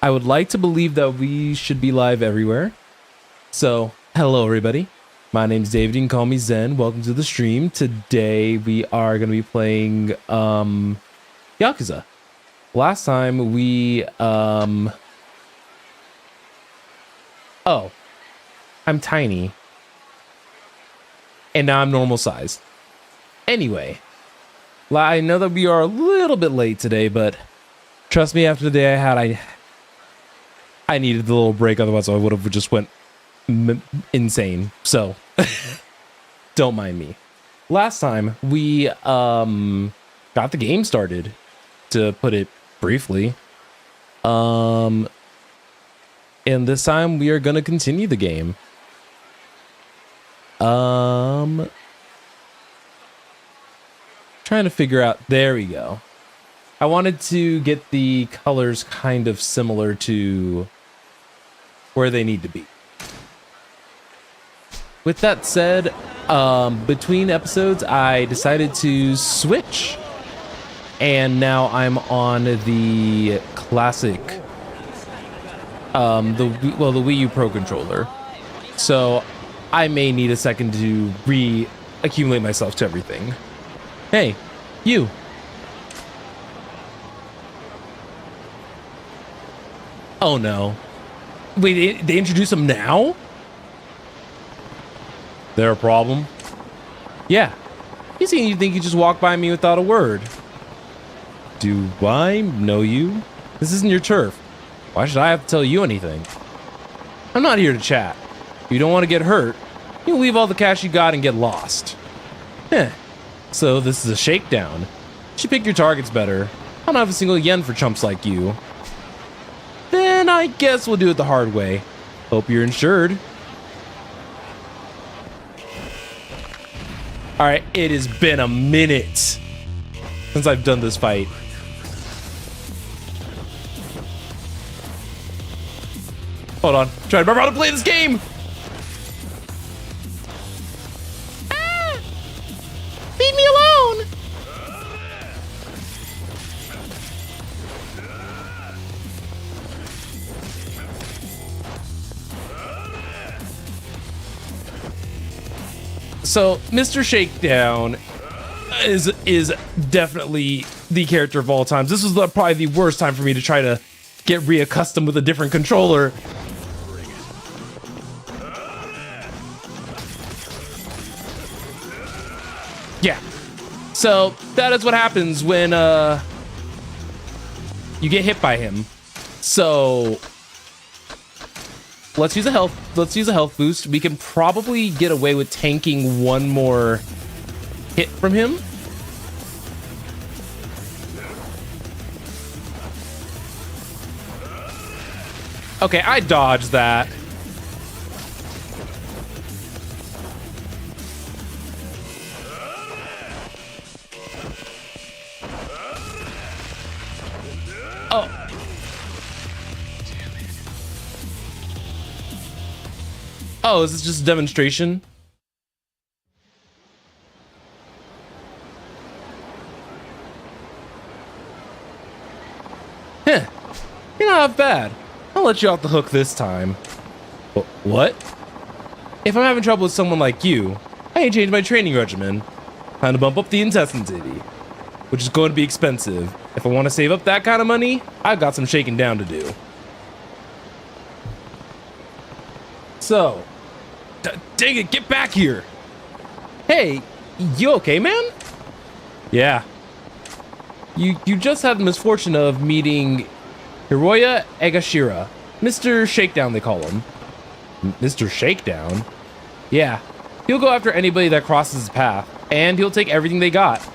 I would like to believe that we should be live everywhere. So, hello everybody. My name's David. You can call me Zen. Welcome to the stream. Today we are going to be playing Yakuza. Last time we oh, I'm tiny. And now I'm normal size. Anyway, I know that we are a little bit late today, but trust me, after the day I had, I needed the little break, otherwise I would have just went insane. So don't mind me. Last time we got the game started, to put it briefly. And this time we are gonna continue the game. Trying to figure out, there we go. I wanted to get the colors kind of similar to where they need to be. With that said, between episodes, I decided to switch, and now I'm on the classic, the Wii U Pro controller. So I may need a second to re-accumulate myself to everything. Hey, you. Oh no. Wait, they introduce him now? There a problem? Yeah. You think you just walk by me without a word. Do I know you? This isn't your turf. Why should I have to tell you anything? I'm not here to chat. If you don't want to get hurt, you leave all the cash you got and get lost. Heh. So this is a shakedown. You should pick your targets better. I don't have a single yen for chumps like you. Then I guess we'll do it the hard way. Hope you're insured. Alright, it has been a minute since I've done this fight. Hold on, trying to remember how to play this game! Leave me alone! So, Mr. Shakedown is definitely the character of all times. This was probably the worst time for me to try to get reaccustomed with a different controller. Yeah. So that is what happens when you get hit by him. So let's use a health boost. We can probably get away with tanking one more hit from him. Okay, I dodged that. Oh. Oh, is this just a demonstration? Heh. You're not bad. I'll let you off the hook this time. What? If I'm having trouble with someone like you, I ain't changed my training regimen. Time to bump up the intestines, which is going to be expensive. If I want to save up that kind of money, I've got some shaking down to do. So, dang it, get back here. Hey, you okay, man? Yeah. You just had the misfortune of meeting Hiroya Egashira. Mr. Shakedown, they call him. Mr. Shakedown? Yeah. He'll go after anybody that crosses his path, and he'll take everything they got.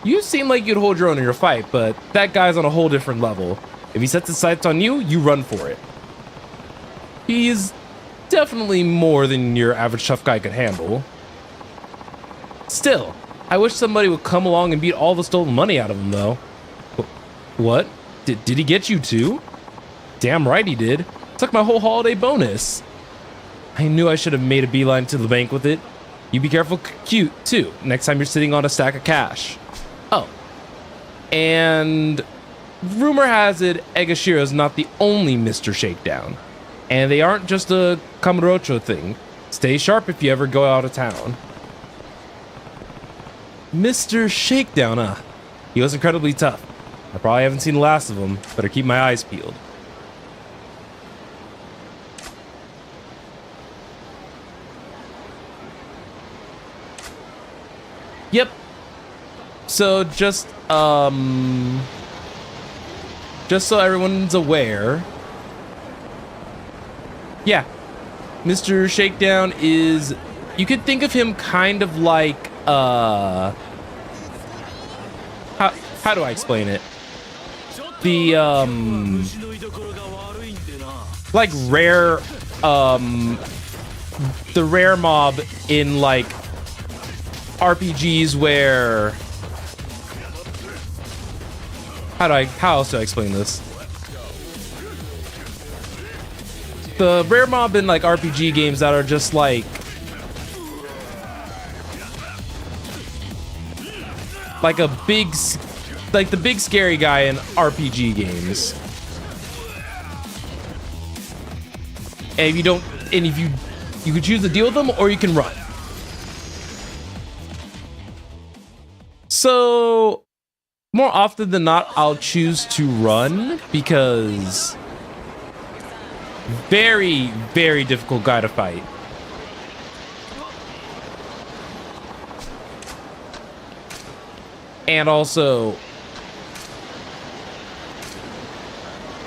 You seem like you'd hold your own in your fight, but that guy's on a whole different level. If he sets his sights on you, you run for it. He's definitely more than your average tough guy could handle. Still, I wish somebody would come along and beat all the stolen money out of him, though. What? Did he get you too? Damn right he did. Took my whole holiday bonus. I knew I should have made a beeline to the bank with it. You be careful, cute, too, next time you're sitting on a stack of cash. Oh. And rumor has it Egashira is not the only Mr. Shakedown. And they aren't just a Kamurocho thing. Stay sharp if you ever go out of town. Mr. Shakedown, huh? He was incredibly tough. I probably haven't seen the last of him. Better keep my eyes peeled. Yep. So just so everyone's aware. Yeah. Mr. Shakedown is, you could think of him kind of like how do I explain it? The like rare the rare mob in like RPGs where how else do I explain this? The rare mob in like RPG games that are just like a big, like the big scary guy in RPG games. And if you don't, and if you can choose to deal with them or you can run. So more often than not, I'll choose to run because very, very difficult guy to fight. And also,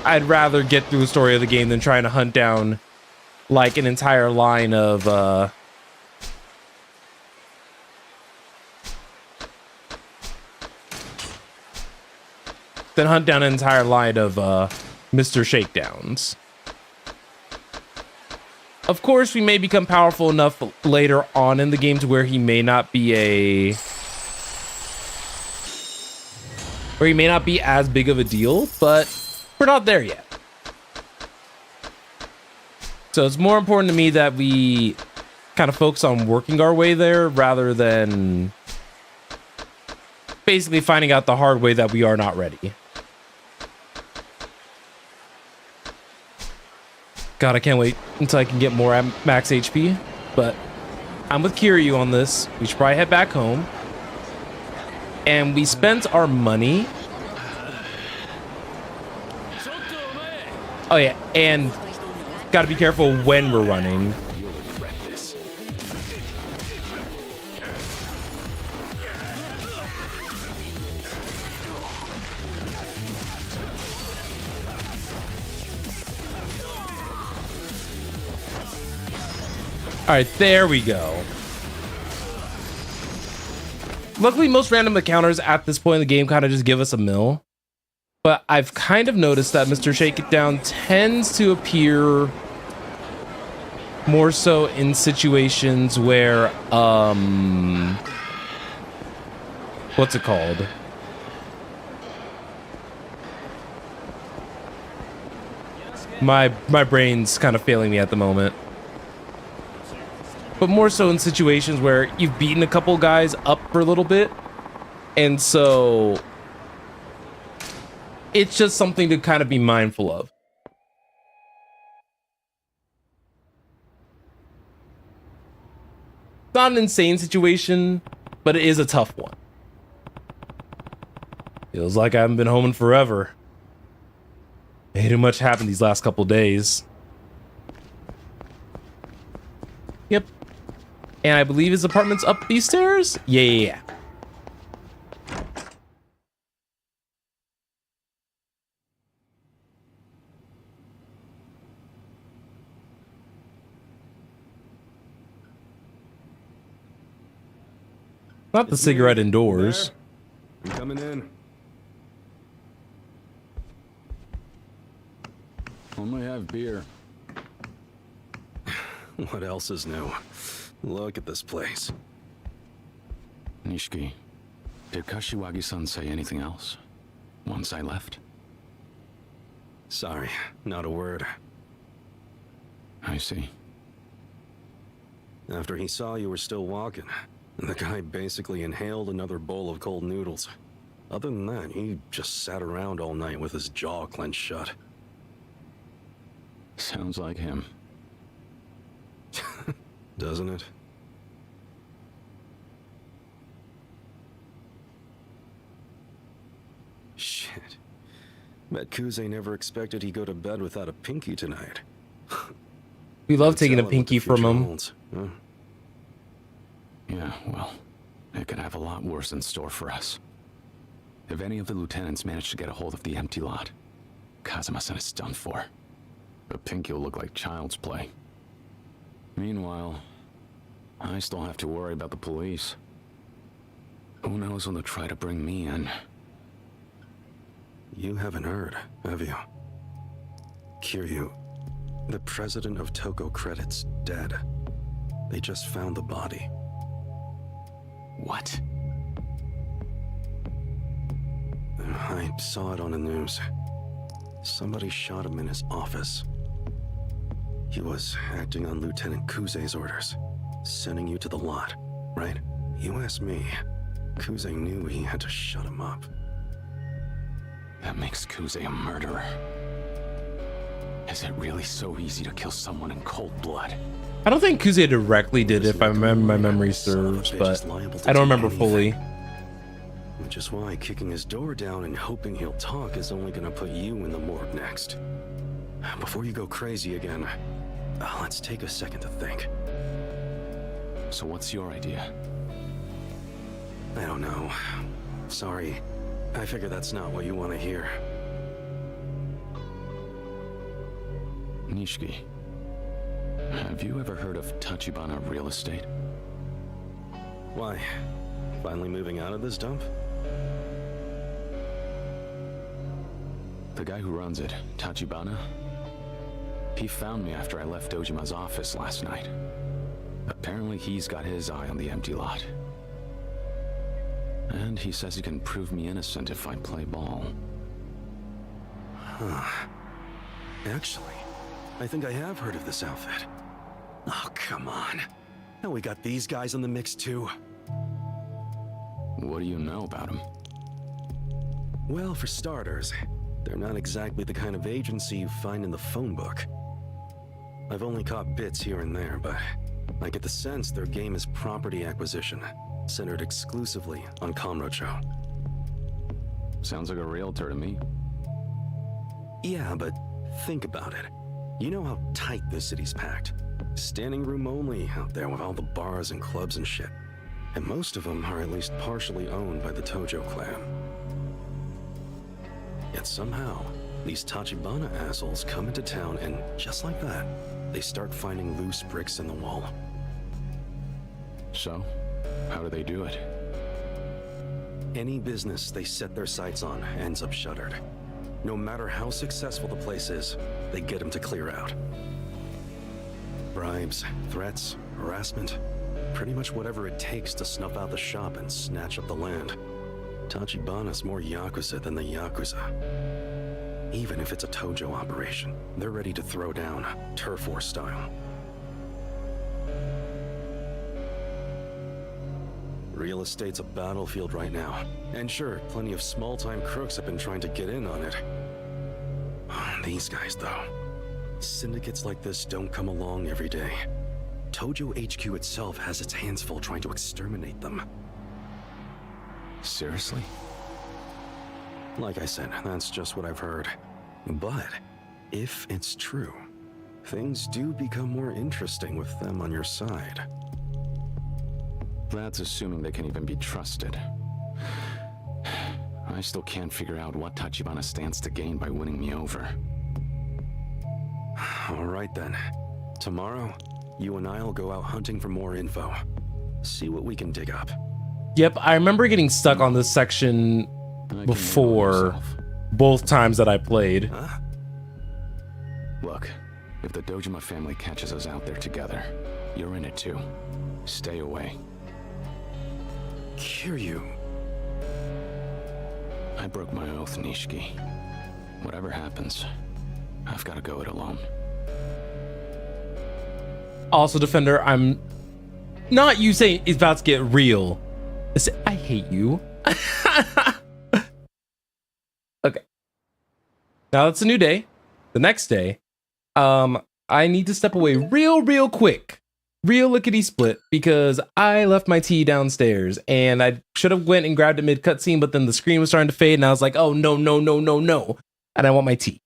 I'd rather get through the story of the game than trying to hunt down like an entire line of Mr. Shakedowns. Of course, we may become powerful enough later on in the game to where he may not be as big of a deal, but we're not there yet. So it's more important to me that we kind of focus on working our way there rather than basically finding out the hard way that we are not ready. God, I can't wait until I can get more at max HP, but I'm with Kiryu on this. We should probably head back home. And we spent our money. Oh yeah, and gotta be careful when we're running. All right, there we go. Luckily, most random encounters at this point in the game kind of just give us a mill. But I've kind of noticed that Mr. Shakedown tends to appear more so in situations where, what's it called? My brain's kind of failing me at the moment. But more so in situations where you've beaten a couple guys up for a little bit. And so it's just something to kind of be mindful of. It's not an insane situation, but it is a tough one. Feels like I haven't been home in forever. Ain't too much happened these last couple days. Yep. And I believe his apartment's up these stairs? Yeah. Not the cigarette indoors. I'm coming in. Only have beer. What else is new? Look at this place. Nishiki, did Kashiwagi-san say anything else once I left? Sorry, not a word. I see. After he saw you were still walking, the guy basically inhaled another bowl of cold noodles. Other than that, he just sat around all night with his jaw clenched shut. Sounds like him. Doesn't it? Shit. Bet Kuze never expected he'd go to bed without a pinky tonight. We love taking a Tell him what the pinky from future him. holds, huh? Yeah, well, it could have a lot worse in store for us. If any of the lieutenants manage to get a hold of the empty lot, Kazuma-san is done for. The pinky will look like child's play. Meanwhile, I still have to worry about the police. Who knows when they'll try to bring me in? You haven't heard, have you? Kiryu, the president of Toko Credit's dead. They just found the body. What? I saw it on the news. Somebody shot him in his office. He was acting on Lieutenant Kuze's orders, sending you to the lot, right? You asked me. Kuze knew he had to shut him up. That makes Kuze a murderer. Is it really so easy to kill someone in cold blood? I don't think Kuze directly did, if I remember my memory serves, but I don't remember fully. Which is why kicking his door down and hoping he'll talk is only gonna put you in the morgue next. Before you go crazy again, let's take a second to think. So what's your idea? I don't know. Sorry. I figure that's not what you want to hear. Nishiki, have you ever heard of Tachibana Real Estate? Why? Finally moving out of this dump? The guy who runs it, Tachibana, he found me after I left Dojima's office last night. Apparently he's got his eye on the empty lot. And he says he can prove me innocent if I play ball. Huh. Actually, I think I have heard of this outfit. Oh, come on. Now we got these guys in the mix too. What do you know about him? Well, for starters, they're not exactly the kind of agency you find in the phone book. I've only caught bits here and there, but I get the sense their game is property acquisition, centered exclusively on Kamurocho. Sounds like a realtor to me. Yeah, but think about it. You know how tight this city's packed. Standing room only out there with all the bars and clubs and shit. And most of them are at least partially owned by the Tojo clan. Yet somehow, these Tachibana assholes come into town and, just like that, they start finding loose bricks in the wall. So, how do they do it? Any business they set their sights on ends up shuttered. No matter how successful the place is, they get them to clear out. Bribes, threats, harassment, pretty much whatever it takes to snuff out the shop and snatch up the land. Tachibana's more Yakuza than the Yakuza. Even if it's a Tojo operation, they're ready to throw down, turf war style. Real estate's a battlefield right now. And sure, plenty of small-time crooks have been trying to get in on it. These guys, though. Syndicates like this don't come along every day. Tojo HQ itself has its hands full trying to exterminate them. Seriously? Like I said, that's just what I've heard. But, if it's true, things do become more interesting with them on your side. That's assuming they can even be trusted. I still can't figure out what Tachibana stands to gain by winning me over. Alright then. Tomorrow, you and I'll go out hunting for more info. See what we can dig up. Yep, I remember getting stuck on this section before, both times that I played. Huh? Look, if the Dojima family catches us out there together, you're in it too. Stay away. Kiryu. I broke my oath, Nishiki. Whatever happens, I've got to go it alone. Also, Defender, I'm not you saying it's about to get real. I hate you. Now it's a new day. The next day, I need to step away real quick. Real lickety split, because I left my tea downstairs and I should have went and grabbed it mid cutscene, but then the screen was starting to fade and I was like, oh no. And I want my tea.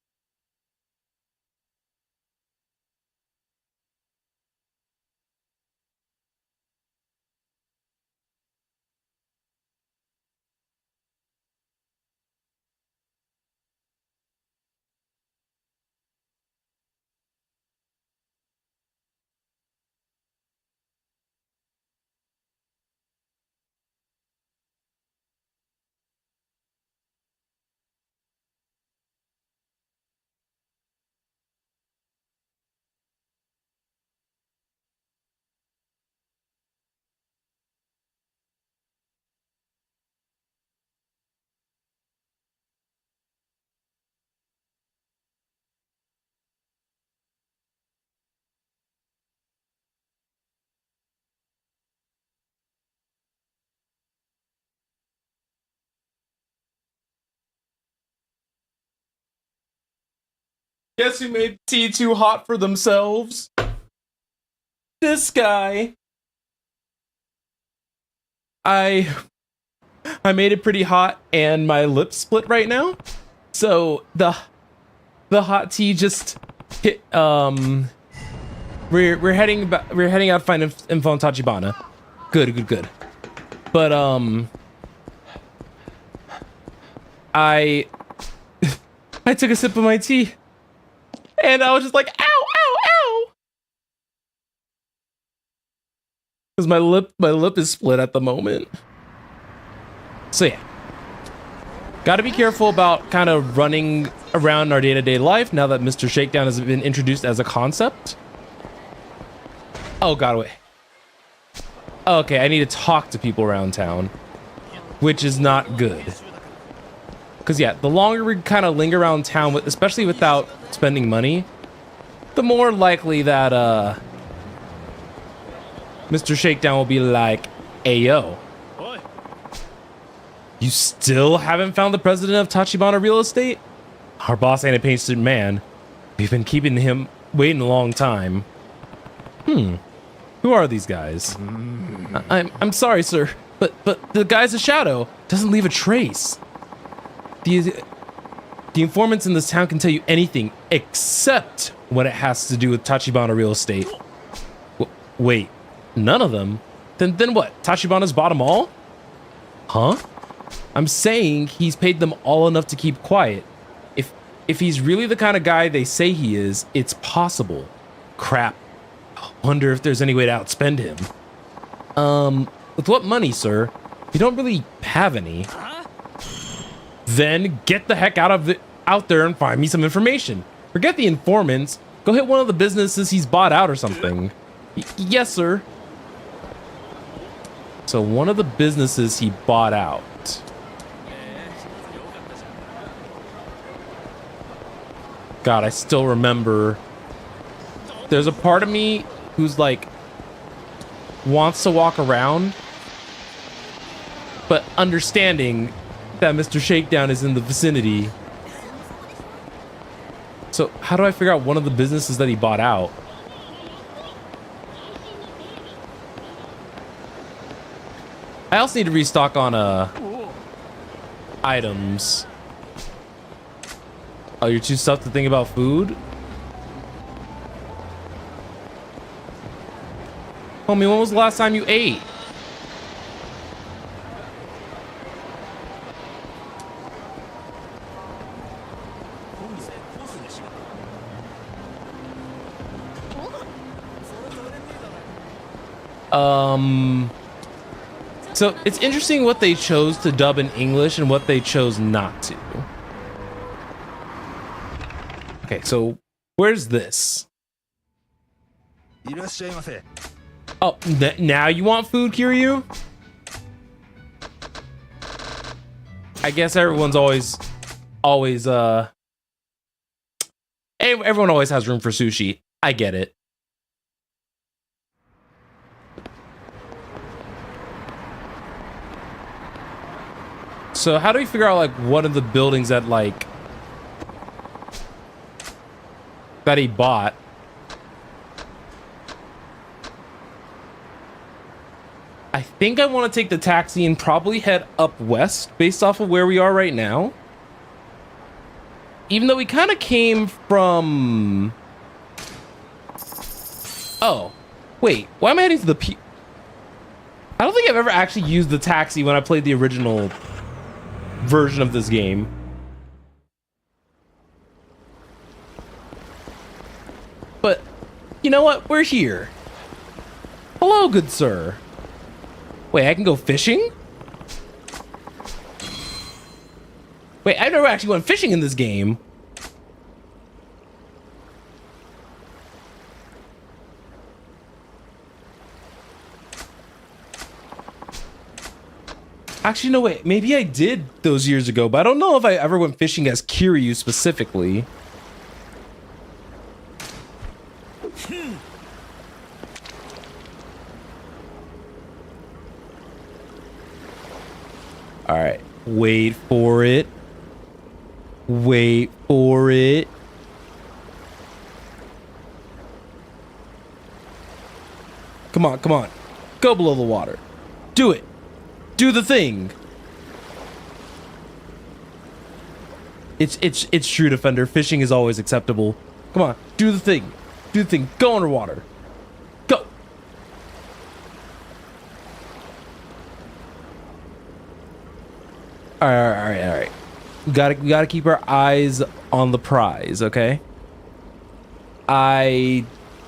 Guess who made tea too hot for themselves? This guy. I made it pretty hot and my lips split right now. So the hot tea just hit. We're heading out to find info on Tachibana. Good. But I took a sip of my tea and I was just like, ow, because my lip is split at the moment. So yeah, got to be careful about kind of running around our day-to-day life now that Mr. Shakedown has been introduced as a concept. Oh god, wait. Okay, I need to talk to people around town, which is not good. Because yeah, the longer we kind of linger around town, especially without spending money, the more likely that Mr. Shakedown will be like, "Hey yo, you still haven't found the president of Tachibana Real Estate? Our boss ain't a patient man. We've been keeping him waiting a long time." Who are these guys? I'm sorry, sir, but the guy's a shadow. Doesn't leave a trace. The informants in this town can tell you anything except when it has to do with Tachibana Real Estate. Wait, none of them? Then what? Tachibana's bought them all? Huh? I'm saying he's paid them all enough to keep quiet. If he's really the kind of guy they say he is, it's possible. Crap. Wonder if there's any way to outspend him. With what money, sir? You don't really have any. Then get the heck out there and find me some information. Forget the informants. Go hit one of the businesses he's bought out or something. Yes, sir. So one of the businesses he bought out. God, I still remember. There's a part of me who's like wants to walk around, but understanding that Mr. Shakedown is in the vicinity. So how do I figure out one of the businesses that he bought out? I also need to restock on items. Oh, you're too stuffed to think about food? Homie, when was the last time you ate? So it's interesting what they chose to dub in English and what they chose not to. Okay, so where's this? Oh, now you want food, Kiryu? I guess everyone's always, everyone always has room for sushi. I get it. So how do we figure out like one of the buildings that like that he bought. I think I want to take the taxi and probably head up west based off of where we are right now. Even though we kind of came from... Oh, wait, why am I heading to the I don't think I've ever actually used the taxi when I played the original version of this game. But, you know what? We're here. Hello, good sir. Wait, I can go fishing? Wait, I've never actually went fishing in this game. Actually, no, wait. Maybe I did those years ago, but I don't know if I ever went fishing as Kiryu specifically. All right. Wait for it. Wait for it. Come on, come on. Go below the water. Do it. Do the thing. It's true, Defender. Fishing is always acceptable. Come on, do the thing. Do the thing. Go underwater. Go. All right. We gotta keep our eyes on the prize, okay? I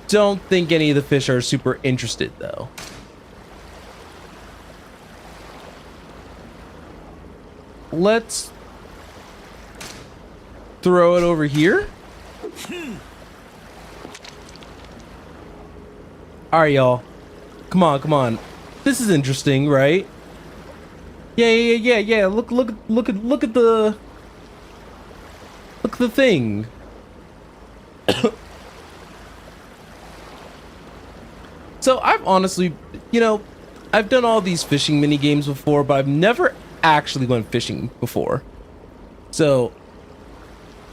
don't think any of the fish are super interested, though. Let's throw it over here. All right, y'all. Come on. This is interesting, right? Yeah. Look at the thing. So I've honestly, I've done all these fishing mini games before, but I've never actually went fishing before. So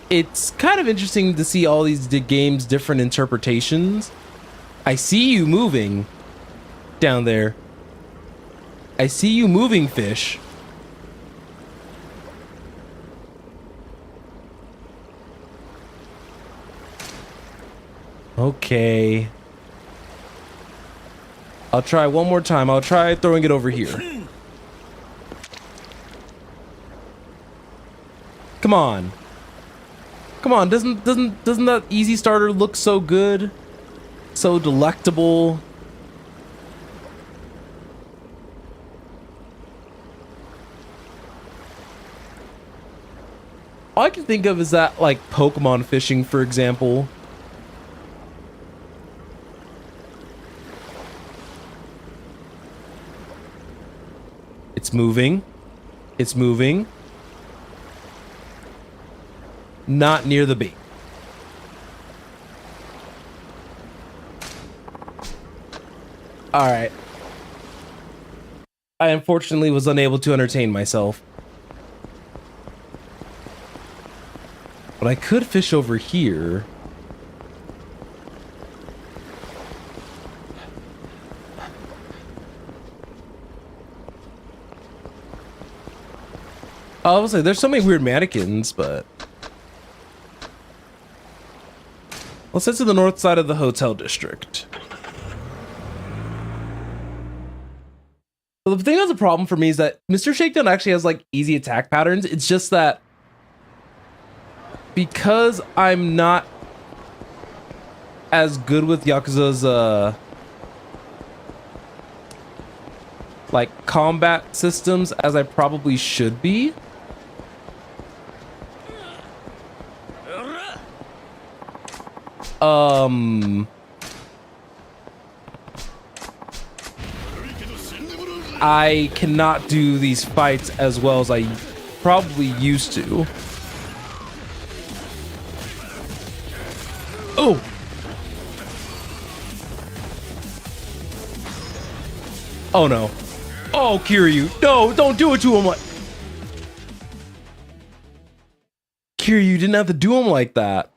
it's kind of interesting to see all these games different interpretations. I see you moving down there. I see you moving, fish. Okay. I'll try one more time. I'll try throwing it over here. Come on. Doesn't that easy starter look so good? So delectable. All I can think of is that, like, Pokemon fishing, for example. It's moving. It's moving. Not near the bait. All right. I unfortunately was unable to entertain myself. But I could fish over here. I was like, there's so many weird mannequins, but let's head to the north side of the hotel district. Well, the thing that's a problem for me is that Mr. Shakedown actually has like easy attack patterns. It's just that because I'm not as good with Yakuza's like combat systems as I probably should be. I cannot do these fights as well as I probably used to. Oh! Oh no. Oh, Kiryu. No, don't do it to him like... Kiryu, you didn't have to do him like that.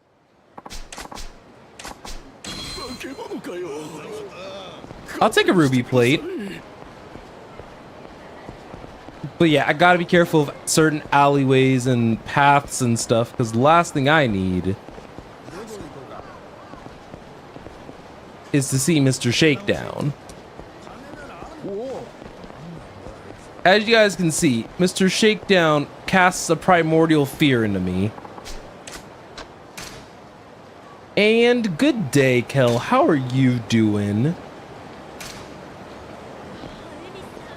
I'll take a ruby plate. But yeah, I gotta be careful of certain alleyways and paths and stuff, because the last thing I need is to see Mr. Shakedown. As you guys can see, Mr. Shakedown casts a primordial fear into me. And good day, Kel. How are you doing?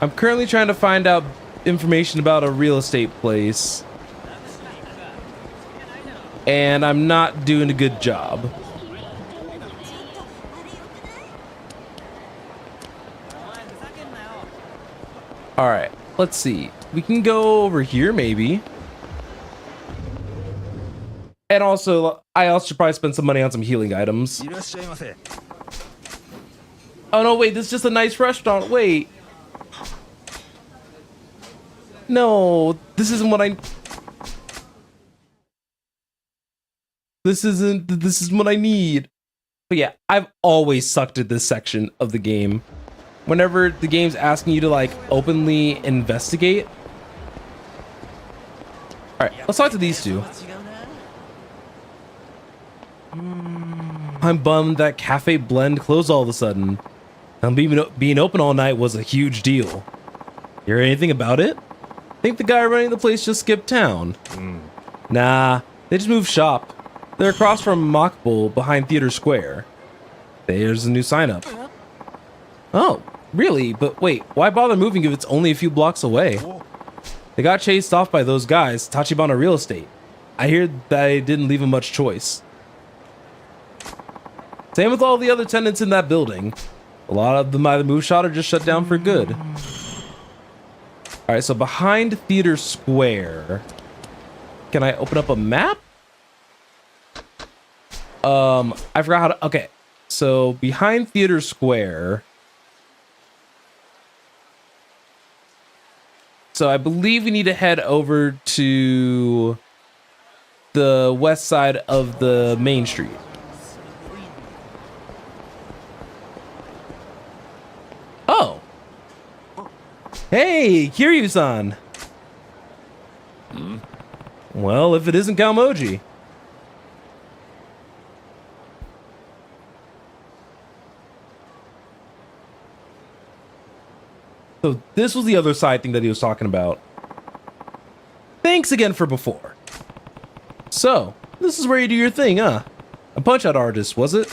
I'm currently trying to find out information about a real estate place. And I'm not doing a good job. Alright, let's see. We can go over here, maybe. And also, I also should probably spend some money on some healing items. Oh no, wait, this is just a nice restaurant. Wait. No, this isn't what I... This is what I need. But yeah, I've always sucked at this section of the game. Whenever the game's asking you to like openly investigate. Alright, let's talk to these two. I'm bummed that Cafe Blend closed all of a sudden. And being open all night was a huge deal. Hear anything about it? Think the guy running the place just skipped town. Nah, they just moved shop. They're across from Mock Bowl behind Theater Square. There's a new sign up. Oh, really? But wait, why bother moving if it's only a few blocks away? They got chased off by those guys, Tachibana Real Estate. I hear they didn't leave them much choice. Same with all the other tenants in that building. A lot of them either moved shot or just shut down for good. Alright, so behind Theater Square. Can I open up a map? I forgot how to... Okay, so behind Theater Square... So I believe we need to head over to the west side of the main street. Oh. Hey, Kiryu-san. Well, if it isn't Galmoji. So this was the other side thing that he was talking about. Thanks again for before. So, this is where you do your thing, huh? A punch-out artist, was it?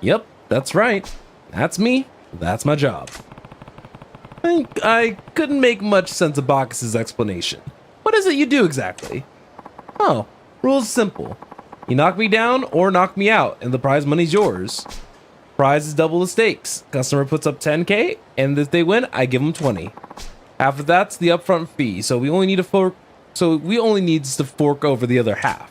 Yep, that's right. That's me. That's my job. I couldn't make much sense of Bacchus's explanation. What is it you do exactly? Oh, rule's simple. You knock me down or knock me out, and the prize money's yours. Prize is double the stakes. Customer puts up 10k, and if they win, I give them 20. Half of that's the upfront fee, so we only need to fork over the other half.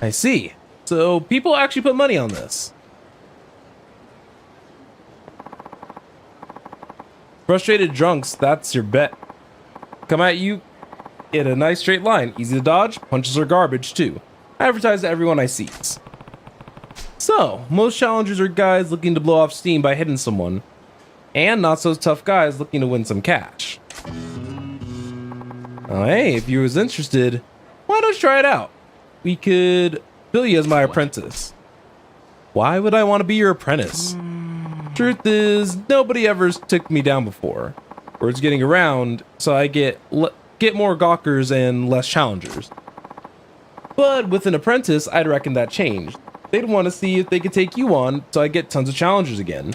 I see. So people actually put money on this. Frustrated drunks, that's your bet. Come at you in a nice straight line. Easy to dodge. Punches are garbage, too. I advertise to everyone I sees. So, most challengers are guys looking to blow off steam by hitting someone. And not so tough guys looking to win some cash. Oh, hey, if you was interested, why don't you try it out? We could bill you as my apprentice. Why would I want to be your apprentice? Truth is, nobody ever took me down before. Word's getting around, so I get more gawkers and less challengers. But with an apprentice, I'd reckon that changed. They'd want to see if they could take you on, so I get tons of challengers again.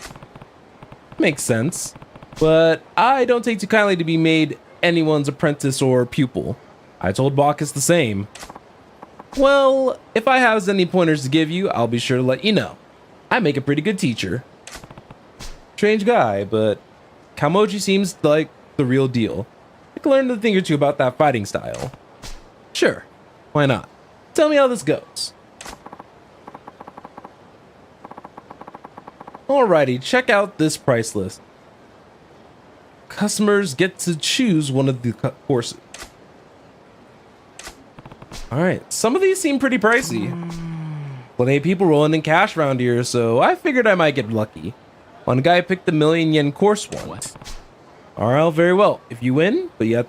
Makes sense. But I don't take too kindly to be made anyone's apprentice or pupil. I told Bacchus the same. Well, if I have any pointers to give you, I'll be sure to let you know. I make a pretty good teacher. Strange guy, but Kamoji seems like the real deal. I can learn a thing or two about that fighting style. Sure, why not? Tell me how this goes. Alrighty, check out this price list. customers get to choose one of the courses. All right, some of these seem pretty pricey. Plenty of people rolling in cash around here, so I figured I might get lucky. One guy picked the $1,000,000 course once. All very well if you win, but you have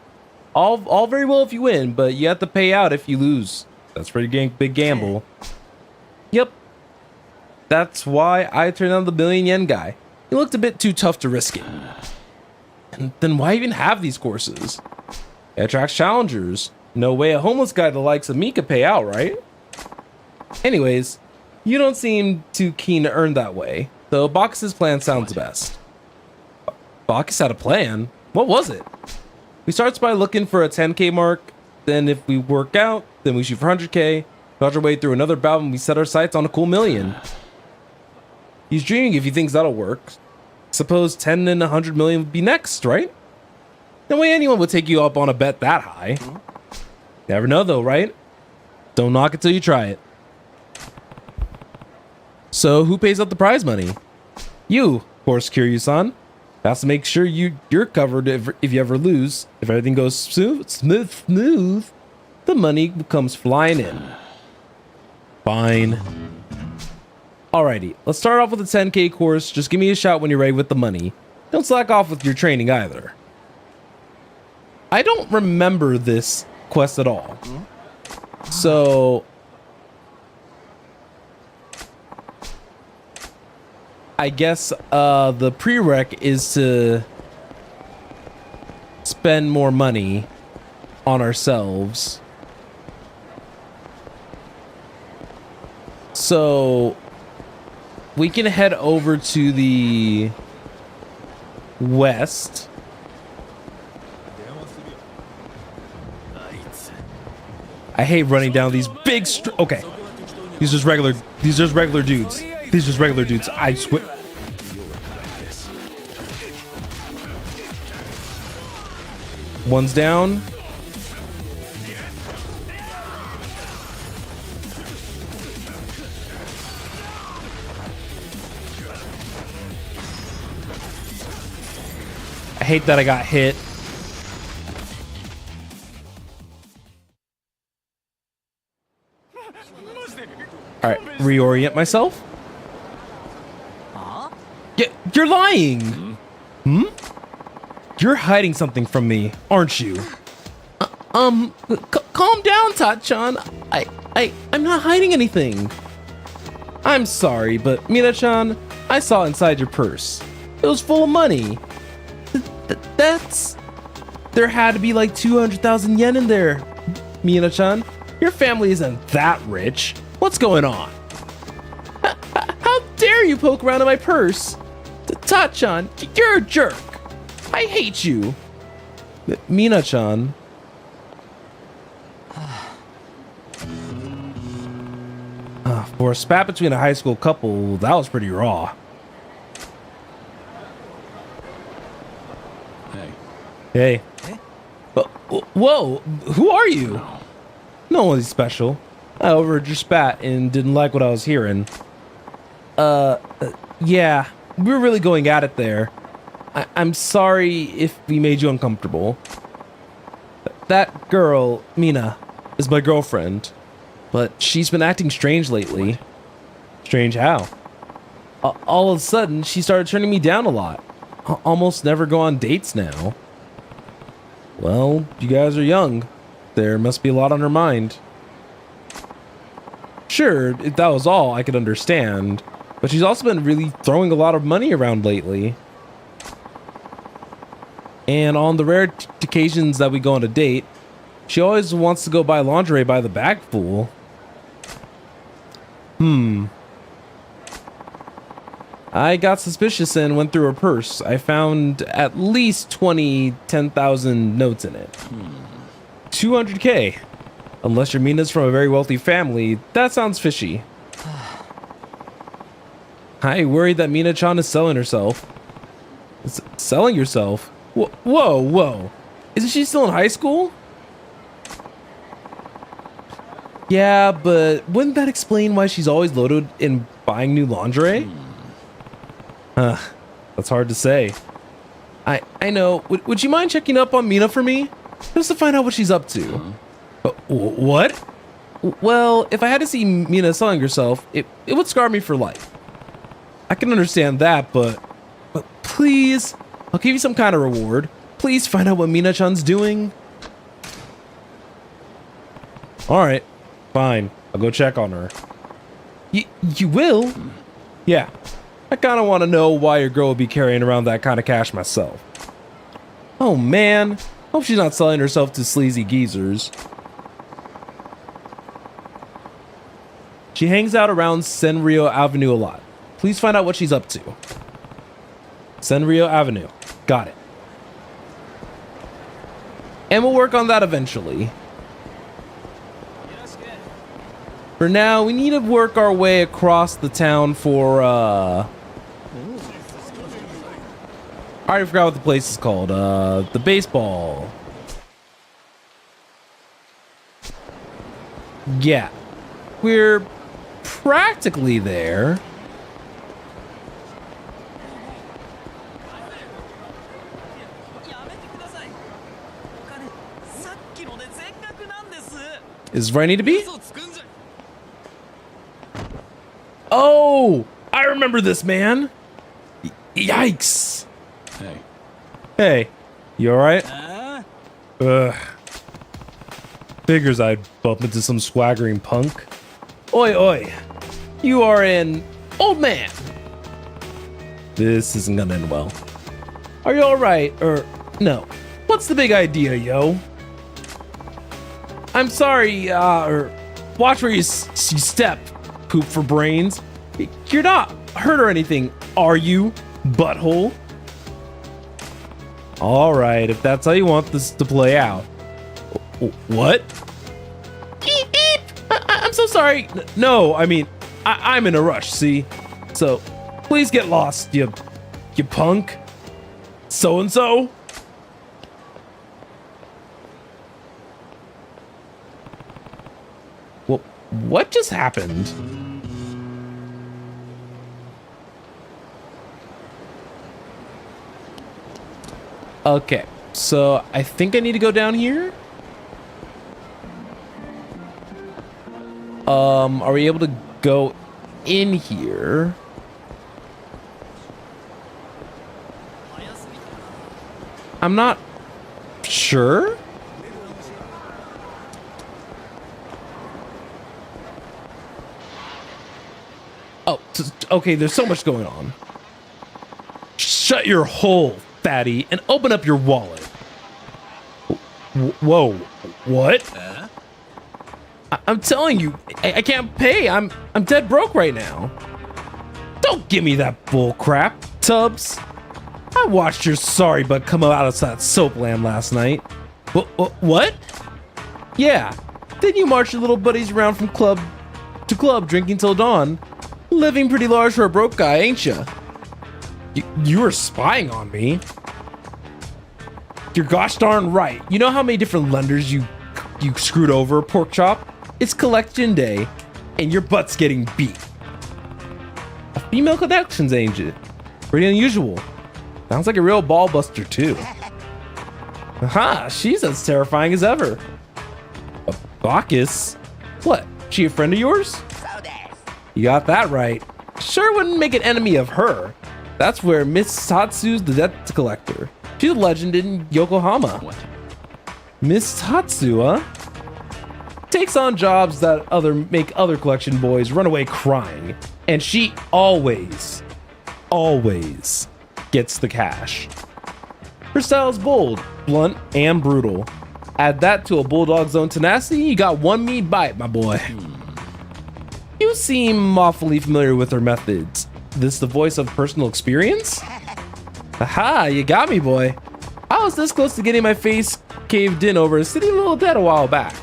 all very well if you win, but you have to pay out if you lose. That's a pretty big gamble. Yep. That's why I turned down the $1,000,000 guy. He looked a bit too tough to risk it. And then why even have these courses? It attracts challengers. No way a homeless guy the likes of me could pay out, right? Anyways, you don't seem too keen to earn that way, so Bacchus's plan sounds best. Bacchus had a plan? What was it? We start by looking for a 10K mark, then if we work out, then we shoot for 100K, dodge our way through another bout, and we set our sights on a cool $1,000,000. He's dreaming if he thinks that'll work. Suppose 10 and 100 million would be next, right? No way anyone would take you up on a bet that high. Never know though, right? Don't knock it till you try it. So who pays up the prize money? You, of course, Kiryu-san. Has to make sure you're covered if you ever lose. If everything goes smooth, the money comes flying in. Fine. Alrighty, let's start off with the 10K course. Just give me a shout when you're ready with the money. Don't slack off with your training either. I don't remember this quest at all. So I guess the prereq is to spend more money on ourselves. So we can head over to the west. I hate running down these big okay. These are just regular dudes. These are just regular dudes. I swear. One's down. I hate that I got hit. All right, reorient myself. Yeah, you're lying. You're hiding something from me, aren't you? Calm down, Tachan. I'm not hiding anything. I'm sorry, but Mina-chan, I saw inside your purse. It was full of money. There had to be like 200,000 yen in there. Mina-chan, your family isn't that rich. What's going on? How dare you poke around in my purse? Tachan, you're a jerk. I hate you. Mina-chan. For a spat between a high school couple, that was pretty raw. Hey. Whoa, who are you? No one's special. I overheard your spat and didn't like what I was hearing. Yeah, we were really going at it there. I'm sorry if we made you uncomfortable. That girl, Mina, is my girlfriend, but she's been acting strange lately. Strange how? All of a sudden, she started turning me down a lot. Almost never go on dates now. Well, you guys are young. There must be a lot on her mind. Sure, if that was all, I could understand. But she's also been really throwing a lot of money around lately. And on the rare occasions that we go on a date, she always wants to go buy lingerie by the bagful. I got suspicious and went through her purse. I found at least 10,000 notes in it. 200K. Unless your Mina's from a very wealthy family, that sounds fishy. I worry that Mina-chan is selling herself. Selling yourself? Whoa. Isn't she still in high school? Yeah, but wouldn't that explain why she's always loaded in buying new lingerie? That's hard to say. I know. Would you mind checking up on Mina for me? Just to find out what she's up to. What? Well, if I had to see Mina selling herself, it would scar me for life. I can understand that, but please, I'll give you some kind of reward. Please find out what Mina-chan's doing. All right, fine. I'll go check on her. You will? Yeah. I kind of want to know why your girl would be carrying around that kind of cash myself. Oh man, hope she's not selling herself to sleazy geezers. She hangs out around Senrio Avenue a lot. Please find out what she's up to. Senrio Avenue. Got it. And we'll work on that eventually. For now, we need to work our way across the town for, I already forgot what the place is called. The baseball. Yeah. We're practically there. Is where I need to be? Oh, I remember this, man. Yikes. Hey. Hey, you alright? Ugh. Figures I'd bump into some swaggering punk. Oi, oi. You are an old man. This isn't gonna end well. Are you alright? Or no? What's the big idea, yo? I'm sorry, or watch where you step, poop for brains. You're not hurt or anything, are you, butthole? All right, if that's how you want this to play out. What? Beep, beep. I'm so sorry. No, I mean, I'm in a rush, see? So, please get lost, you punk. So-and-so. Well, what just happened? Okay, so I think I need to go down here. Are we able to go in here? I'm not sure. Oh, okay, there's so much going on. Shut your hole, fatty, and open up your wallet. Whoa, what? I'm telling you, I can't pay. I'm dead broke right now. Don't give me that bull crap, Tubbs. I watched your sorry butt come out of that soap lamb last night. What? Yeah. Then you marched your little buddies around from club to club drinking till dawn. Living pretty large for a broke guy, ain't ya? You were spying on me. You're gosh darn right. You know how many different lenders you screwed over, pork chop? It's collection day, and your butt's getting beat. A female connections, ain't it? Pretty unusual. Sounds like a real ball buster too. Aha, she's as terrifying as ever. A Bacchus? What? She a friend of yours? You got that right. Sure wouldn't make an enemy of her. That's where Miss Tatsu's the debt collector. She's a legend in Yokohama. What? Miss Tatsu, huh? Takes on jobs that make other collection boys run away crying. And she always gets the cash. Her style is bold, blunt, and brutal. Add that to a bulldog's own tenacity, you got one meat bite, my boy. You seem awfully familiar with her methods. This the voice of personal experience? Aha, you got me, boy. I was this close to getting my face caved in over a city little debt a while back.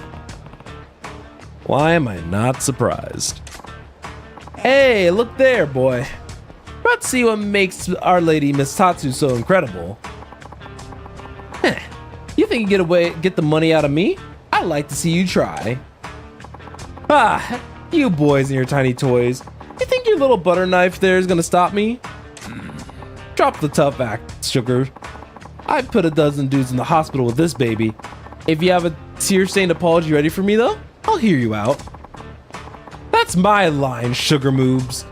Why am I not surprised? Hey, look there, boy. Let's see what makes Our Lady Miss Tatsu so incredible. Heh. You think you get the money out of me? I'd like to see you try. Ah, you boys and your tiny toys. You think your little butter knife there is gonna stop me? Drop the tough act, sugar. I put a dozen dudes in the hospital with this baby. If you have a tear-stained apology ready for me though, I'll hear you out. That's my line, sugar moves.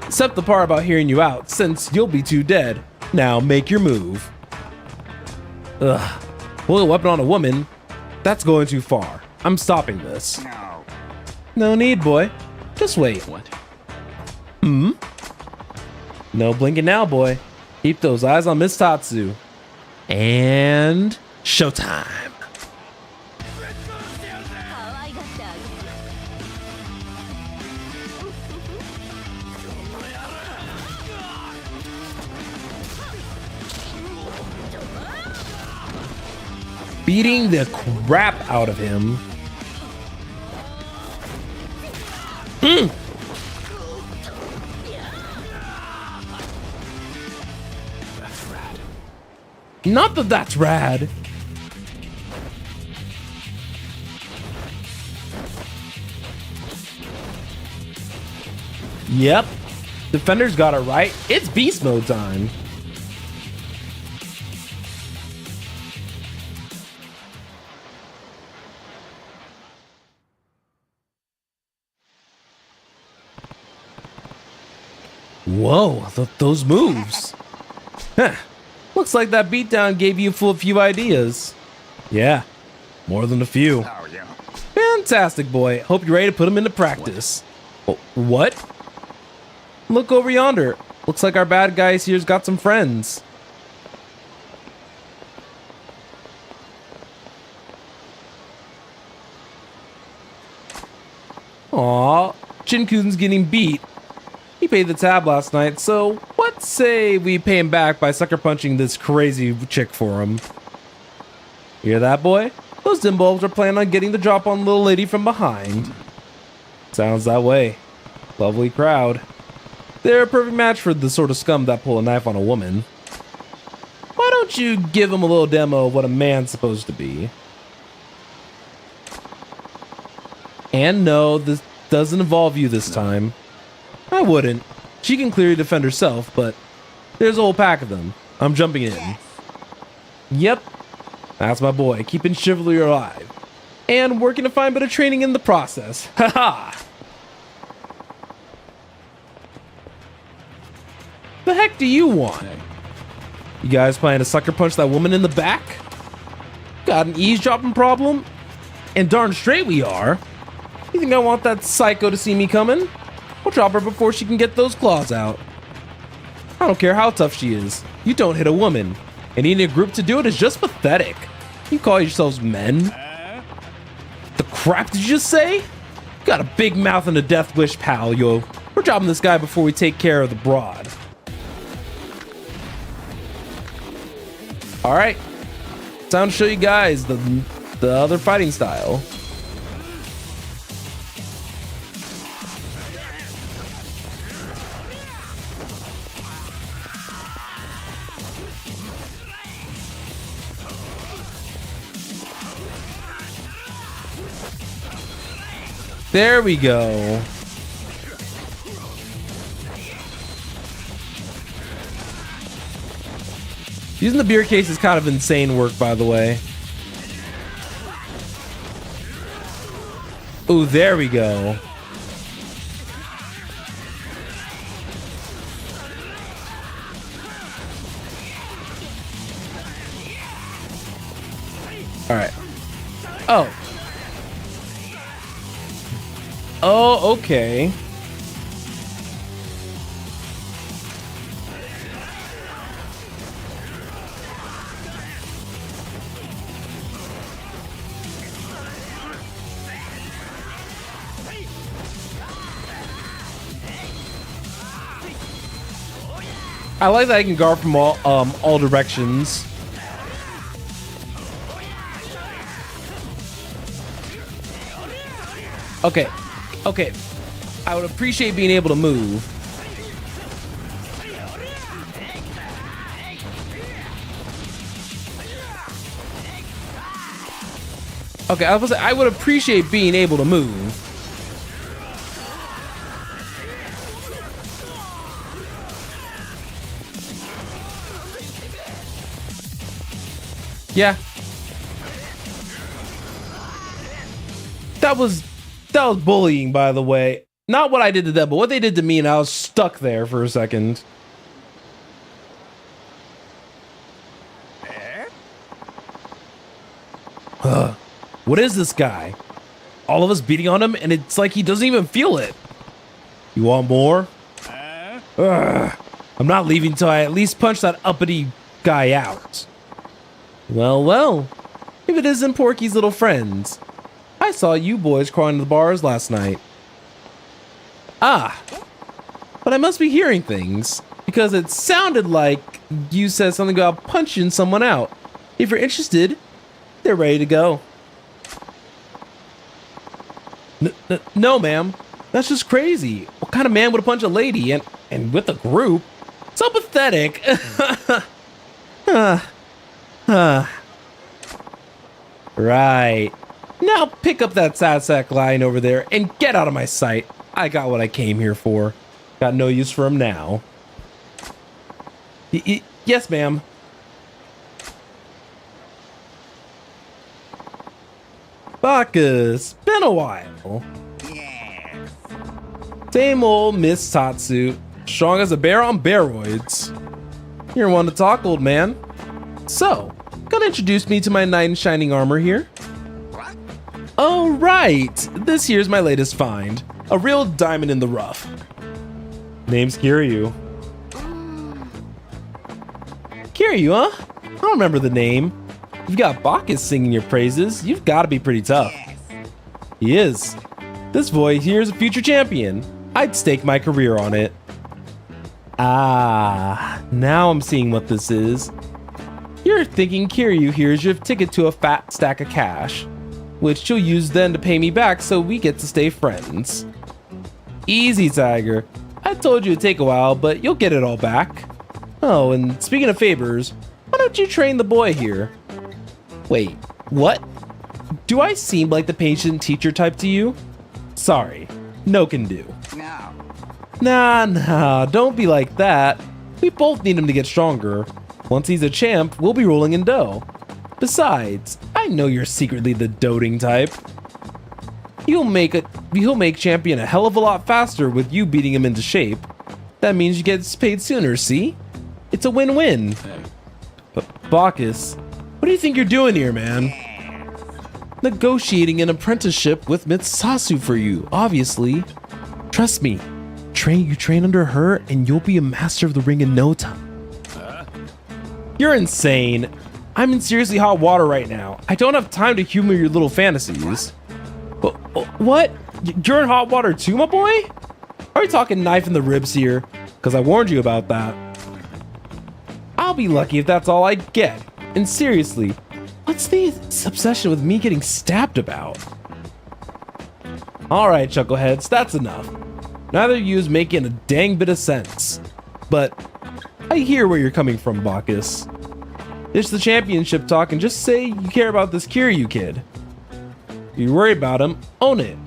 Except the part about hearing you out, since you'll be too dead. Now make your move. Ugh. Pull a weapon on a woman? That's going too far. I'm stopping this. No. No need, boy. Just wait. What? No blinking now, boy. Keep those eyes on Miss Tatsu. And showtime. Beating the crap out of him. That's rad. Not that that's rad. Yep. Defender's got it right. It's beast mode time. Whoa, those moves. Huh. Looks like that beatdown gave you a few ideas. Yeah, more than a few. Oh, yeah. Fantastic, boy. Hope you're ready to put them into practice. What? Look over yonder. Looks like our bad guys here's got some friends. Aw, Shinkun's getting beat. He paid the tab last night, so what say we pay him back by sucker punching this crazy chick for him? Hear that, boy? Those dimbulbs are planning on getting the drop on little lady from behind. Sounds that way. Lovely crowd. They're a perfect match for the sort of scum that pull a knife on a woman. Why don't you give them a little demo of what a man's supposed to be? And no, this doesn't involve you this time. I wouldn't. She can clearly defend herself, but there's a whole pack of them. I'm jumping in. Yep, that's my boy, keeping chivalry alive. And working to find better training in the process. Haha! The heck do you want? You guys planning to sucker punch that woman in the back? Got an eavesdropping problem? And darn straight we are. You think I want that psycho to see me coming? We'll drop her before she can get those claws out. I don't care how tough she is. You don't hit a woman. And needing a group to do it is just pathetic. You call yourselves men? The crap did you just say? You got a big mouth and a death wish, pal, yo. We're dropping this guy before we take care of the broad. Alright. Time to show you guys the other fighting style. There we go. Using the beer case is kind of insane work, by the way. Ooh, there we go. All right. Oh. Oh, okay. I like that I can guard from all directions. Okay. Okay. I would appreciate being able to move. Okay, I was gonna say, I would appreciate being able to move. Yeah. That was bullying, by the way. Not what I did to them, but what they did to me, and I was stuck there for a second. What is this guy? All of us beating on him, and it's like he doesn't even feel it. You want more? I'm not leaving till I at least punch that uppity guy out. Well, well. If it isn't Porky's little friends. I saw you boys crawling to the bars last night. Ah. But I must be hearing things. Because it sounded like you said something about punching someone out. If you're interested, they're ready to go. No, ma'am. That's just crazy. What kind of man would punch a lady and with a group? So pathetic. Right. Now pick up that sad sack line over there and get out of my sight. I got what I came here for. Got no use for him now. Yes, ma'am. Bacchus, been a while. Yes. Same old Miss Tatsu, strong as a bear on steroids. You're one to talk, old man. So, gonna introduce me to my knight in shining armor here? What? Oh, right. This here's my latest find. A real diamond in the rough. Name's Kiryu. Kiryu, huh? I don't remember the name. You've got Bacchus singing your praises. You've got to be pretty tough. Yes. He is. This boy here is a future champion. I'd stake my career on it. Ah, now I'm seeing what this is. You're thinking Kiryu here is your ticket to a fat stack of cash, which you'll use then to pay me back so we get to stay friends. Easy, Tiger. I told you it'd take a while, but you'll get it all back. Oh, and speaking of favors, why don't you train the boy here? Wait, what? Do I seem like the patient teacher type to you? Sorry, no can do. No. Nah, don't be like that. We both need him to get stronger. Once he's a champ, we'll be rolling in dough. Besides, I know you're secretly the doting type. He'll make champion a hell of a lot faster with you beating him into shape. That means you get paid sooner, see? It's a win-win. Bacchus, what do you think you're doing here, man? Negotiating an apprenticeship with Mitsasu for you, obviously. Trust me, you train under her and you'll be a master of the ring in no time. You're insane. I'm in seriously hot water right now. I don't have time to humor your little fantasies. What? You're in hot water too, my boy? Are we talking knife in the ribs here? Because I warned you about that. I'll be lucky if that's all I get. And seriously, what's this obsession with me getting stabbed about? Alright, chuckleheads, that's enough. Neither of you is making a dang bit of sense. But I hear where you're coming from, Bacchus. Ditch the championship talk and just say you care about this Kiryu kid. If you worry about him, own it.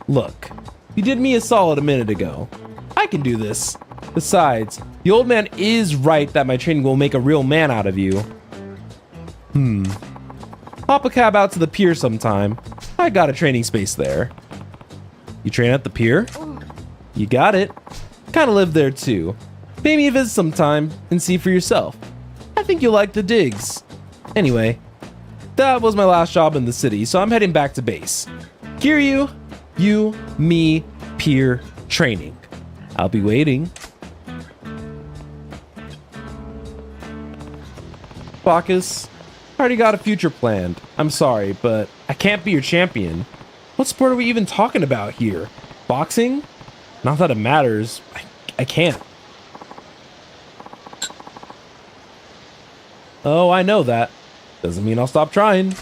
Look, you did me a solid a minute ago. I can do this. Besides, the old man is right that my training will make a real man out of you. Hop a cab out to the pier sometime. I got a training space there. You train at the pier? You got it. Kinda live there too. Pay me a visit sometime and see for yourself. I think you'll like the digs. Anyway, that was my last job in the city, so I'm heading back to base. Kiryu, you, me, pier, training. I'll be waiting. Bacchus, I already got a future planned. I'm sorry, but I can't be your champion. What sport are we even talking about here? Boxing? Not that it matters. I can't. Oh, I know that. Doesn't mean I'll stop trying.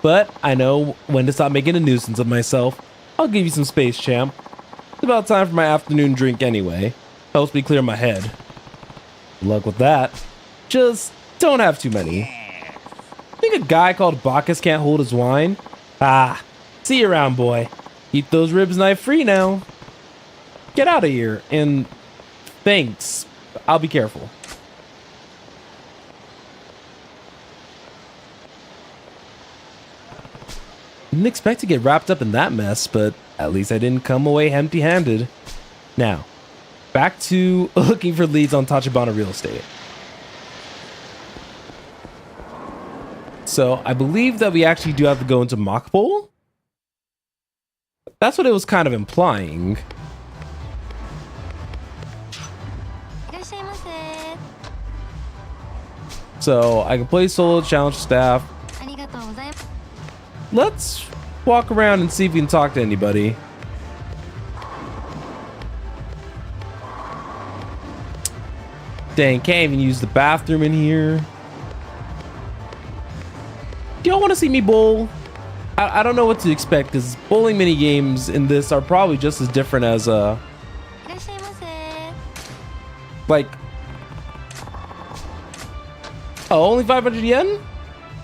But I know when to stop making a nuisance of myself. I'll give you some space, champ. It's about time for my afternoon drink anyway. Helps me clear my head. Good luck with that. Just don't have too many. Think a guy called Bacchus can't hold his wine? Ah, see you around, boy. Eat those ribs knife free now. Get out of here and Thanks. I'll be careful. Didn't expect to get wrapped up in that mess, but at least I didn't come away empty-handed. Now, back to looking for leads on Tachibana real estate. So I believe that we actually do have to go into Mockpole. That's what it was kind of implying. So I can play solo, challenge staff. Let's walk around and see if we can talk to anybody. Dang, can't even use the bathroom in here. Do y'all want to see me bowl? I don't know what to expect because bowling mini games in this are probably just as different as like, oh, only 500 yen?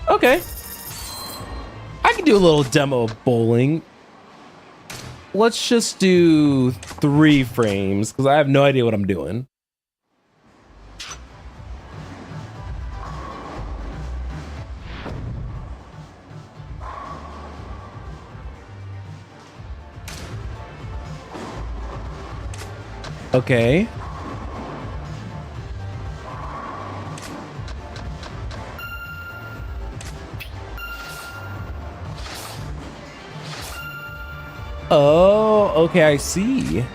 Okay. I can do a little demo of bowling. Let's just do 3 frames because I have no idea what I'm doing. Okay. Oh, okay, I see.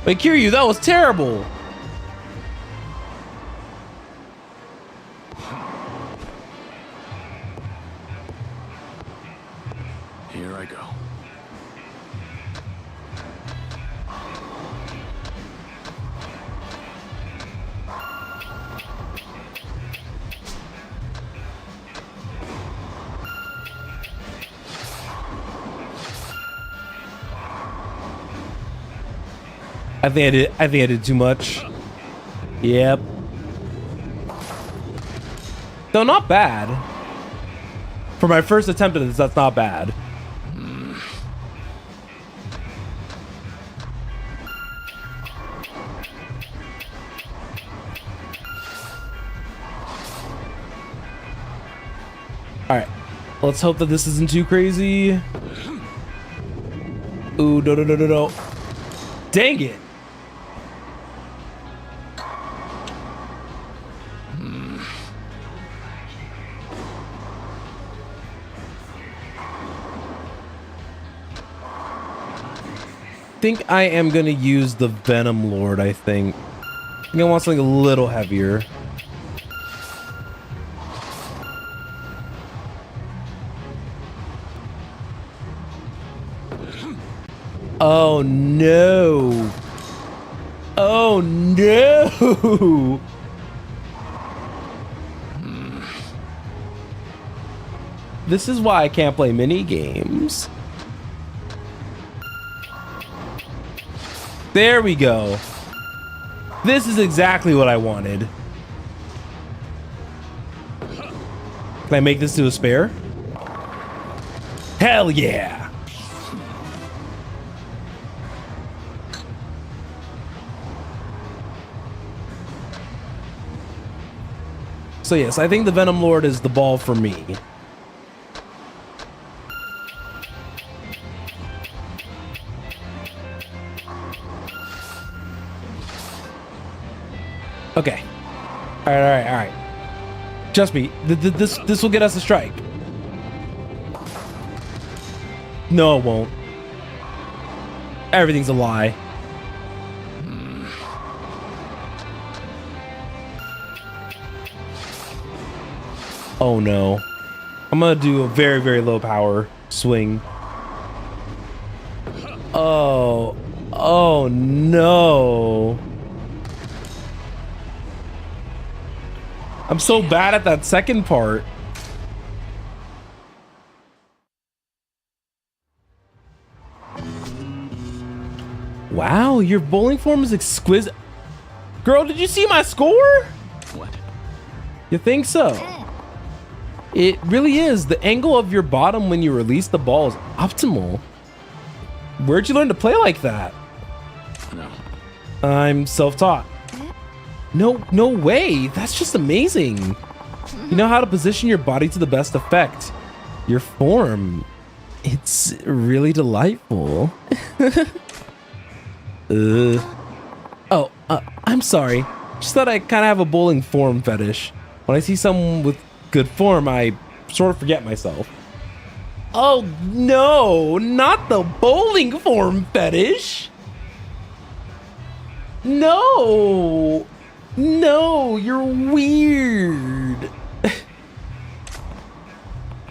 Wait, Kiryu, that was terrible. Here I go. I think I did too much. Yep. Though not bad. For my first attempt at this, that's not bad. Alright. Let's hope that this isn't too crazy. Ooh, no. Dang it. I think I am gonna use the Venom Lord, I think. I'm gonna want something a little heavier. Oh no. Oh no. This is why I can't play mini games. There we go. This is exactly what I wanted. Can I make this to a spare? Hell yeah. So yes, I think the Venom Lord is the ball for me. Okay. All right. Trust me, this will get us a strike. No, it won't. Everything's a lie. Oh no. I'm gonna do a very, very low power swing. Oh no. I'm so bad at that second part. Wow, your bowling form is exquisite. Girl, did you see my score? What? You think so? It really is. The angle of your bottom when you release the ball is optimal. Where'd you learn to play like that? No. I'm self-taught. No way. That's just amazing. You know how to position your body to the best effect. Your form. It's really delightful. I'm sorry. Just thought I kind of have a bowling form fetish. When I see someone with good form, I sort of forget myself. Oh no, not the bowling form fetish. No, you're weird.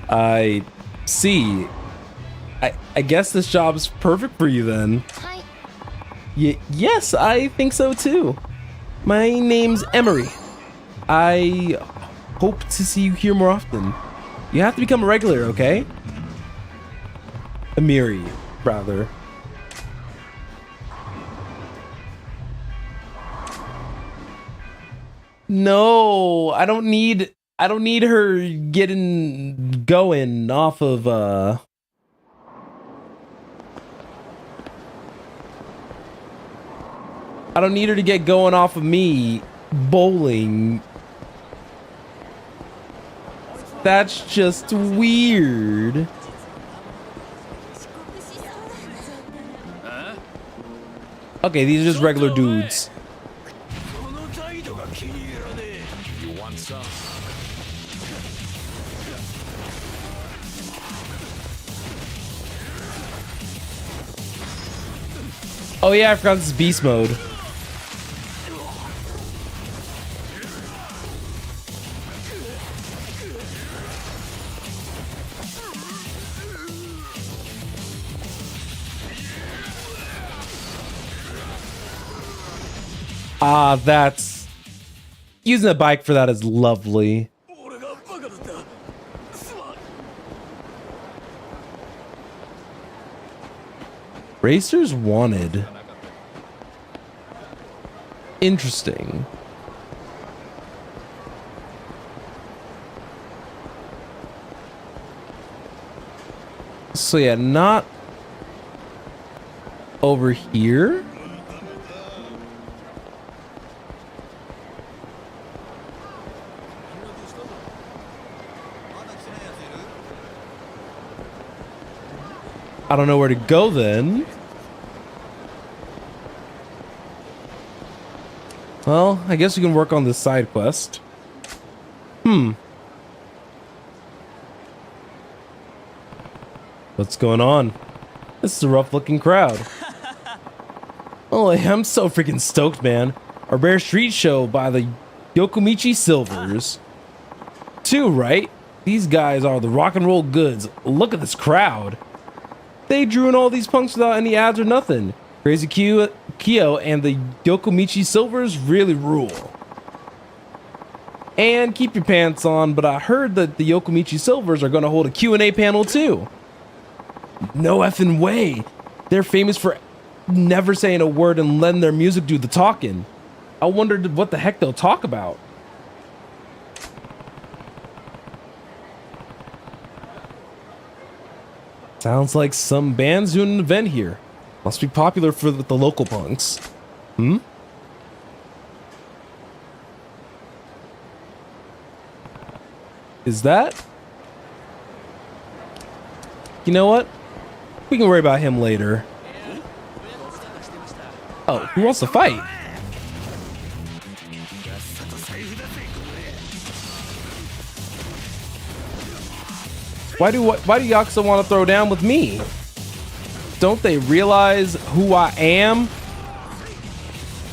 I see. I guess this job's perfect for you then. Hi. Yes, I think so too. My name's Emery. I hope to see you here more often. You have to become a regular, okay? Amiri, rather. No, I don't need her getting going off of I don't need her to get going off of me bowling. That's just weird. Okay, these are just regular dudes. You want some? Oh yeah, I forgot this is beast mode. Ah, that's... Using a bike for that is lovely. Racers wanted. Interesting. So yeah, not over here. I don't know where to go then. Well, I guess we can work on this side quest. What's going on? This is a rough looking crowd. Oh, I'm so freaking stoked, man. A rare street show by the Yokomichi Silvers. 2, right? These guys are the rock and roll goods. Look at this crowd. They drew in all these punks without any ads or nothing. Crazy Kyo and the Yokomichi Silvers really rule. And keep your pants on, but I heard that the Yokomichi Silvers are going to hold a Q&A panel too. No effing way. They're famous for never saying a word and letting their music do the talking. I wondered what the heck they'll talk about. Sounds like some band's doing an event here. Must be popular for the local punks. Is that? You know what? We can worry about him later. Oh, who wants to fight? Why do Yakuza want to throw down with me? Don't they realize who I am?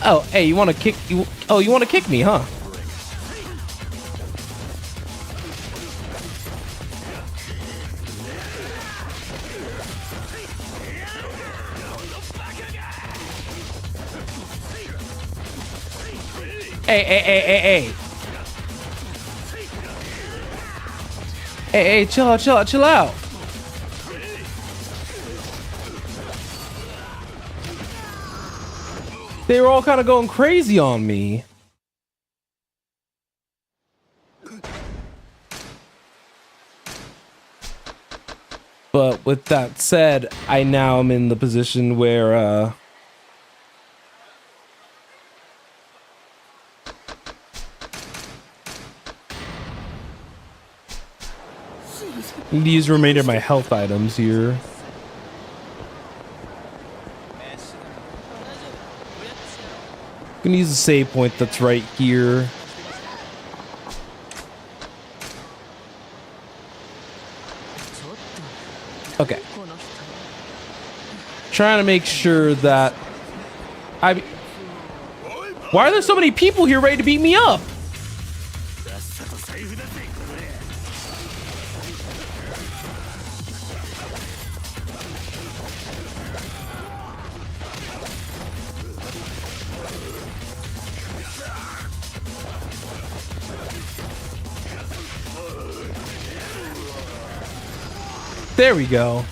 Oh, hey, you want to kick? You want to kick me, huh? Hey. Hey, chill out. They were all kind of going crazy on me. But with that said, I now am in the position where I need to use the remainder of my health items here. I'm gonna use the save point that's right here. Okay. Trying to make sure that why are there so many people here ready to beat me up? There we go.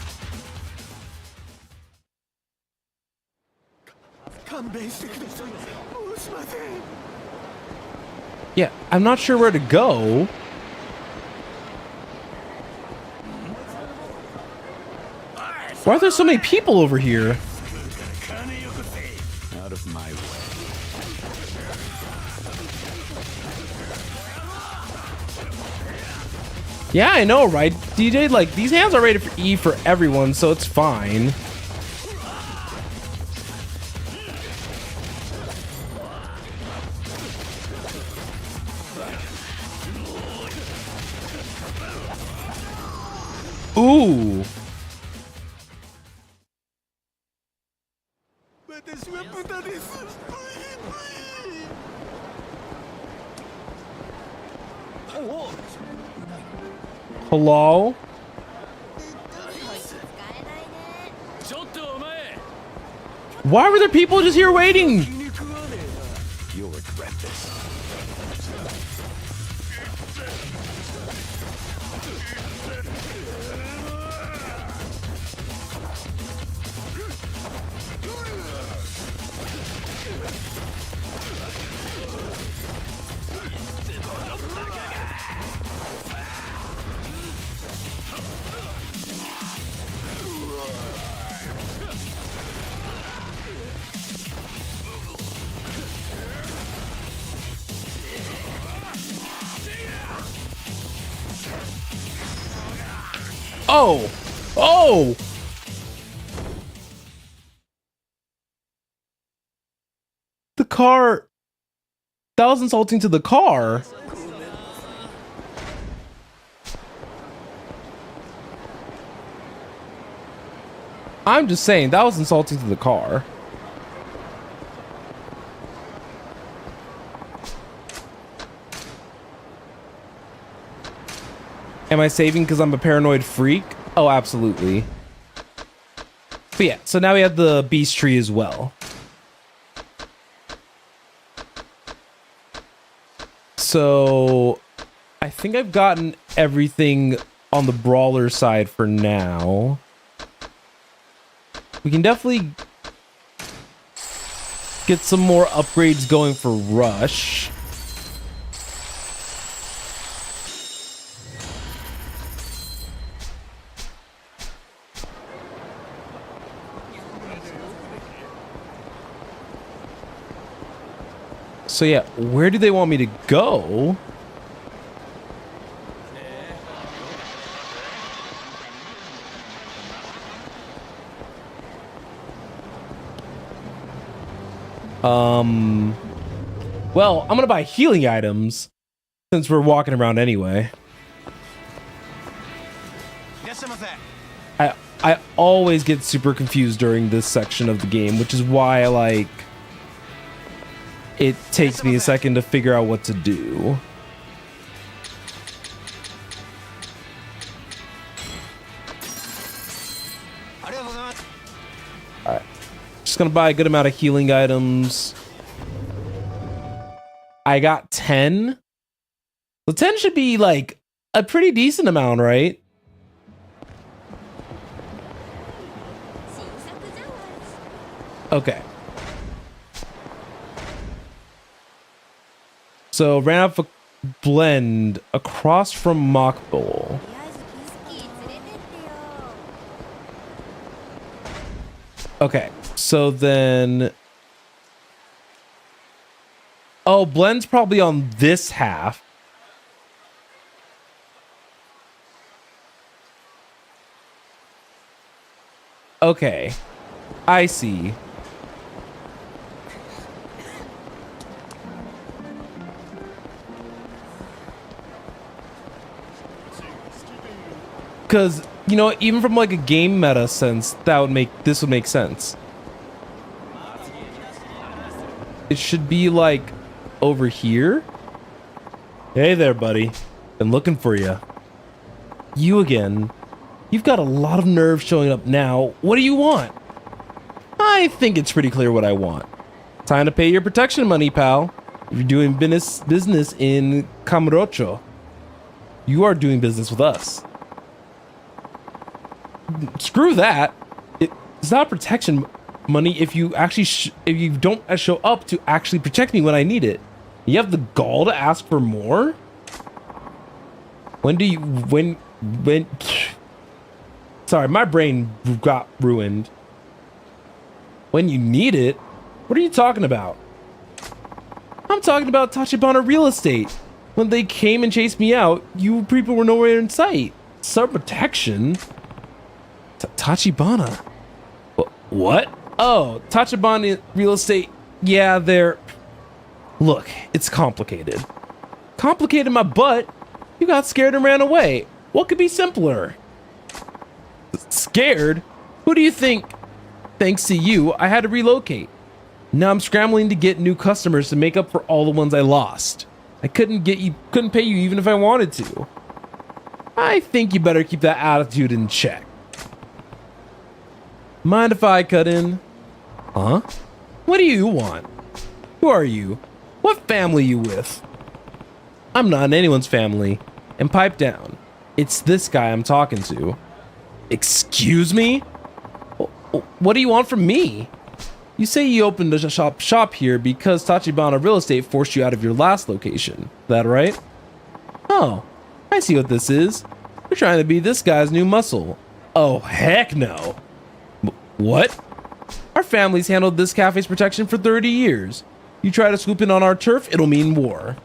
Yeah, I'm not sure where to go. Why are there so many people over here? Out of my way. Yeah, I know, right? DJ, like, these hands are rated for E for everyone, so it's fine. Ooh. Hello? Why were there people just here waiting? You'll regret this. Oh! Oh! The car... That was insulting to the car. I'm just saying, that was insulting to the car. Am I saving because I'm a paranoid freak? Oh, absolutely. But yeah, so now we have the beast tree as well. So I think I've gotten everything on the brawler side for now. We can definitely get some more upgrades going for Rush. So yeah, where do they want me to go? Well, I'm gonna buy healing items since we're walking around anyway. I always get super confused during this section of the game, which is why it takes me a second to figure out what to do. Alright. Just gonna buy a good amount of healing items. I got 10. So 10 should be like a pretty decent amount, right? Okay. So ran out of a blend across from Mock Bowl. Okay, so then... Oh, Blend's probably on this half. Okay, I see. Because, you know, even from like a game meta sense, this would make sense. It should be like over here. Hey there, buddy. Been looking for you. You again. You've got a lot of nerve showing up now. What do you want? I think it's pretty clear what I want. Time to pay your protection money, pal. If you're doing business in Kamurocho, you are doing business with us. Screw that. It's not protection money if you actually if you don't show up to actually protect me when I need it. You have the gall to ask for more? When sorry, my brain got ruined. When you need it? What are you talking about? I'm talking about Tachibana Real Estate. When they came and chased me out, you people were nowhere in sight. Some protection? Tachibana? What? Oh, Tachibana Real Estate. Yeah, they're... Look, it's complicated. Complicated my butt? You got scared and ran away. What could be simpler? Scared? Who do you think? Thanks to you, I had to relocate. Now I'm scrambling to get new customers to make up for all the ones I lost. I couldn't pay you even if I wanted to. I think you better keep that attitude in check. Mind if I cut in? Huh? What do you want? Who are you? What family you with? I'm not in anyone's family. And pipe down. It's this guy I'm talking to. Excuse me? What do you want from me? You say you opened a shop here because Tachibana Real Estate forced you out of your last location. That right? Oh, I see what this is. You're trying to be this guy's new muscle. Oh, heck no. What? Our family's handled this cafe's protection for 30 years. You try to swoop in on our turf, it'll mean war.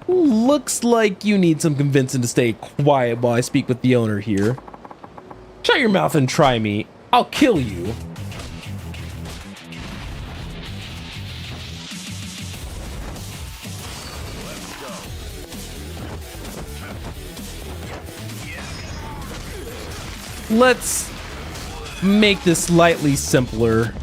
Looks like you need some convincing to stay quiet while I speak with the owner here. Shut your mouth and try me. I'll kill you. Let's make this slightly simpler.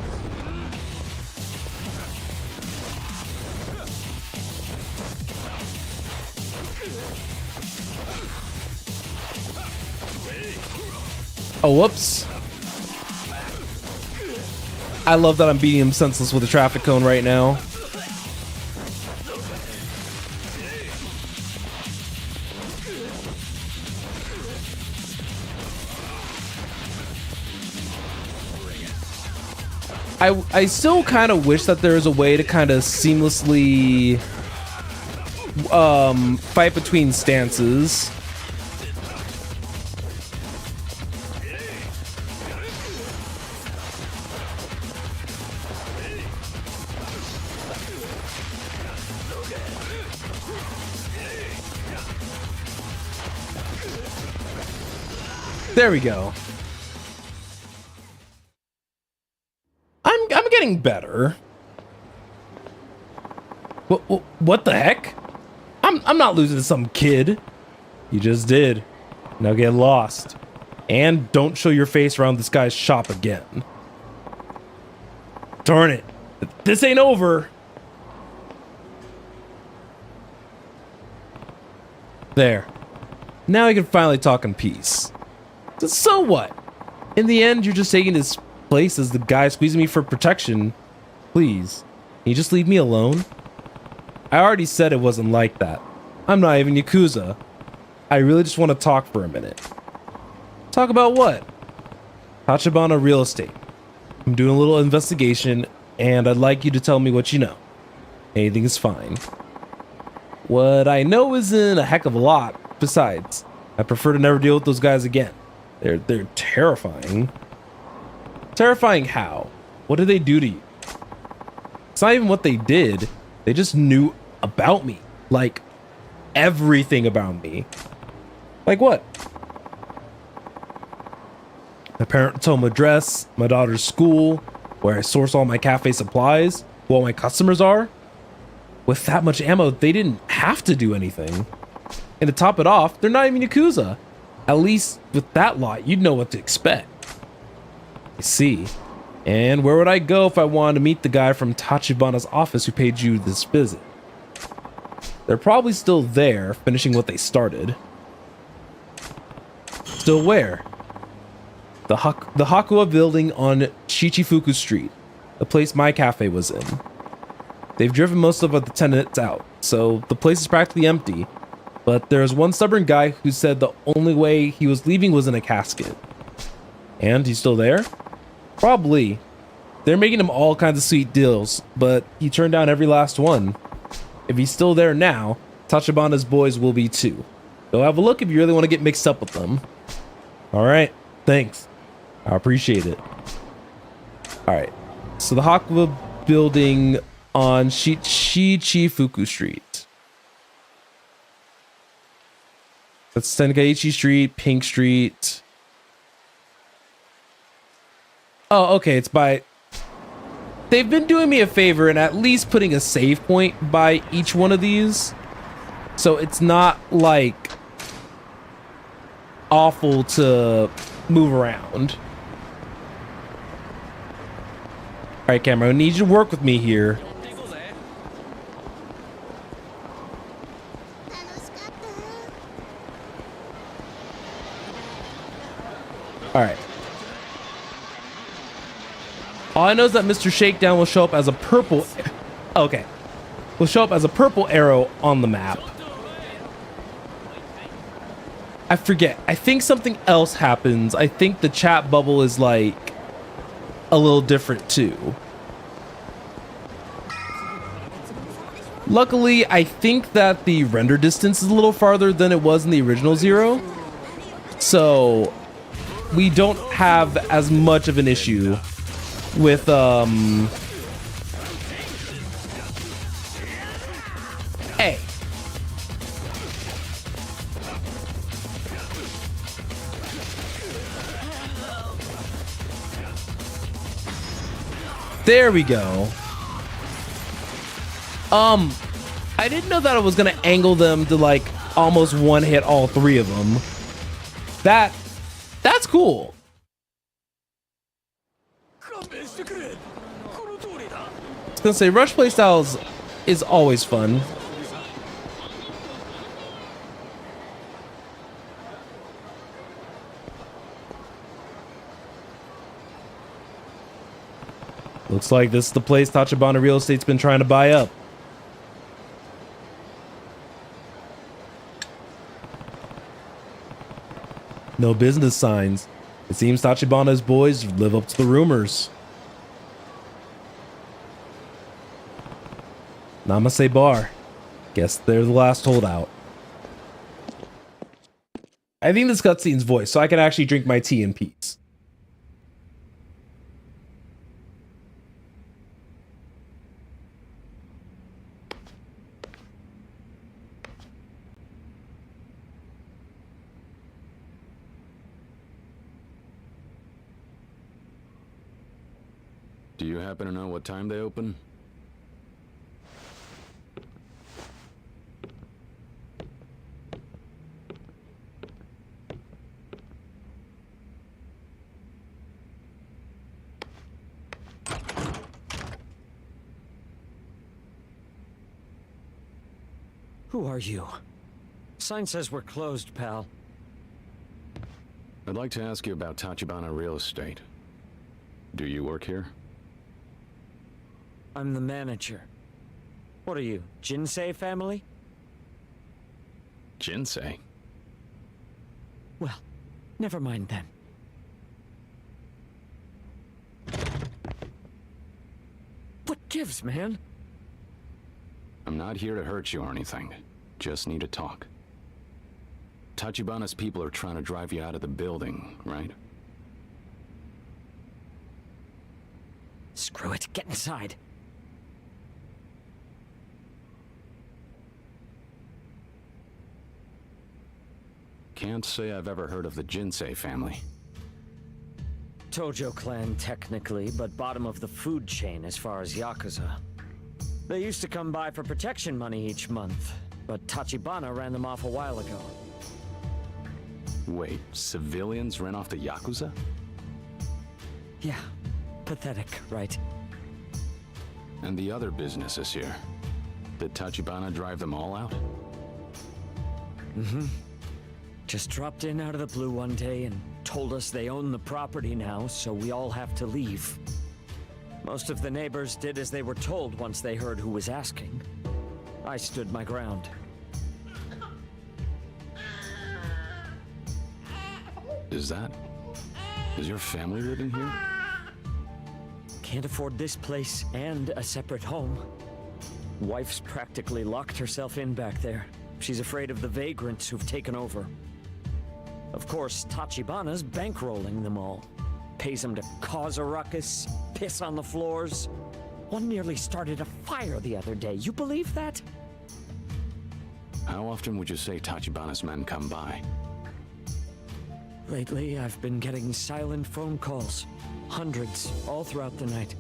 Oh, whoops. I love that I'm beating him senseless with a traffic cone right now. I still kind of wish that there was a way to kind of seamlessly fight between stances. There we go. I'm getting better. What the heck? I'm not losing to some kid. You just did. Now get lost. And don't show your face around this guy's shop again. Darn it. This ain't over. There. Now we can finally talk in peace. So what? In the end, you're just taking his place as the guy squeezing me for protection. Please, can you just leave me alone? I already said it wasn't like that. I'm not even Yakuza. I really just want to talk for a minute. Talk about what? Tachibana Real Estate. I'm doing a little investigation, and I'd like you to tell me what you know. Anything is fine. What I know isn't a heck of a lot. Besides, I prefer to never deal with those guys again. They're terrifying. Terrifying how? What did they do to you? It's not even what they did. They just knew about me. Like, everything about me. Like what? My parents' home address, my daughter's school, where I source all my cafe supplies, who all my customers are. With that much ammo, they didn't have to do anything. And to top it off, they're not even Yakuza. At least with that lot, you'd know what to expect. I see. And where would I go if I wanted to meet the guy from Tachibana's office who paid you this visit? They're probably still there, finishing what they started. Still where? The Hakua building on Shichifuku Street, the place my cafe was in. They've driven most of the tenants out, so the place is practically empty. But there's one stubborn guy who said the only way he was leaving was in a casket. And he's still there? Probably. They're making him all kinds of sweet deals, but he turned down every last one. If he's still there now, Tachibana's boys will be too. Go have a look if you really want to get mixed up with them. Alright, thanks. I appreciate it. Alright, so the Hakua building on Shichifuku Street. That's Tenkaichi Street, Pink Street. Oh, okay, it's by... They've been doing me a favor and at least putting a save point by each one of these. So it's not, like, awful to move around. Alright, camera, I need you to work with me here. Alright. All I know is that Mr. Shakedown will show up as a purple... Okay. Will show up as a purple arrow on the map. I forget. I think something else happens. I think the chat bubble is like a little different too. Luckily, I think that the render distance is a little farther than it was in the original Zero. So we don't have as much of an issue with hey. There we go. I didn't know that I was gonna angle them to like almost one hit all three of them. That's cool. I was gonna say rush playstyles is always fun. Looks like this is the place Tachibana Real Estate's been trying to buy up. No business signs. It seems Tachibana's boys live up to the rumors. Namaste Bar. Guess they're the last holdout. I think this cutscene's voiced, so I can actually drink my tea in peace. Do you happen to know what time they open? Who are you? Sign says we're closed, pal. I'd like to ask you about Tachibana Real Estate. Do you work here? I'm the manager. What are you, Jinsei family? Jinsei? Well, never mind then. What gives, man? I'm not here to hurt you or anything. Just need to talk. Tachibana's people are trying to drive you out of the building, right? Screw it, get inside. Can't say I've ever heard of the Jinsei family. Tojo clan, technically, but bottom of the food chain as far as Yakuza. They used to come by for protection money each month, but Tachibana ran them off a while ago. Wait, civilians ran off the Yakuza? Yeah, pathetic, right? And the other businesses here? Did Tachibana drive them all out? Just dropped in out of the blue one day and told us they own the property now, so we all have to leave. Most of the neighbors did as they were told once they heard who was asking. I stood my ground. Is your family living here? Can't afford this place and a separate home. Wife's practically locked herself in back there. She's afraid of the vagrants who've taken over. Of course, Tachibana's bankrolling them all. Pays them to cause a ruckus, piss on the floors. One nearly started a fire the other day. You believe that? How often would you say Tachibana's men come by? Lately, I've been getting silent phone calls. Hundreds, all throughout the night.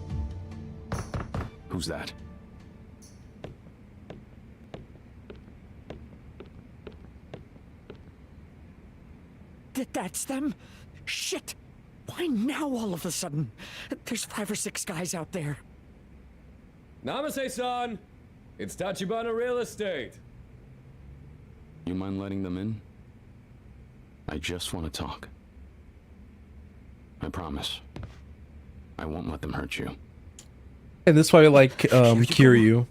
Who's that? That's them? Shit! Why now all of a sudden? There's 5 or 6 guys out there. Namaste-san! It's Tachibana Real Estate. You mind letting them in? I just want to talk. I promise. I won't let them hurt you. And this is why I like Kiryu.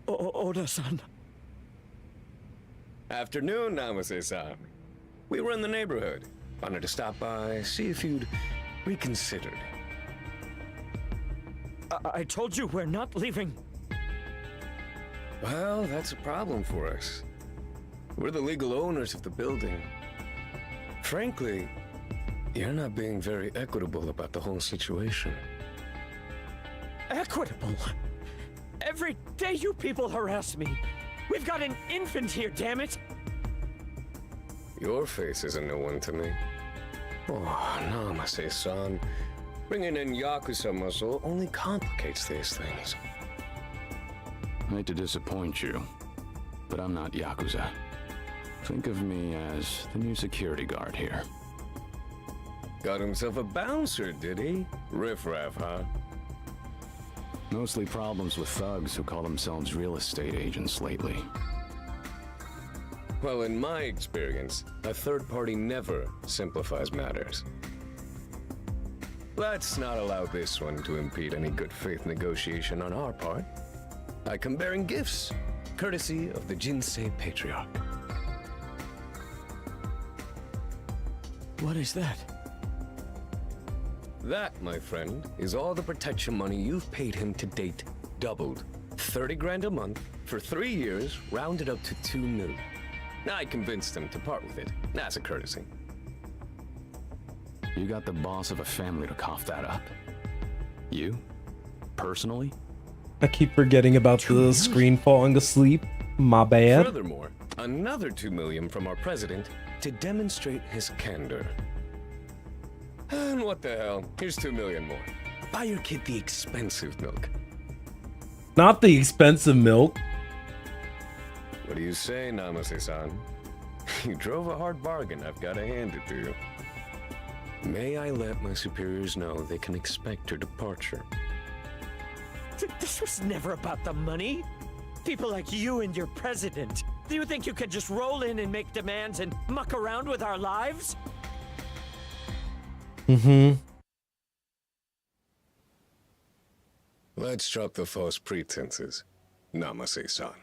Oda-san. Afternoon, Namaste-san. We were in the neighborhood. Wanted to stop by, see if you'd reconsidered. I told you we're not leaving. Well, that's a problem for us. We're the legal owners of the building. Frankly, you're not being very equitable about the whole situation. Equitable? Every day you people harass me. We've got an infant here, damn it! Your face is a new one to me. Oh, Namaste-san. Bringing in Yakuza muscle only complicates these things. I hate to disappoint you, but I'm not Yakuza. Think of me as the new security guard here. Got himself a bouncer, did he? Riff-raff, huh? Mostly problems with thugs who call themselves real estate agents lately. Well, in my experience, a third party never simplifies matters. Let's not allow this one to impede any good faith negotiation on our part. I come bearing gifts, courtesy of the Jinsei Patriarch. What is that? That, my friend, is all the protection money you've paid him to date, doubled. 30 grand a month for 3 years, rounded up to 2 new. I convinced him to part with it. That's a courtesy. You got the boss of a family to cough that up? You? Personally? I keep forgetting about the screen falling asleep. My bad. Furthermore, another 2 million from our president to demonstrate his candor. And what the hell? Here's 2 million more. Buy your kid the expensive milk. Not the expensive milk. What do you say, Namaste-san? You drove a hard bargain, I've got to hand it to you. May I let my superiors know they can expect her departure? This was never about the money. People like you and your president. Do you think you could just roll in and make demands and muck around with our lives? Let's drop the false pretenses, Namaste-san.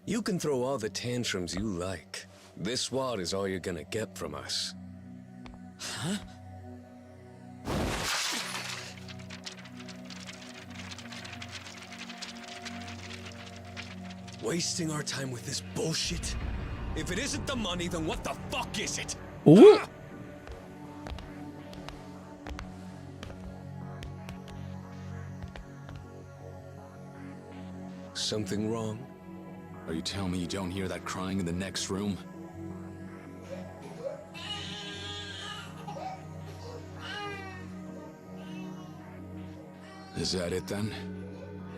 You can throw all the tantrums you like. This wad is all you're gonna get from us. Huh? Wasting our time with this bullshit? If it isn't the money, then what the fuck is it? Ooh. Ah! Something wrong? Are you telling me you don't hear that crying in the next room? Is that it then?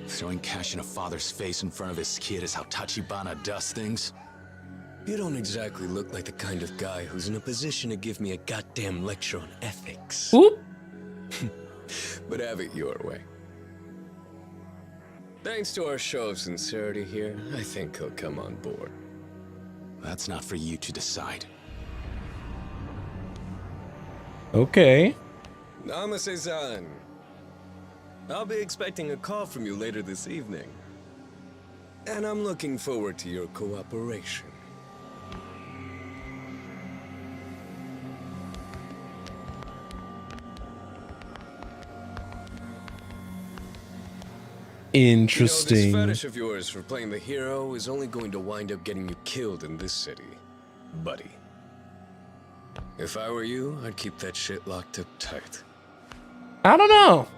Throwing cash in a father's face in front of his kid is how Tachibana does things? You don't exactly look like the kind of guy who's in a position to give me a goddamn lecture on ethics. Oop. But have it your way. Thanks to our show of sincerity here, I think he'll come on board. That's not for you to decide. Okay. Namaste-san. I'll be expecting a call from you later this evening. And I'm looking forward to your cooperation. Interesting. You know, this fetish of yours for playing the hero is only going to wind up getting you killed in this city, buddy. If I were you, I'd keep that shit locked up tight. I don't know.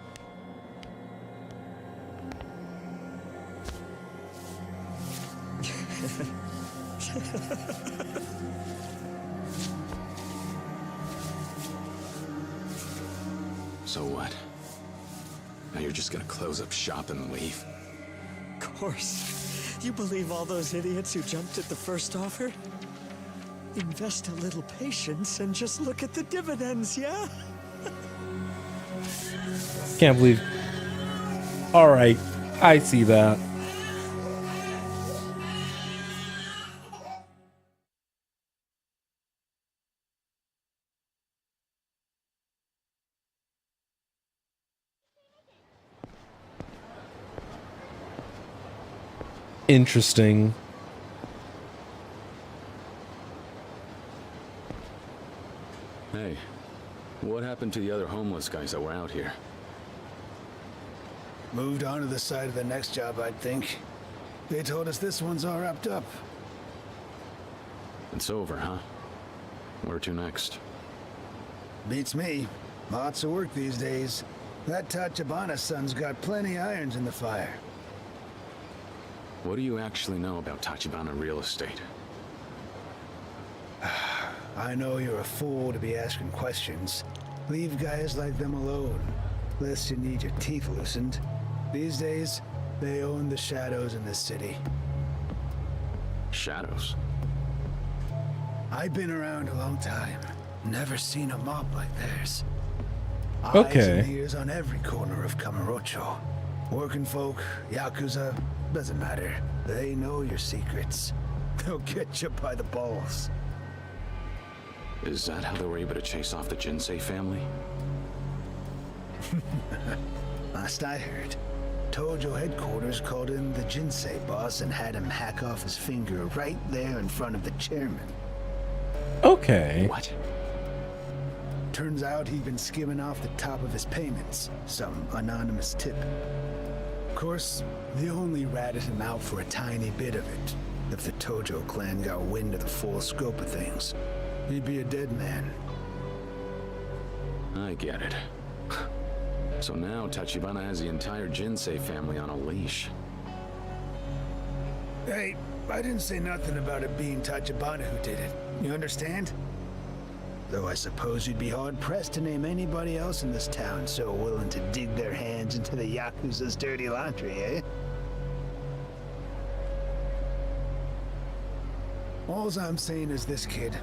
So what? Now you're just gonna close up shop and leave? Of course. You believe all those idiots who jumped at the first offer? Invest a little patience and just look at the dividends, yeah? Can't believe. All right, I see that. Interesting. Hey, what happened to the other homeless guys that were out here? Moved on to the side of the next job, I'd think. They told us this one's all wrapped up. It's over, huh? Where to next? Beats me. Lots of work these days. That Tachibana son's got plenty irons in the fire. What do you actually know about Tachibana real estate? I know you're a fool to be asking questions. Leave guys like them alone, lest you need your teeth loosened. These days, they own the shadows in this city. Shadows? I've been around a long time. Never seen a mob like theirs. Eyes Okay. and ears on every corner of Kamurocho. Working folk, Yakuza, doesn't matter. They know your secrets. They'll get you by the balls. Is that how they were able to chase off the Jinsei family? Last I heard, Tojo headquarters called in the Jinsei boss and had him hack off his finger right there in front of the chairman. Okay. What? Turns out he'd been skimming off the top of his payments, some anonymous tip. Of course, they only ratted him out for a tiny bit of it. If the Tojo clan got wind of the full scope of things, he'd be a dead man. I get it. So now Tachibana has the entire Jinsei family on a leash. Hey, I didn't say nothing about it being Tachibana who did it. You understand? Though I suppose you'd be hard-pressed to name anybody else in this town so willing to dig their hands into the Yakuza's dirty laundry, eh? All I'm saying is this, kid.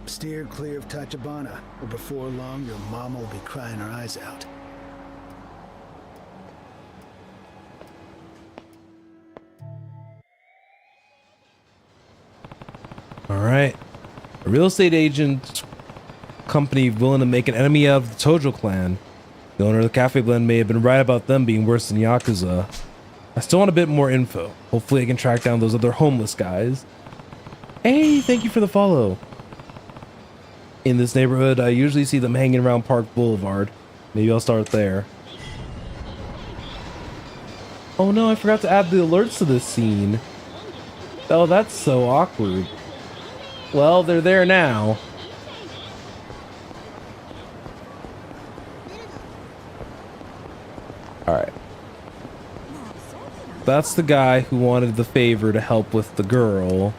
Steer clear of Tachibana, or before long your mama will be crying her eyes out. All right. A real estate agent company willing to make an enemy of the Tojo clan. The owner of the Cafe Blend may have been right about them being worse than Yakuza. I still want a bit more info. Hopefully I can track down those other homeless guys. Hey, thank you for the follow. In this neighborhood, I usually see them hanging around Park Boulevard. Maybe I'll start there. Oh no, I forgot to add the alerts to this scene. Oh, that's so awkward. Well, they're there now. Alright. That's the guy who wanted the favor to help with the girl.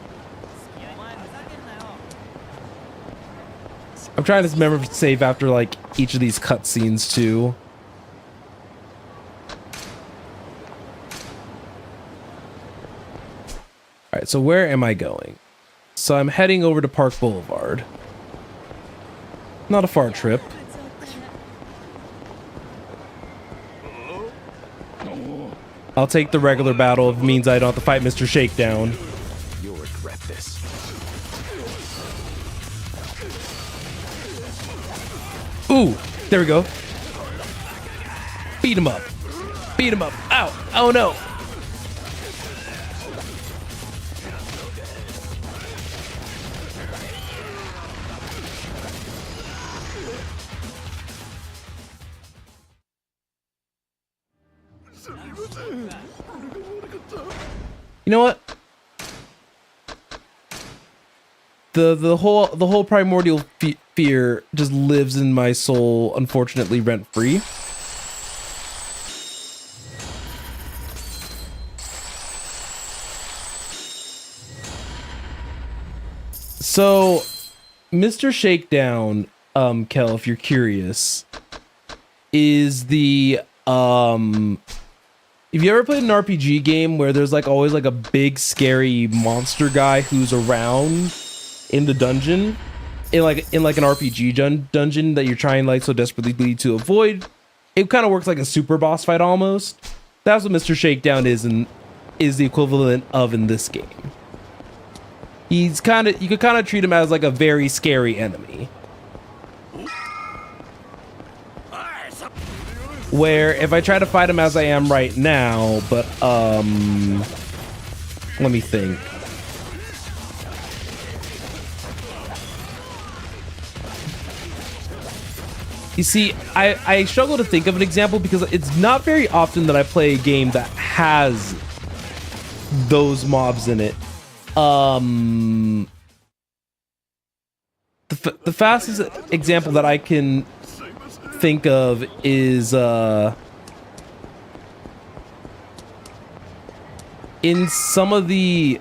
I'm trying to remember to save after like each of these cutscenes too. Alright, so where am I going? So I'm heading over to Park Boulevard. Not a far trip. I'll take the regular battle if it means I don't have to fight Mr. Shakedown. You'll regret this. Ooh, there we go. Beat him up. Beat him up. Ow. Oh no. You know what? The whole primordial fear just lives in my soul, unfortunately rent free. So, Mr. Shakedown, Kel, if you're curious, is the if you ever played an RPG game where there's like always like a big scary monster guy who's around in the dungeon, in like an RPG dungeon that you're trying like so desperately to avoid, it kind of works like a super boss fight almost. That's what Mr. Shakedown is, and is the equivalent of in this game. He's kind of, you could kind of treat him as like a very scary enemy. Where if I try to fight him as I am right now, but let me think. You see, I struggle to think of an example because it's not very often that I play a game that has those mobs in it. The fastest example that I can think of is in some of the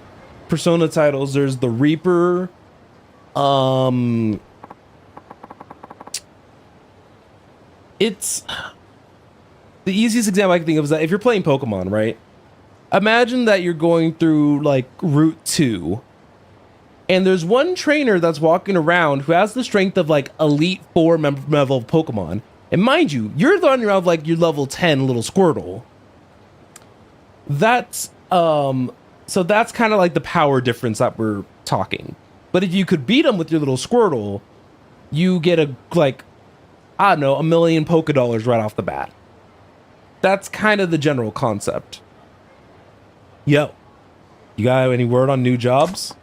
Persona titles. There's the Reaper. It's the easiest example I can think of is that if you're playing Pokemon, right? Imagine that you're going through like Route 2. And there's one trainer that's walking around who has the strength of like Elite 4 level of Pokemon. And mind you, you're running around like your level 10 little Squirtle. That's, so that's kind of like the power difference that we're talking. But if you could beat him with your little Squirtle, you get a, like, I don't know, $1 million Poké Dollars right off the bat. That's kind of the general concept. Yo, you got any word on new jobs?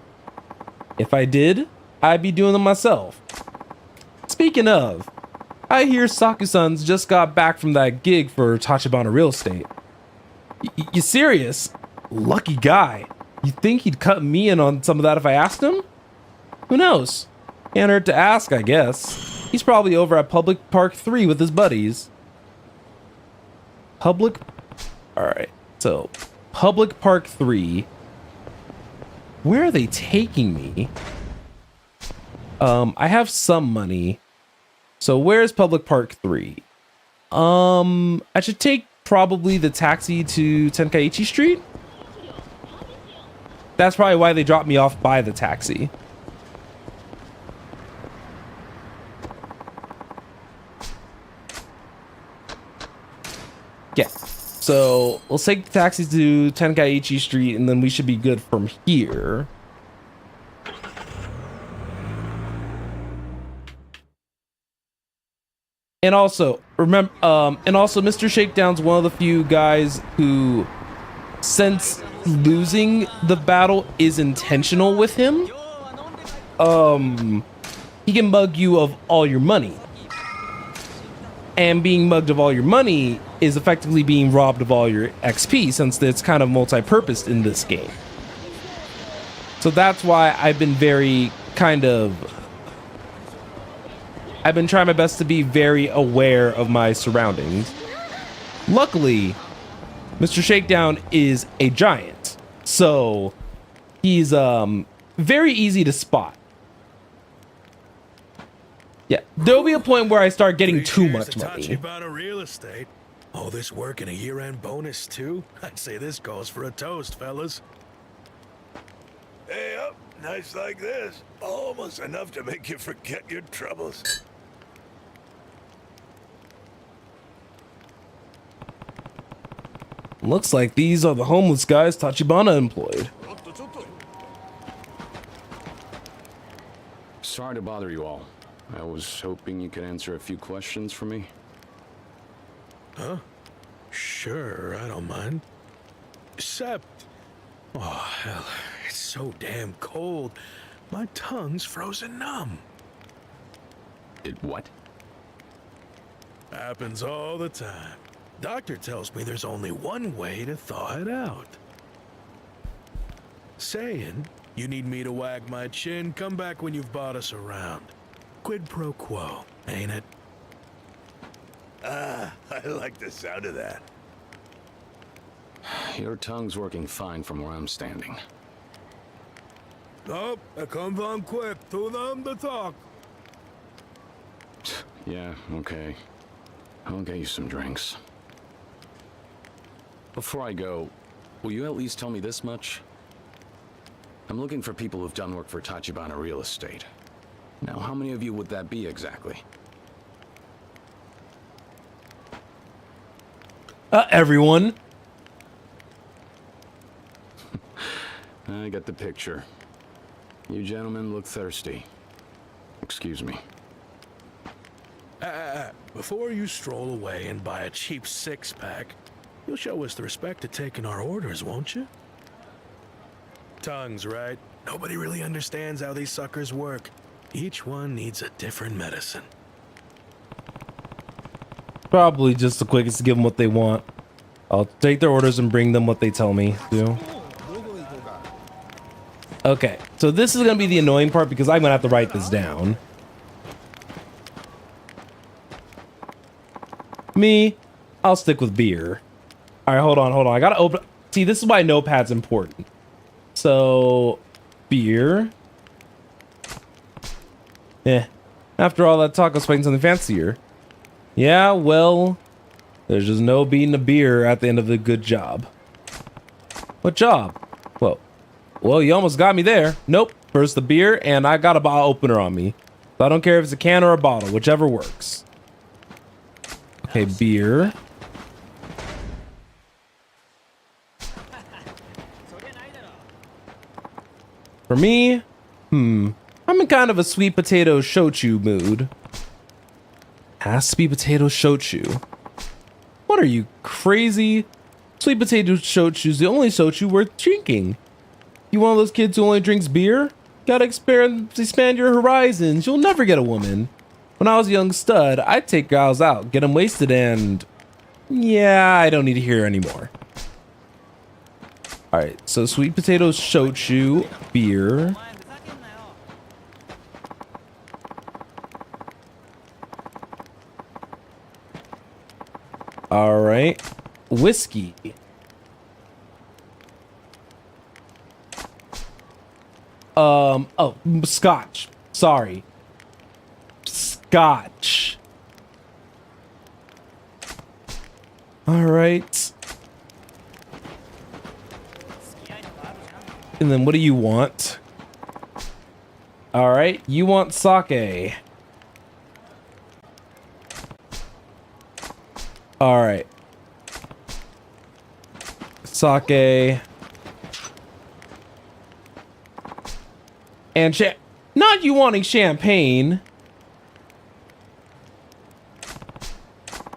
If I did, I'd be doing them myself. Speaking of, I hear Saku-san's just got back from that gig for Tachibana Real Estate. You serious? Lucky guy. You think he'd cut me in on some of that if I asked him? Who knows? Can't hurt to ask, I guess. He's probably over at Public Park 3 with his buddies. Alright, so Public Park 3. Where are they taking me? I have some money. So where's Public Park 3? I should take probably the taxi to Tenkaichi Street. That's probably why they dropped me off by the taxi. Yeah. So we'll take the taxi to Tenkaichi Street and then we should be good from here. And also, remember, Mr. Shakedown's one of the few guys who, since losing the battle is intentional with him, he can mug you of all your money. And being mugged of all your money is effectively being robbed of all your XP, since it's kind of multi-purposed in this game. So that's why I've been I've been trying my best to be very aware of my surroundings. Luckily, Mr. Shakedown is a giant, so he's very easy to spot. Yeah, there'll be a point where I start getting too much money. Real estate. All this work and a year-end bonus too. I'd say this calls for a toast, fellas. Hey up, nights like this, almost enough to make you forget your troubles. Looks like these are the homeless guys Tachibana employed. Sorry to bother you all. I was hoping you could answer a few questions for me. Huh? Sure, I don't mind. Except... Oh, hell, it's so damn cold. My tongue's frozen numb. It what? Happens all the time. Doctor tells me there's only one way to thaw it out. Saying, you need me to wag my chin, come back when you've bought us around. Quid pro quo, ain't it? Ah, I like the sound of that. Your tongue's working fine from where I'm standing. Oh, I come on quick, to them to talk. Yeah, okay. I'll get you some drinks. Before I go, will you at least tell me this much? I'm looking for people who've done work for Tachibana Real Estate. Now, how many of you would that be exactly? Everyone. I get the picture. You gentlemen look thirsty. Excuse me. Before you stroll away and buy a cheap six-pack, you'll show us the respect of taking our orders, won't you? Tongues, right? Nobody really understands how these suckers work. Each one needs a different medicine. Probably just the quickest to give them what they want. I'll take their orders and bring them what they tell me to. Okay, so this is gonna be the annoying part because I'm gonna have to write this down. Me, I'll stick with beer. All right, hold on. I gotta open. See, this is why notepad's important. So, beer. After all that talk, I was fighting something fancier. Yeah, well, there's just no beating a beer at the end of a good job. What job? Well, you almost got me there. Nope. First the beer, and I got a bottle opener on me. So I don't care if it's a can or a bottle, whichever works. Okay, beer. For me, I'm in kind of a sweet potato shochu mood. Has to be potato shochu. What are you, crazy? Sweet potato shochu's the only shochu worth drinking. You one of those kids who only drinks beer? Gotta expand your horizons. You'll never get a woman. When I was a young stud, I'd take gals out, get them wasted, and... yeah, I don't need to hear anymore. Alright, so sweet potato shochu, beer. Alright, whiskey. Oh, scotch. Sorry. Scotch. All right. And then what do you want? All right, you want sake. All right. Sake. And not you wanting champagne.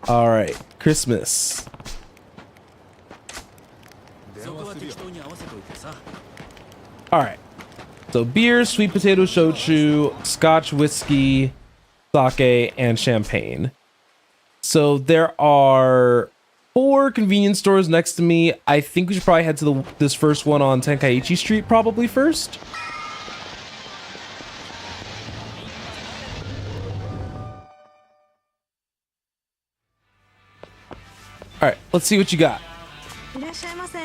All right, Christmas. All right. So beer, sweet potato shochu, scotch whiskey, sake, and champagne. So there are 4 convenience stores next to me. I think we should probably head to this first one on Tenkaichi Street probably first. All right, let's see what you got. いらっしゃいませ。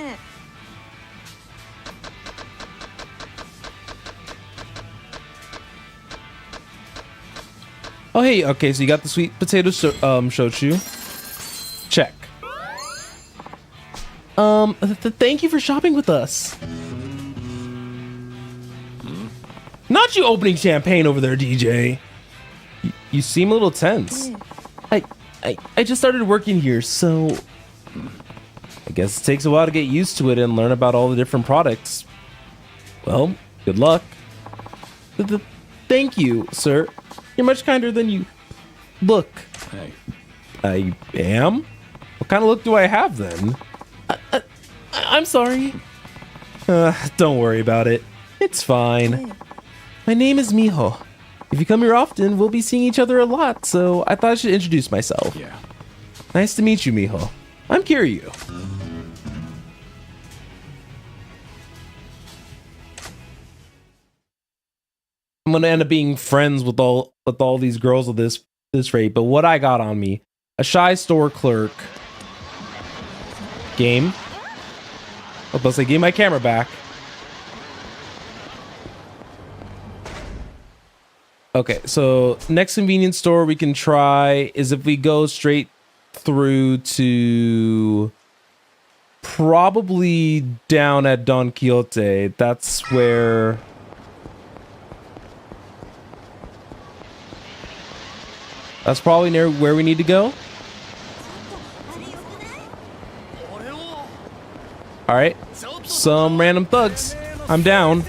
Oh, hey, okay, so you got the sweet potato shochu. Check. Thank you for shopping with us. Not you opening champagne over there, DJ. You seem a little tense. I just started working here, so I guess it takes a while to get used to it and learn about all the different products. Well, good luck. Thank you, sir. You're much kinder than you look. Hey. I am? What kind of look do I have then? I'm sorry. Don't worry about it. It's fine. My name is Miho. If you come here often, we'll be seeing each other a lot, so I thought I should introduce myself. Yeah. Nice to meet you, Miho. I'm Kiryu. I'm gonna end up being friends with all these girls at this rate, but what I got on me? A shy store clerk. Game. Oh, let's say, give my camera back. Okay, so next convenience store we can try is if we go straight through to probably down at Don Quixote. That's where that's probably near where we need to go. All right, some random thugs. I'm down.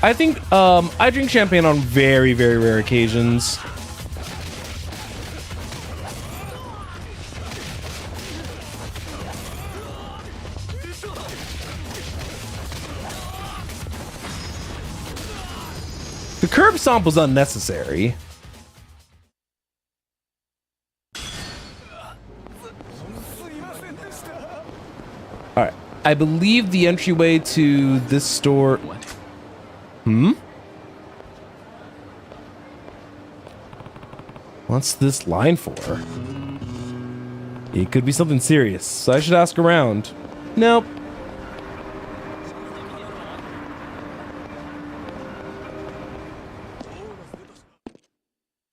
I think I drink champagne on very, very rare occasions. The curb stomp was unnecessary. All right, I believe the entryway to this store. Hmm? What's this line for? It could be something serious, so I should ask around. Nope.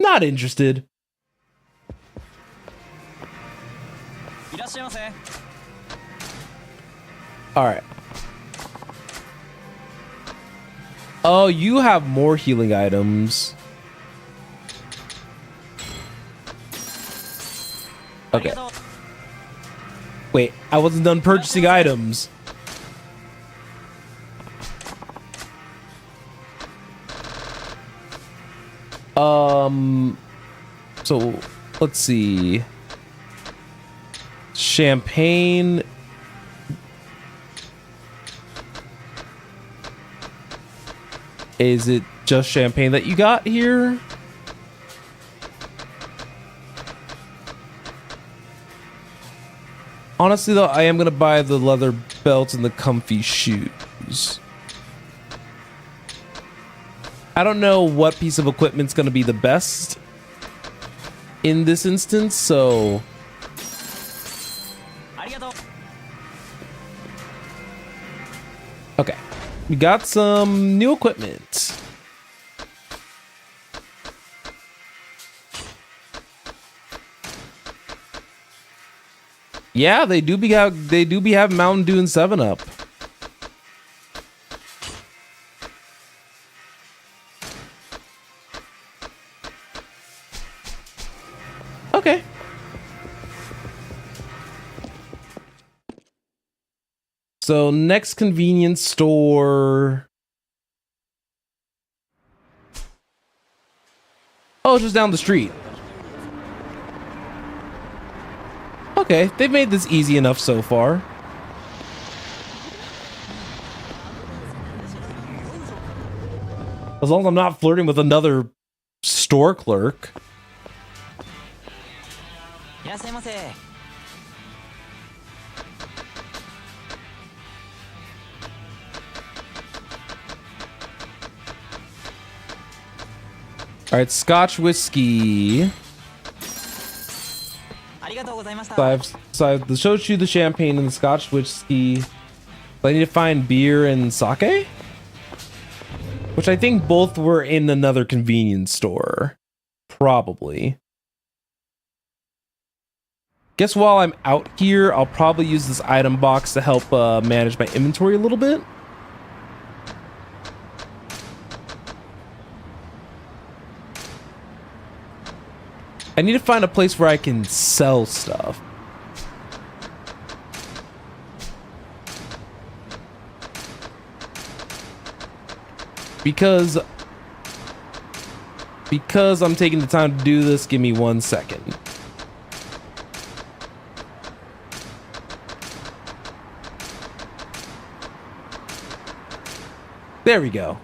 Not interested. Alright. Oh, you have more healing items. Okay. Wait, I wasn't done purchasing items. So let's see. Champagne. Is it just champagne that you got here? Honestly, though, I am going to buy the leather belt and the comfy shoes. I don't know what piece of equipment's going to be the best in this instance, so... Okay. We got some new equipment. Yeah, they do be having Mountain Dew and 7-Up. Okay. So next convenience store. Oh, just down the street. Okay, they've made this easy enough so far. As long as I'm not flirting with another store clerk. All right, Scotch whiskey. So I have the shochu, the champagne, and the Scotch whiskey. I need to find beer and sake, which I think both were in another convenience store, probably. Guess while I'm out here, I'll probably use this item box to help manage my inventory a little bit. I need to find a place where I can sell stuff. Because I'm taking the time to do this, give me 1 second. There we go.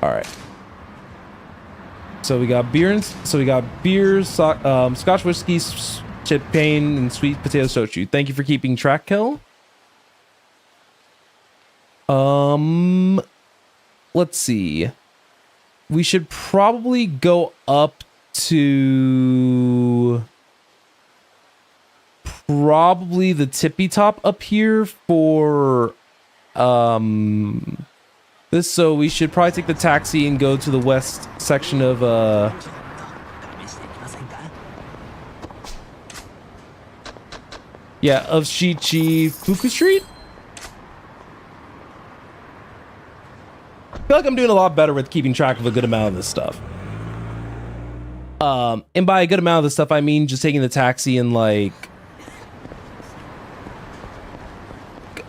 All right. So we got beer Scotch whiskey, champagne, and sweet potato shochu. Thank you for keeping track, Kel. Let's see. We should probably go up to probably the tippy top up here for this, so we should probably take the taxi and go to the west section of of Shichifuku Street. I feel like I'm doing a lot better with keeping track of a good amount of this stuff. And by a good amount of this stuff, I mean just taking the taxi and like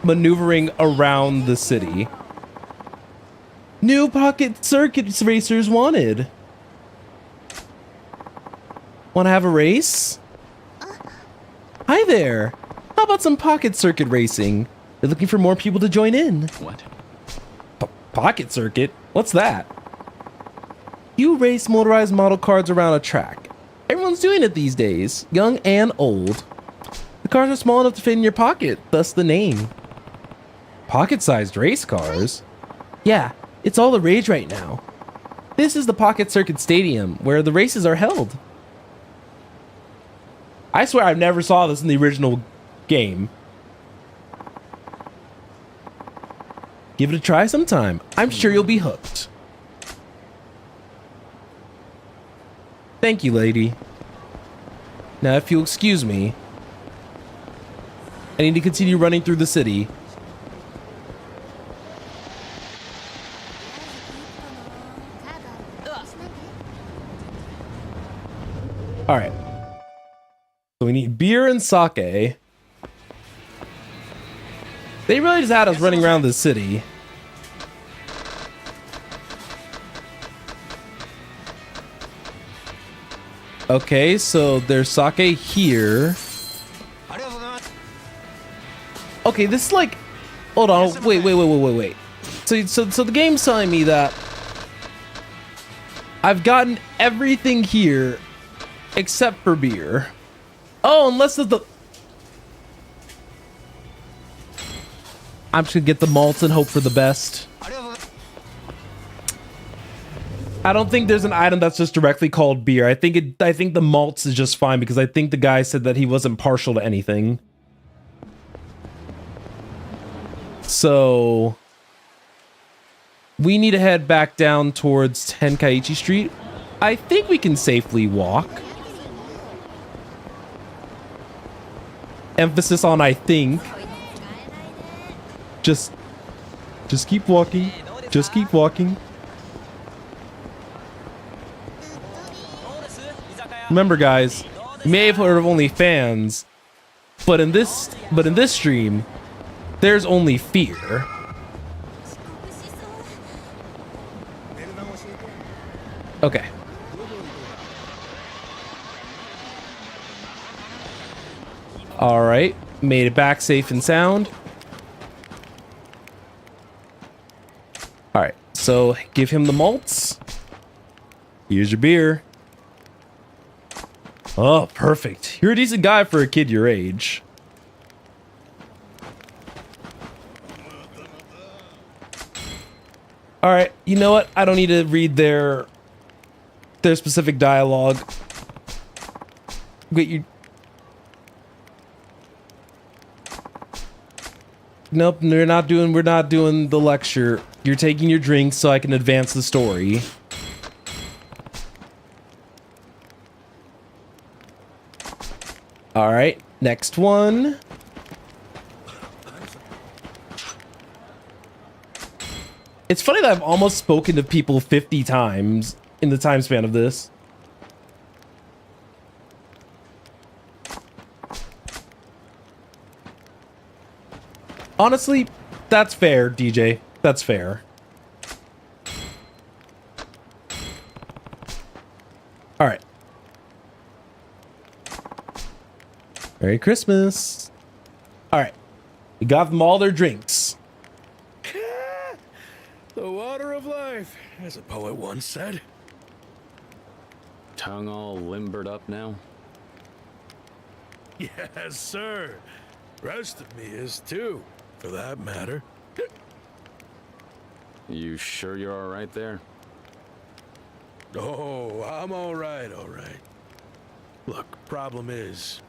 maneuvering around the city. New pocket circuit racers wanted. Want to have a race? Hi there. How about some pocket circuit racing? They're looking for more people to join in. What? Pocket circuit? What's that? You race motorized model cars around a track. Everyone's doing it these days, young and old. The cars are small enough to fit in your pocket, thus the name. Pocket-sized race cars? Yeah, it's all the rage right now. This is the Pocket Circuit Stadium, where the races are held. I swear I never saw this in the original game. Give it a try sometime. I'm sure you'll be hooked. Thank you, lady. Now, if you'll excuse me, I need to continue running through the city. All right. So we need beer and sake. They really just had us running around the city. Okay, so there's sake here. Okay, this is like... Hold on, wait. So the game's telling me that I've gotten everything here except for beer. Oh, unless the... I'm just gonna get the malts and hope for the best. I don't think there's an item that's just directly called beer. I think the malts is just fine because I think the guy said that he wasn't partial to anything. So we need to head back down towards Tenkaichi Street. I think we can safely walk. Emphasis on I think. Just keep walking. Just keep walking. Remember, guys, you may have heard of OnlyFans, but in this stream, there's only fear. Okay. All right, made it back safe and sound. So give him the malts. Here's your beer. Oh, perfect. You're a decent guy for a kid your age. All right, you know what? I don't need to read their specific dialogue. Wait, you... Nope, we're not doing the lecture. You're taking your drinks so I can advance the story. All right, next one. It's funny that I've almost spoken to people 50 times in the time span of this. Honestly, that's fair, DJ. That's fair. All right. Merry Christmas. All right. We got them all their drinks. The water of life, as a poet once said. Tongue all limbered up now? Yes, sir. Rest of me is too, for that matter. You sure you're all right there? Oh, I'm all right, all right. Look, problem is,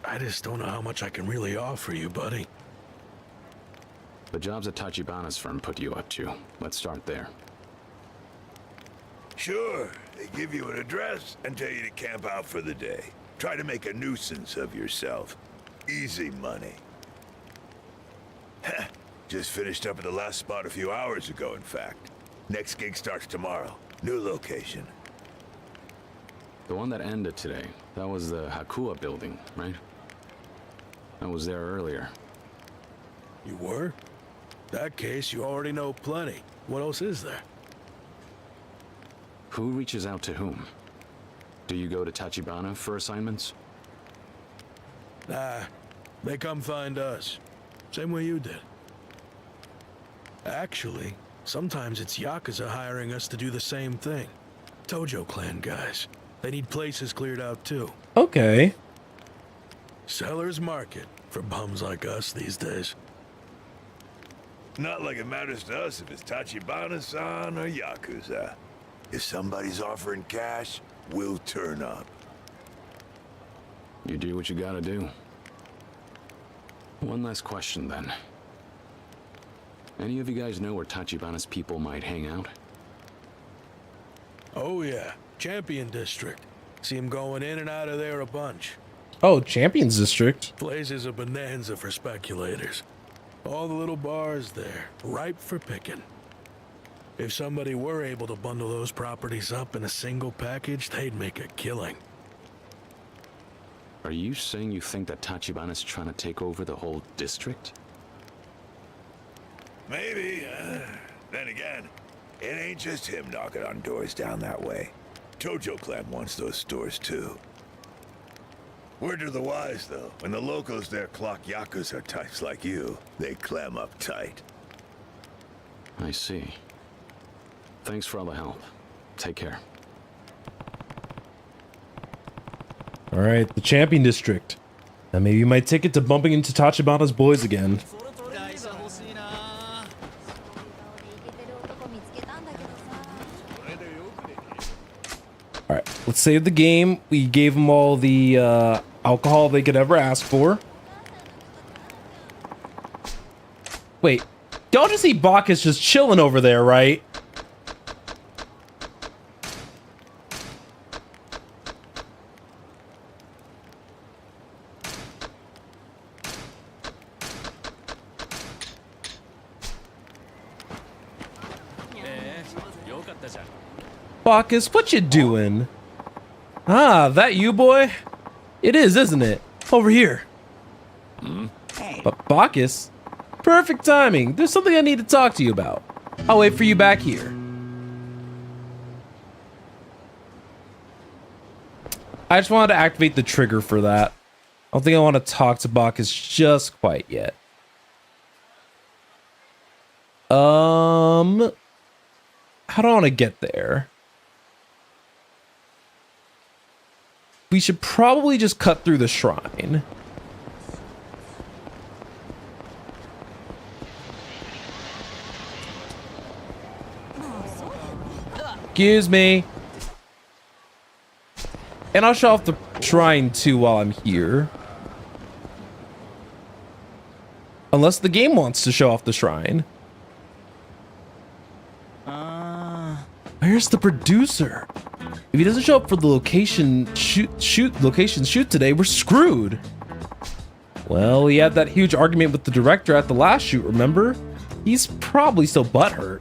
I just don't know how much I can really offer you, buddy. The jobs that Tachibana's firm put you up to. Let's start there. Sure, they give you an address and tell you to camp out for the day. Try to make a nuisance of yourself. Easy money. Heh, just finished up at the last spot a few hours ago, in fact. Next gig starts tomorrow. New location. The one that ended today, that was the Yakuza building, right? I was there earlier. You were? That case, you already know plenty. What else is there? Who reaches out to whom? Do you go to Tachibana for assignments? Nah, they come find us. Same way you did. Actually, sometimes it's Yakuza hiring us to do the same thing. Tojo clan guys. They need places cleared out too. Okay. Seller's market for bums like us these days. Not like it matters to us if it's Tachibana-san or Yakuza. If somebody's offering cash, we'll turn up. You do what you gotta do. One last question then. Any of you guys know where Tachibana's people might hang out? Oh yeah, Champion District. See them going in and out of there a bunch. Oh, Champions District. Place is a bonanza for speculators. All the little bars there, ripe for picking. If somebody were able to bundle those properties up in a single package, they'd make a killing. Are you saying you think that Tachibana's trying to take over the whole district? Maybe. Then again, it ain't just him knocking on doors down that way. Tojo clan wants those stores too. Word to the wise, though. When the locals there clock Yakuza types like you, they clam up tight. I see. Thanks for all the help. Take care. All right, the Champion District. That may be my ticket to bumping into Tachibana's boys again. All right, let's save the game. We gave them all the alcohol they could ever ask for. Wait, y'all just see Bacchus just chilling over there, right? Bacchus, what you doing? Ah, that you, boy? It is, isn't it? Over here. But Bacchus? Perfect timing. There's something I need to talk to you about. I'll wait for you back here. I just wanted to activate the trigger for that. I don't think I want to talk to Bacchus just quite yet. how do I want to get there? We should probably just cut through the shrine. Excuse me. And I'll show off the shrine too while I'm here. Unless the game wants to show off the shrine. Where's the producer? If he doesn't show up for the location shoot today, we're screwed. Well, he had that huge argument with the director at the last shoot, remember? He's probably still butthurt.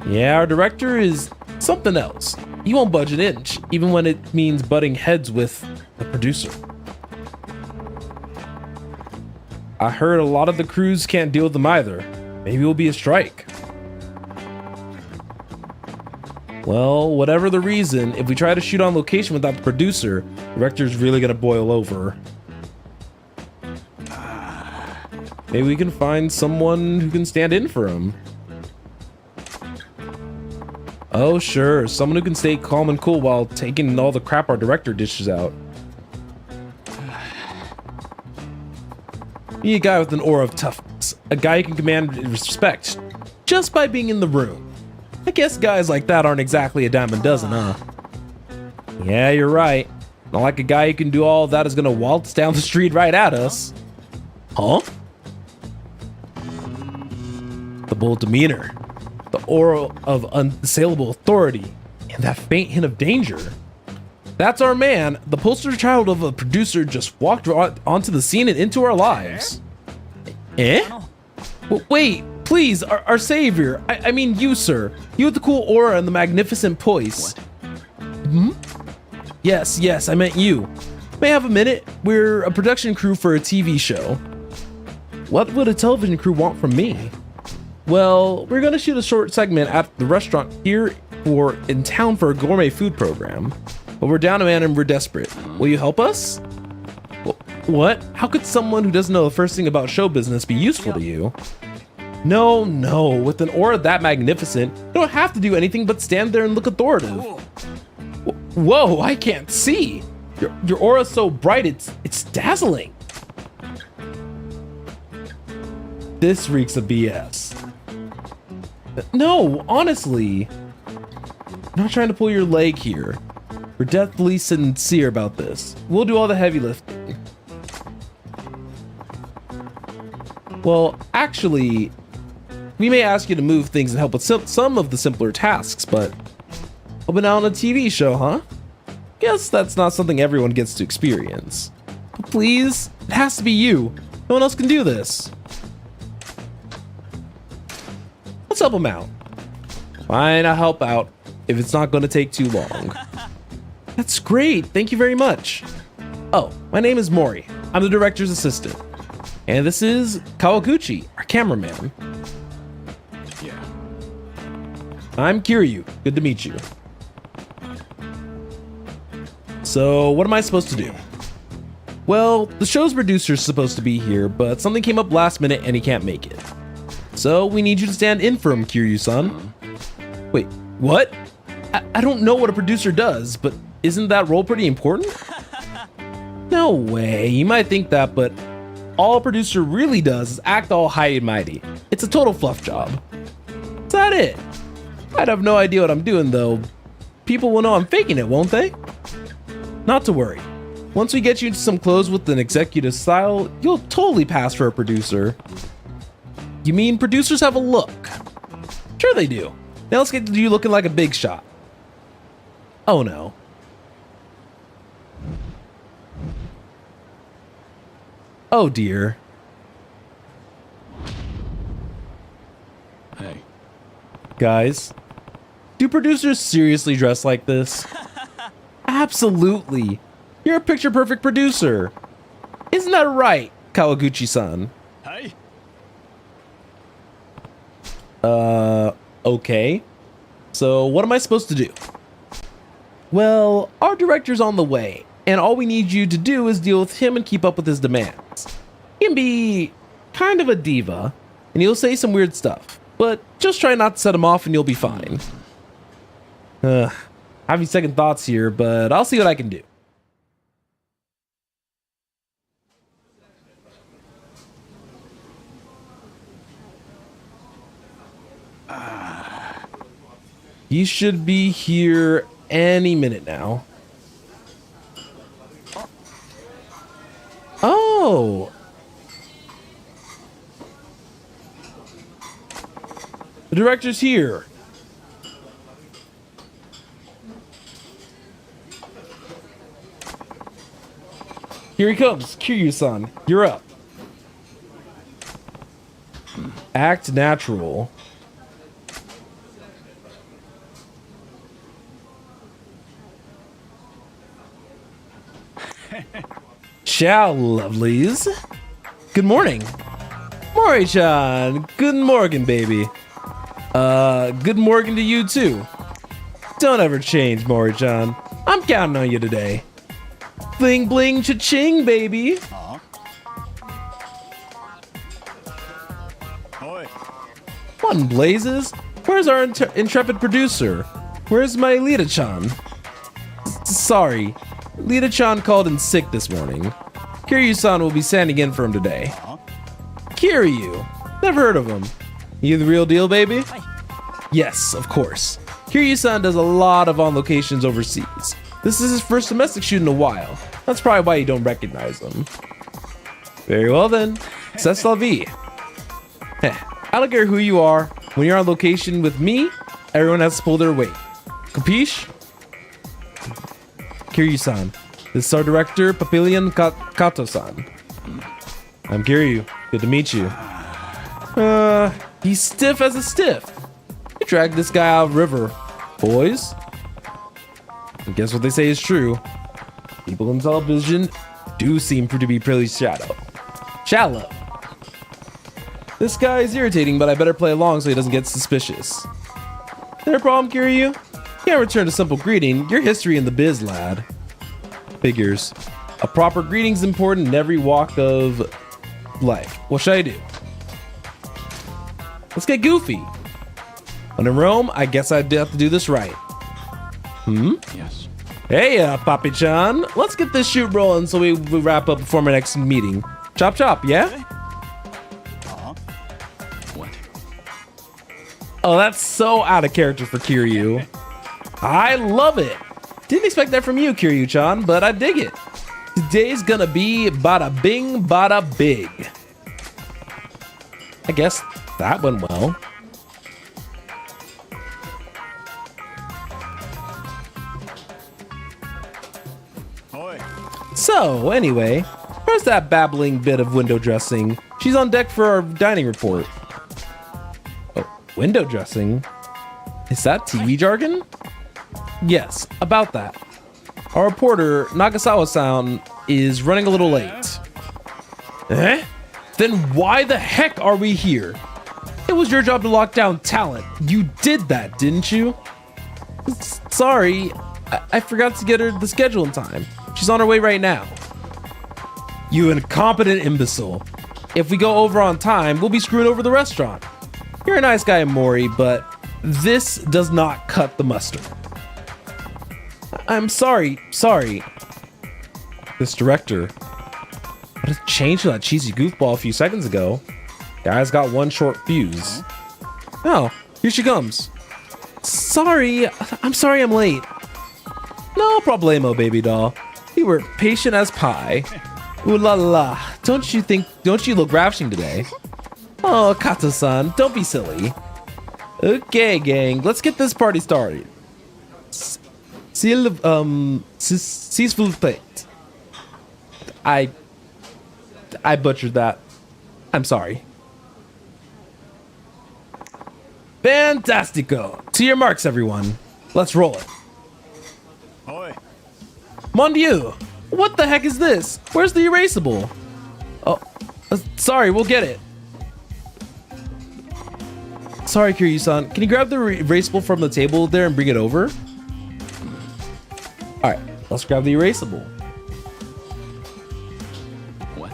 Yeah, our director is something else. He won't budge an inch, even when it means butting heads with the producer. I heard a lot of the crews can't deal with them either. Maybe it'll be a strike. Well, whatever the reason, if we try to shoot on location without the producer, the director's really gonna boil over. Maybe we can find someone who can stand in for him. Oh, sure. Someone who can stay calm and cool while taking all the crap our director dishes out. Need a guy with an aura of toughness. A guy who can command respect just by being in the room. I guess guys like that aren't exactly a dime a dozen, huh? Yeah, you're right. Not like a guy who can do all of that is gonna waltz down the street right at us. Huh? The bold demeanor. The aura of unassailable authority, and that faint hint of danger. That's our man. The poster child of a producer just walked onto the scene and into our lives. Eh? Wait, please, our savior. I mean you, sir. You with the cool aura and the magnificent poise. Hmm? Yes, I meant you. May I have a minute? We're a production crew for a TV show. What would a television crew want from me? Well, we're gonna shoot a short segment at the restaurant here in town for a gourmet food program. But we're down a man and we're desperate. Will you help us? What? How could someone who doesn't know the first thing about show business be useful to you? No. With an aura that magnificent, you don't have to do anything but stand there and look authoritative. Whoa, I can't see. Your aura's so bright, it's dazzling. This reeks of BS. No, honestly. I'm not trying to pull your leg here. We're deathly sincere about this. We'll do all the heavy lifting. Well, actually, we may ask you to move things and help with some of the simpler tasks, but helping out on a TV show, huh? Guess that's not something everyone gets to experience. But please, it has to be you. No one else can do this. Let's help him out. Fine, I'll help out if it's not going to take too long. That's great. Thank you very much. Oh, my name is Mori. I'm the director's assistant. And this is Kawaguchi, our cameraman. Yeah. I'm Kiryu. Good to meet you. So, what am I supposed to do? Well, the show's producer's supposed to be here, but something came up last minute and he can't make it. So, we need you to stand in for him, Kiryu-san. Wait, what? I don't know what a producer does, but isn't that role pretty important? No way, you might think that, but all a producer really does is act all high and mighty. It's a total fluff job. Is that it? I'd have no idea what I'm doing though. People will know I'm faking it, won't they? Not to worry. Once we get you into some clothes with an executive style, you'll totally pass for a producer. You mean producers have a look? Sure they do. Now let's get you looking like a big shot. Oh no. Oh dear. Hey. Guys, do producers seriously dress like this? Absolutely. You're a picture-perfect producer. Isn't that right, Kawaguchi-san? Hey. Okay. So what am I supposed to do? Well, our director's on the way, and all we need you to do is deal with him and keep up with his demands. He can be kind of a diva, and he'll say some weird stuff, but just try not to set him off and you'll be fine. Having second thoughts here, but I'll see what I can do. He should be here any minute now. Oh. The director's here. Here he comes. Kiryu-san, you're up. Act natural. Ciao, lovelies. Good morning. Mori-chan, good morning, baby. Good morning to you too. Don't ever change, Mori-chan. I'm counting on you today. Bling bling cha-ching, baby. What in blazes? Where's our intrepid producer? Where's my Lita-chan? Sorry, Lita-chan called in sick this morning. Kiryu-san will be standing in for him today. Kiryu? Never heard of him. You the real deal, baby? Yes, of course. Kiryu-san does a lot of on locations overseas. This is his first domestic shoot in a while. That's probably why you don't recognize him. Very well then. C'est la vie. Heh, I don't care who you are. When you're on location with me, everyone has to pull their weight. Capiche? Kiryu-san. This is our director, Papillion Kato-san. I'm Kiryu. Good to meet you. He's stiff as a stiff. You dragged this guy out of river. Boys? I guess what they say is true. People in television do seem to be pretty shallow. This guy is irritating, but I better play along so he doesn't get suspicious. There a problem, Kiryu? Can't return a simple greeting. Your history in the biz, lad. Figures. A proper greeting's important in every walk of life. What should I do? Let's get goofy. When in Rome, I guess I'd have to do this right. Yes. Hey, Papi-chan. Let's get this shoot rolling so we wrap up before my next meeting. Chop chop, yeah? What? Oh, that's so out of character for Kiryu. I love it. Didn't expect that from you, Kiryu-chan, but I dig it. Today's gonna be bada bing, bada big. I guess that went well. So, anyway, where's that babbling bit of window dressing? She's on deck for our dining report. Oh, window dressing? Is that TV jargon? Yes, about that. Our reporter, Nagasawa-san, is running a little late. Eh? Then why the heck are we here? It was your job to lock down talent. You did that, didn't you? Sorry, I forgot to get her the schedule in time. She's on her way right now. You incompetent imbecile. If we go over on time, we'll be screwing over the restaurant. You're a nice guy, Mori, but this does not cut the mustard. I'm sorry. This director. What a change from that cheesy goofball a few seconds ago. Guy's got one short fuse. Oh, here she comes. Sorry, I'm sorry I'm late. No problemo, baby doll. You were patient as pie. Ooh la la. Don't you look ravishing today? Oh, Kato-san, don't be silly. Okay, gang, let's get this party started. S'il vous plaît. I butchered that. I'm sorry. Fantastico. To your marks, everyone. Let's roll it. Mon Dieu! What the heck is this? Where's the erasable? Oh, sorry, we'll get it. Sorry, Kiryu-san. Can you grab the erasable from the table there and bring it over? Alright, let's grab the erasable. What?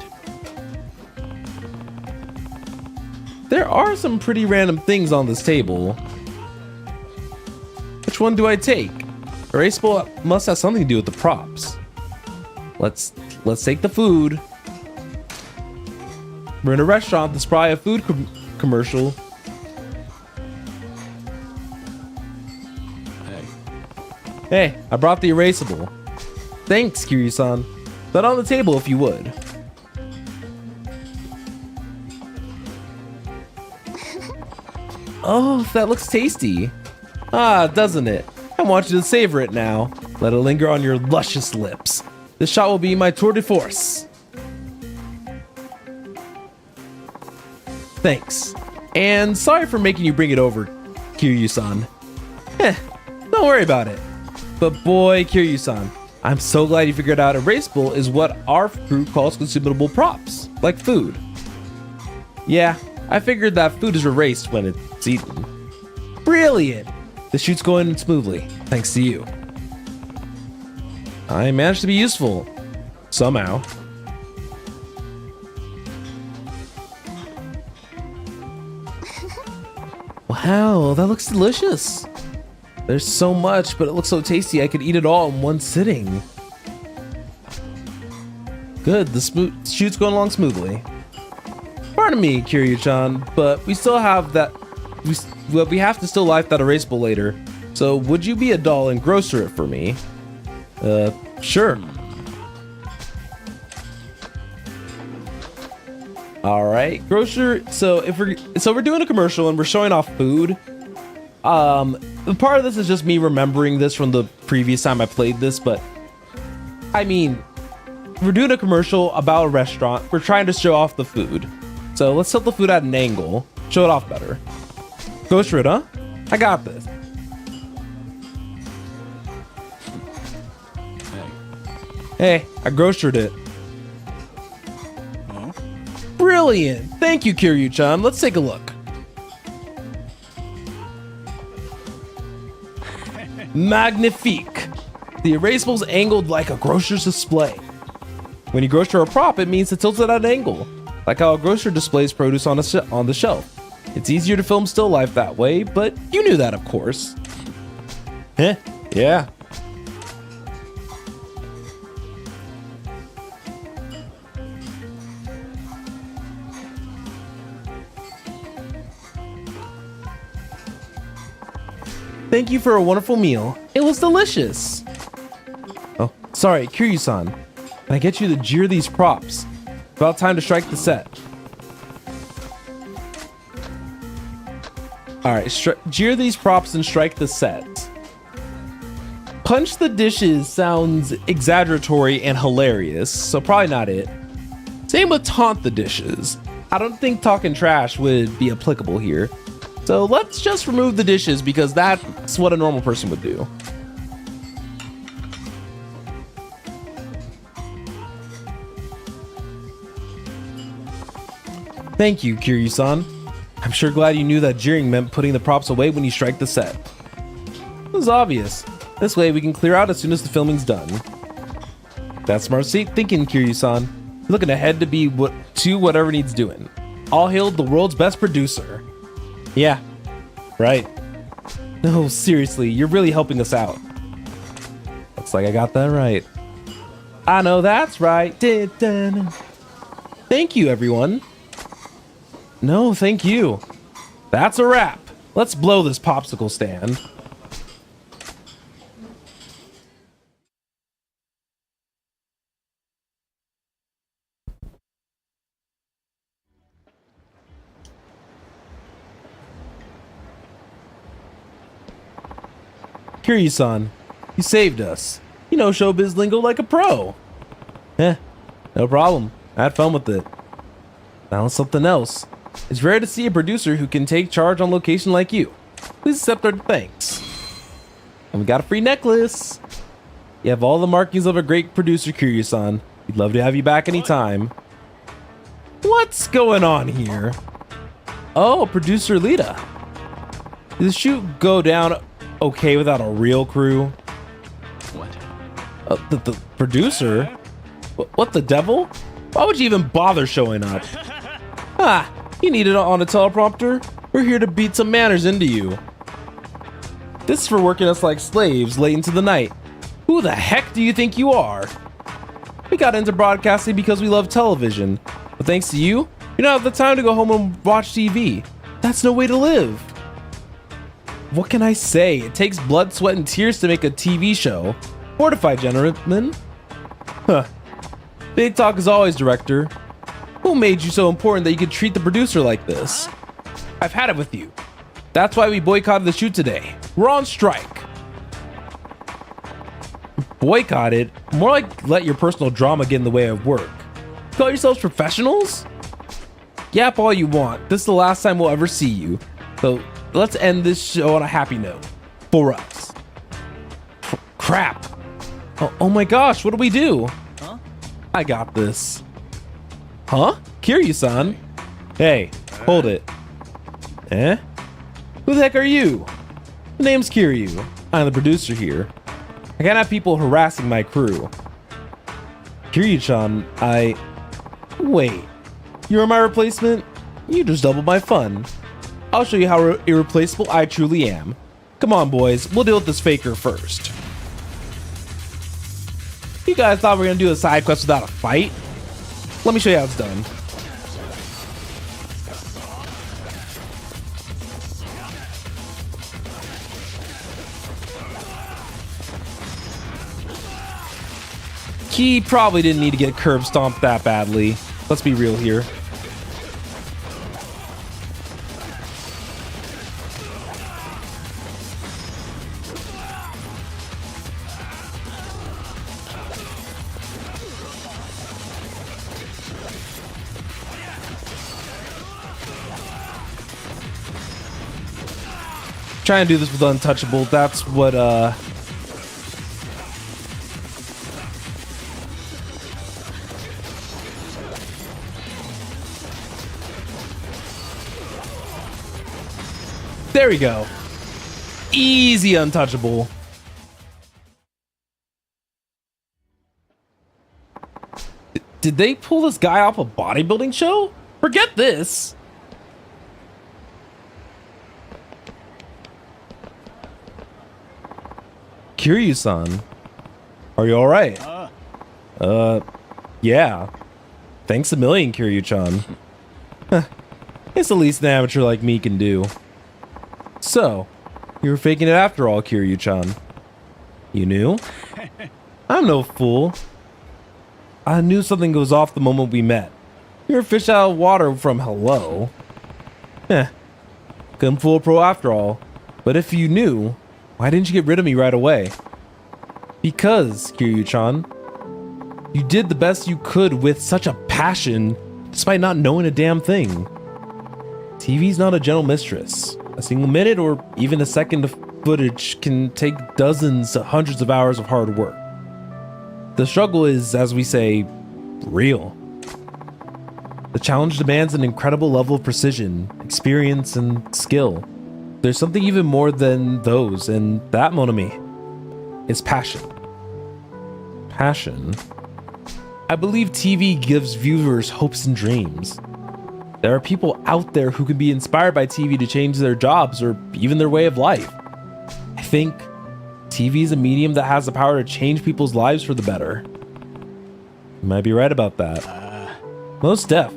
there are some pretty random things on this table. Which one do I take? Erasable must have something to do with the props. Let's take the food. We're in a restaurant. There's probably a food commercial. Hey, I brought the erasable. Thanks, Kiryu-san. Put it on the table if you would. Oh, that looks tasty. Ah, doesn't it? I want you to savor it now. Let it linger on your luscious lips. This shot will be my tour de force. Thanks. And sorry for making you bring it over, Kiryu-san. Don't worry about it. But boy, Kiryu-san, I'm so glad you figured out erasable is what our crew calls consumable props, like food. Yeah, I figured that food is erased when it's eaten. Brilliant! The shoot's going smoothly, thanks to you. I managed to be useful. Somehow. Wow, that looks delicious. There's so much, but it looks so tasty I could eat it all in one sitting. Good, the shoot's going along smoothly. Pardon me, Kiryu-chan, but we still have that. We have to still life that erasable later. So would you be a doll and grocer it for me? Sure. All right, grocer. So we're doing a commercial and we're showing off food. Part of this is just me remembering this from the previous time I played this, but I mean, we're doing a commercial about a restaurant. We're trying to show off the food. So let's tilt the food at an angle, show it off better. Go for it, huh? I got this. Hey, I grocered it. Huh? Brilliant! Thank you, Kiryu-chan. Let's take a look. Magnifique! The erasable's angled like a grocer's display. When you grocer a prop, it means to tilt it at an angle, like how a grocer displays produce on the shelf. It's easier to film still life that way, but you knew that, of course. Heh, yeah. Thank you for a wonderful meal. It was delicious. Oh, sorry, Kiryu-san. Can I get you to jeer these props? About time to strike the set. Alright, jeer these props and strike the set. Punch the dishes sounds exaggeratory and hilarious, so probably not it. Same with taunt the dishes. I don't think talking trash would be applicable here. So let's just remove the dishes because that's what a normal person would do. Thank you, Kiryu-san. I'm sure glad you knew that jeering meant putting the props away when you strike the set. It was obvious. This way we can clear out as soon as the filming's done. That's smart thinking, Kiryu-san. Looking ahead to be whatever needs doing. All hail the world's best producer. Yeah, right. No, seriously, you're really helping us out. Looks like I got that right. I know that's right. Thank you, everyone. No, thank you. That's a wrap. Let's blow this popsicle stand. Kiryu-san, you saved us. You know showbiz lingo like a pro. No problem. I had fun with it. Now it's something else. It's rare to see a producer who can take charge on location like you. Please accept our thanks. And we got a free necklace. You have all the markings of a great producer, Kiryu-san. We'd love to have you back anytime. What's going on here? Oh, producer Lita. Did the shoot go down okay without a real crew? What? The producer? What the devil? Why would you even bother showing up? Ah, You need it on a teleprompter? We're here to beat some manners into you. This is for working us like slaves late into the night. Who the heck do you think you are? We got into broadcasting because we love television. But thanks to you, you don't have the time to go home and watch TV. That's no way to live. What can I say? It takes blood, sweat, and tears to make a TV show. Fortify, gentlemen. Huh. Big talk as always, director. Who made you so important that you could treat the producer like this? I've had it with you. That's why we boycotted the shoot today. We're on strike. Boycotted? More like let your personal drama get in the way of work. Call yourselves professionals? Yap all you want. This is the last time we'll ever see you. So let's end this show on a happy note. For us. Crap. Oh my gosh, what do we do? Huh? I got this. Huh? Kiryu-san? Hey, hold it. Eh? Who the heck are you? The name's Kiryu. I'm the producer here. I can't have people harassing my crew. Kiryu-chan, Wait. You're my replacement? You just doubled my fun. I'll show you how irreplaceable I truly am. Come on, boys. We'll deal with this faker first. You guys thought we were gonna do a side quest without a fight? Let me show you how it's done. He probably didn't need to get curb stomped that badly. Let's be real here. Trying to do this with Untouchable, that's what there we go. Easy Untouchable. Did they pull this guy off a bodybuilding show? Forget this. Kiryu-san, are you alright? Yeah. Thanks a million, Kiryu-chan. It's the least an amateur like me can do. So, you were faking it after all, Kiryu-chan. You knew? I'm no fool. I knew something goes off the moment we met. You're a fish out of water from hello. Couldn't fool a pro after all. But if you knew, why didn't you get rid of me right away? Because, Kiryu-chan, you did the best you could with such a passion, despite not knowing a damn thing. TV's not a gentle mistress. A single minute or even a second of footage can take dozens to hundreds of hours of hard work. The struggle is, as we say, real. The challenge demands an incredible level of precision, experience, and skill. There's something even more than those, and that, Monami, is passion. Passion? I believe TV gives viewers hopes and dreams. There are people out there who can be inspired by TV to change their jobs or even their way of life. I think TV is a medium that has the power to change people's lives for the better. You might be right about that. Most def.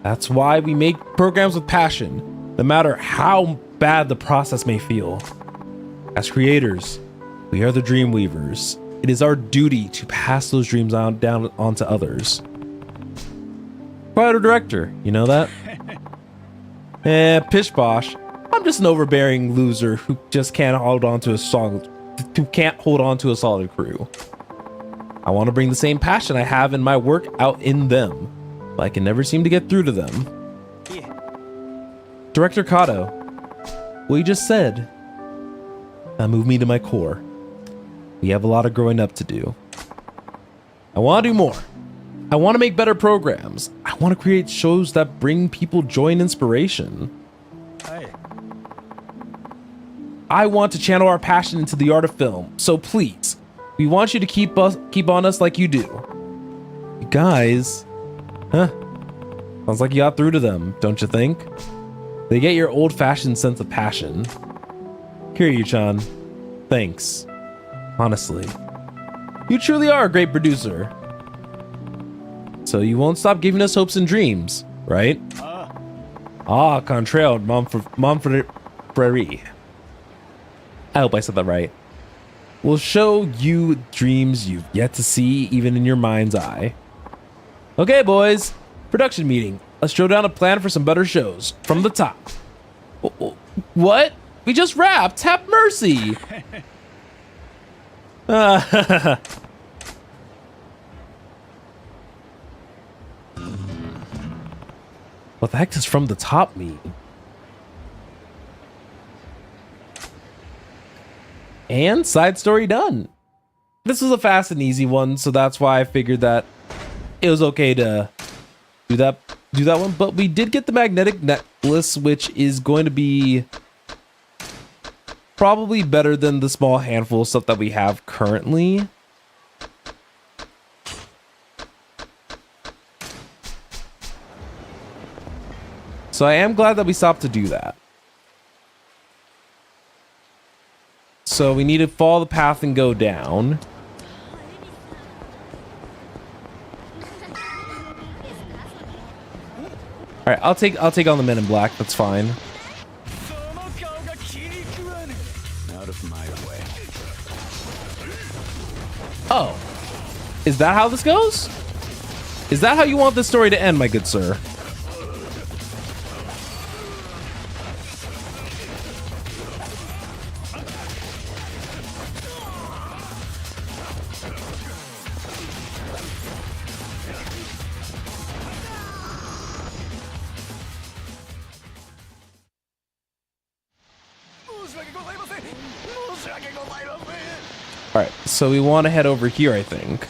That's why we make programs with passion, no matter how bad the process may feel. As creators, we are the dream weavers. It is our duty to pass those dreams down onto others. Quite a director, you know that? Pish posh. I'm just an overbearing loser who just can't hold on to a solid crew. I want to bring the same passion I have in my work out in them, but I can never seem to get through to them. Director Kato, what you just said, that moved me to my core. We have a lot of growing up to do. I want to do more. I want to make better programs. I want to create shows that bring people joy and inspiration. I want to channel our passion into the art of film. So please, we want you to keep on us like you do. You guys, Sounds like you got through to them, don't you think? They get your old-fashioned sense of passion. Kiryu-chan, thanks. Honestly. You truly are a great producer. So you won't stop giving us hopes and dreams, right? Contrail, Montfrere. I hope I said that right. We'll show you dreams you've yet to see, even in your mind's eye. Okay, boys. Production meeting. Let's throw down a plan for some better shows. From the top. What? We just wrapped. Have mercy. What the heck does from the top mean? And side story done. This was a fast and easy one, so that's why I figured that it was okay to do that one. But we did get the magnetic necklace, which is going to be probably better than the small handful of stuff that we have currently. So I am glad that we stopped to do that. So we need to follow the path and go down. All right, I'll take on the men in black. That's fine. Out of my way. Oh, is that how this goes? Is that how you want this story to end, my good sir? All right, so we want to head over here, I think.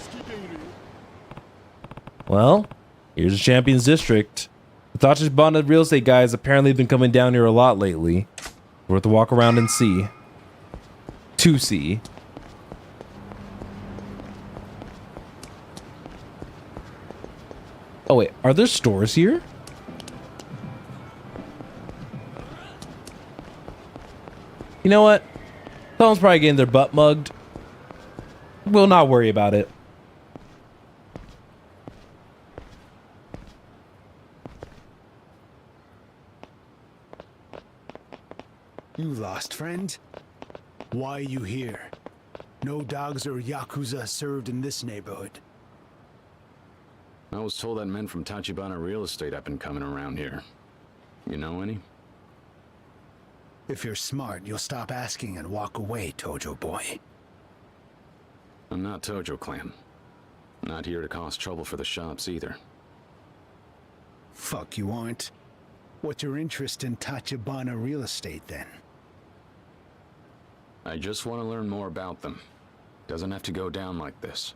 Well, here's the Champions District. The Tachibana real estate guys apparently have been coming down here a lot lately. Worth a walk around and see. To see. Oh wait, are there stores here? You know what? Someone's probably getting their butt mugged. We'll not worry about it. You lost, friend? Why are you here? No dogs or Yakuza served in this neighborhood. I was told that men from Tachibana Real Estate have been coming around here. You know any? If you're smart, you'll stop asking and walk away, Tojo boy. I'm not Tojo Clan. Not here to cause trouble for the shops either. Fuck you aren't. What's your interest in Tachibana Real Estate then? I just want to learn more about them. Doesn't have to go down like this.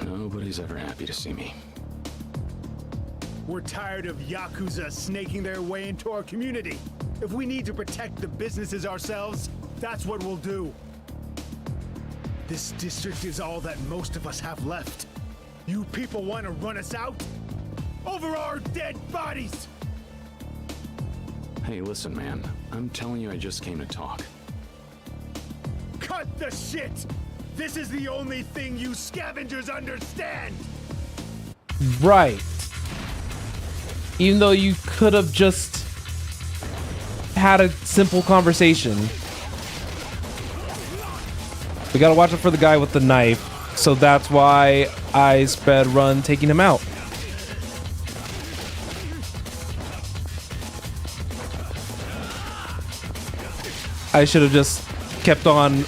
Nobody's ever happy to see me. We're tired of Yakuza snaking their way into our community. If we need to protect the businesses ourselves, that's what we'll do. This district is all that most of us have left. You people want to run us out? Over our dead bodies! Hey, listen, man. I'm telling you, I just came to talk. Cut the shit! This is the only thing you scavengers understand! Right. Even though you could have just had a simple conversation. We gotta watch out for the guy with the knife. So that's why I sped run taking him out. I should have just kept on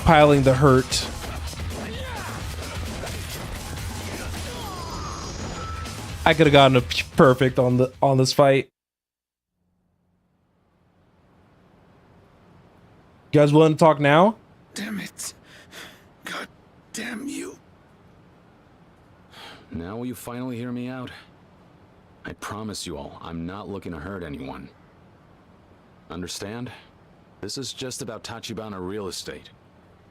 piling the hurt. I could have gotten a perfect on this fight. You guys willing to talk now? Damn it. God damn you. Now will you finally hear me out? I promise you all, I'm not looking to hurt anyone. Understand? This is just about Tachibana real estate.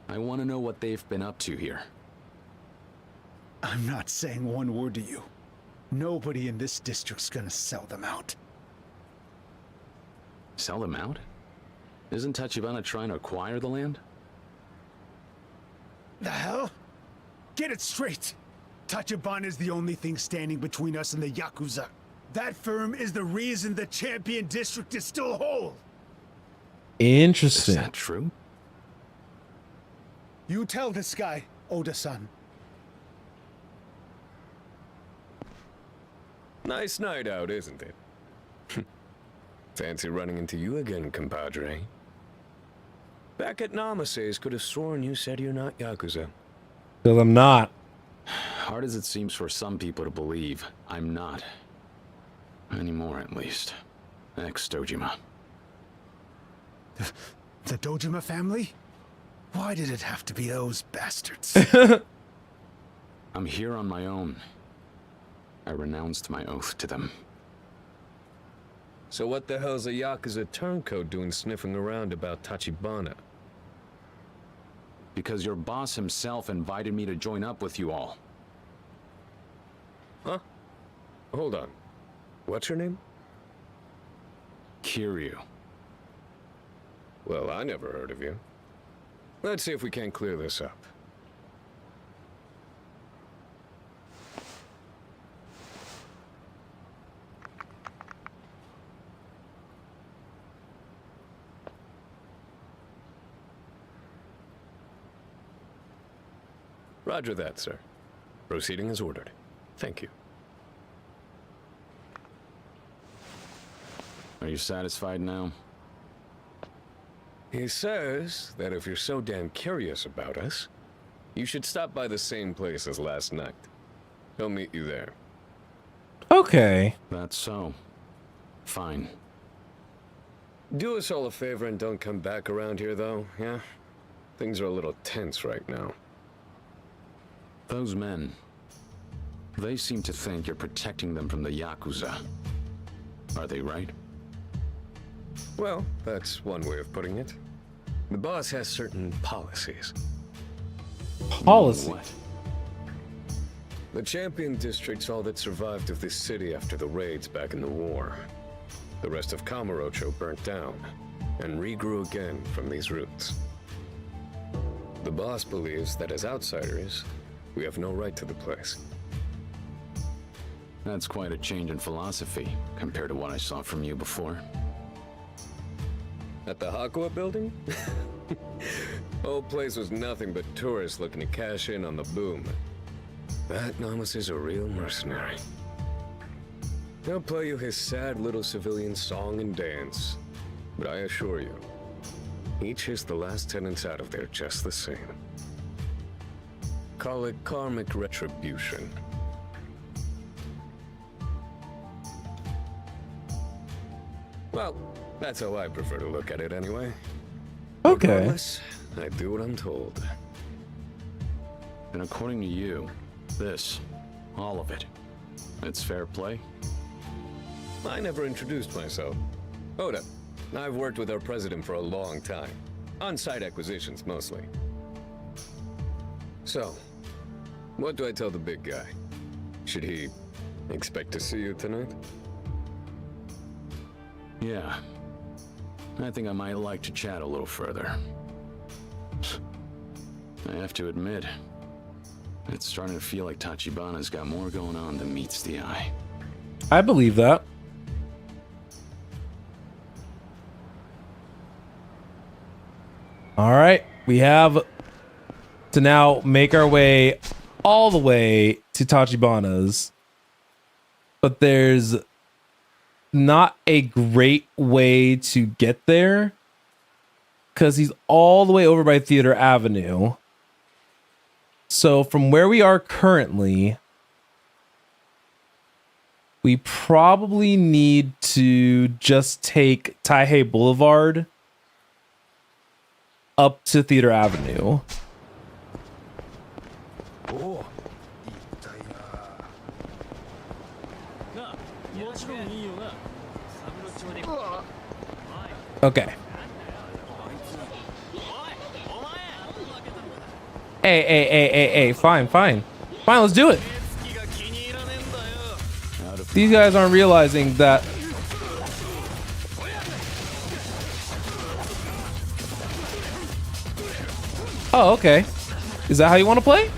I want to know what they've been up to here. I'm not saying one word to you. Nobody in this district's gonna sell them out. Sell them out? Isn't Tachibana trying to acquire the land? The hell? Get it straight! Tachibana is the only thing standing between us and the Yakuza. That firm is the reason the Champion District is still whole! Interesting. Is that true? You tell this guy, Oda-san. Nice night out, isn't it? Fancy running into you again, compadre. Back at Namase's, could have sworn you said you're not Yakuza. Because I'm not. Hard as it seems for some people to believe, I'm not. Anymore, at least. Ex-Dojima. The Dojima family? Why did it have to be those bastards? I'm here on my own. I renounced my oath to them. So what the hell's a Yakuza turncoat doing sniffing around about Tachibana? Because your boss himself invited me to join up with you all. Huh? Hold on. What's your name? Kiryu. Well, I never heard of you. Let's see if we can't clear this up. Roger that, sir. Proceeding as ordered. Thank you. Are you satisfied now? He says that if you're so damn curious about us, you should stop by the same place as last night. He'll meet you there. Okay. That's so. Fine. Do us all a favor and don't come back around here, though, yeah? Things are a little tense right now. Those men, they seem to think you're protecting them from the Yakuza. Are they right? Well, that's one way of putting it. The boss has certain policies. Policy. What? The Champion District's all that survived of this city after the raids back in the war. The rest of Kamurocho burnt down, and regrew again from these roots. The boss believes that as outsiders, we have no right to the place. That's quite a change in philosophy compared to what I saw from you before. At the Hakua building? Whole place was nothing but tourists looking to cash in on the boom. That Namas is a real mercenary. He'll play you his sad little civilian song and dance. But I assure you, he chased the last tenants out of there just the same. Call it karmic retribution. Well, that's how I prefer to look at it anyway. Okay. Regardless, I do what I'm told. And according to you, this, all of it, it's fair play? I never introduced myself. Oda, I've worked with our president for a long time. On-site acquisitions, mostly. So, what do I tell the big guy? Should he expect to see you tonight? Yeah. I think I might like to chat a little further. I have to admit, it's starting to feel like Tachibana's got more going on than meets the eye. I believe that. All right, we have to now make our way all the way to Tachibana's, but there's not a great way to get there because he's all the way over by Theater Avenue. So from where we are currently, we probably need to just take Taihei Boulevard up to Theater Avenue. Oh. Okay. Hey, fine. Fine, let's do it. These guys aren't realizing that. Oh, okay. Is that how you want to play?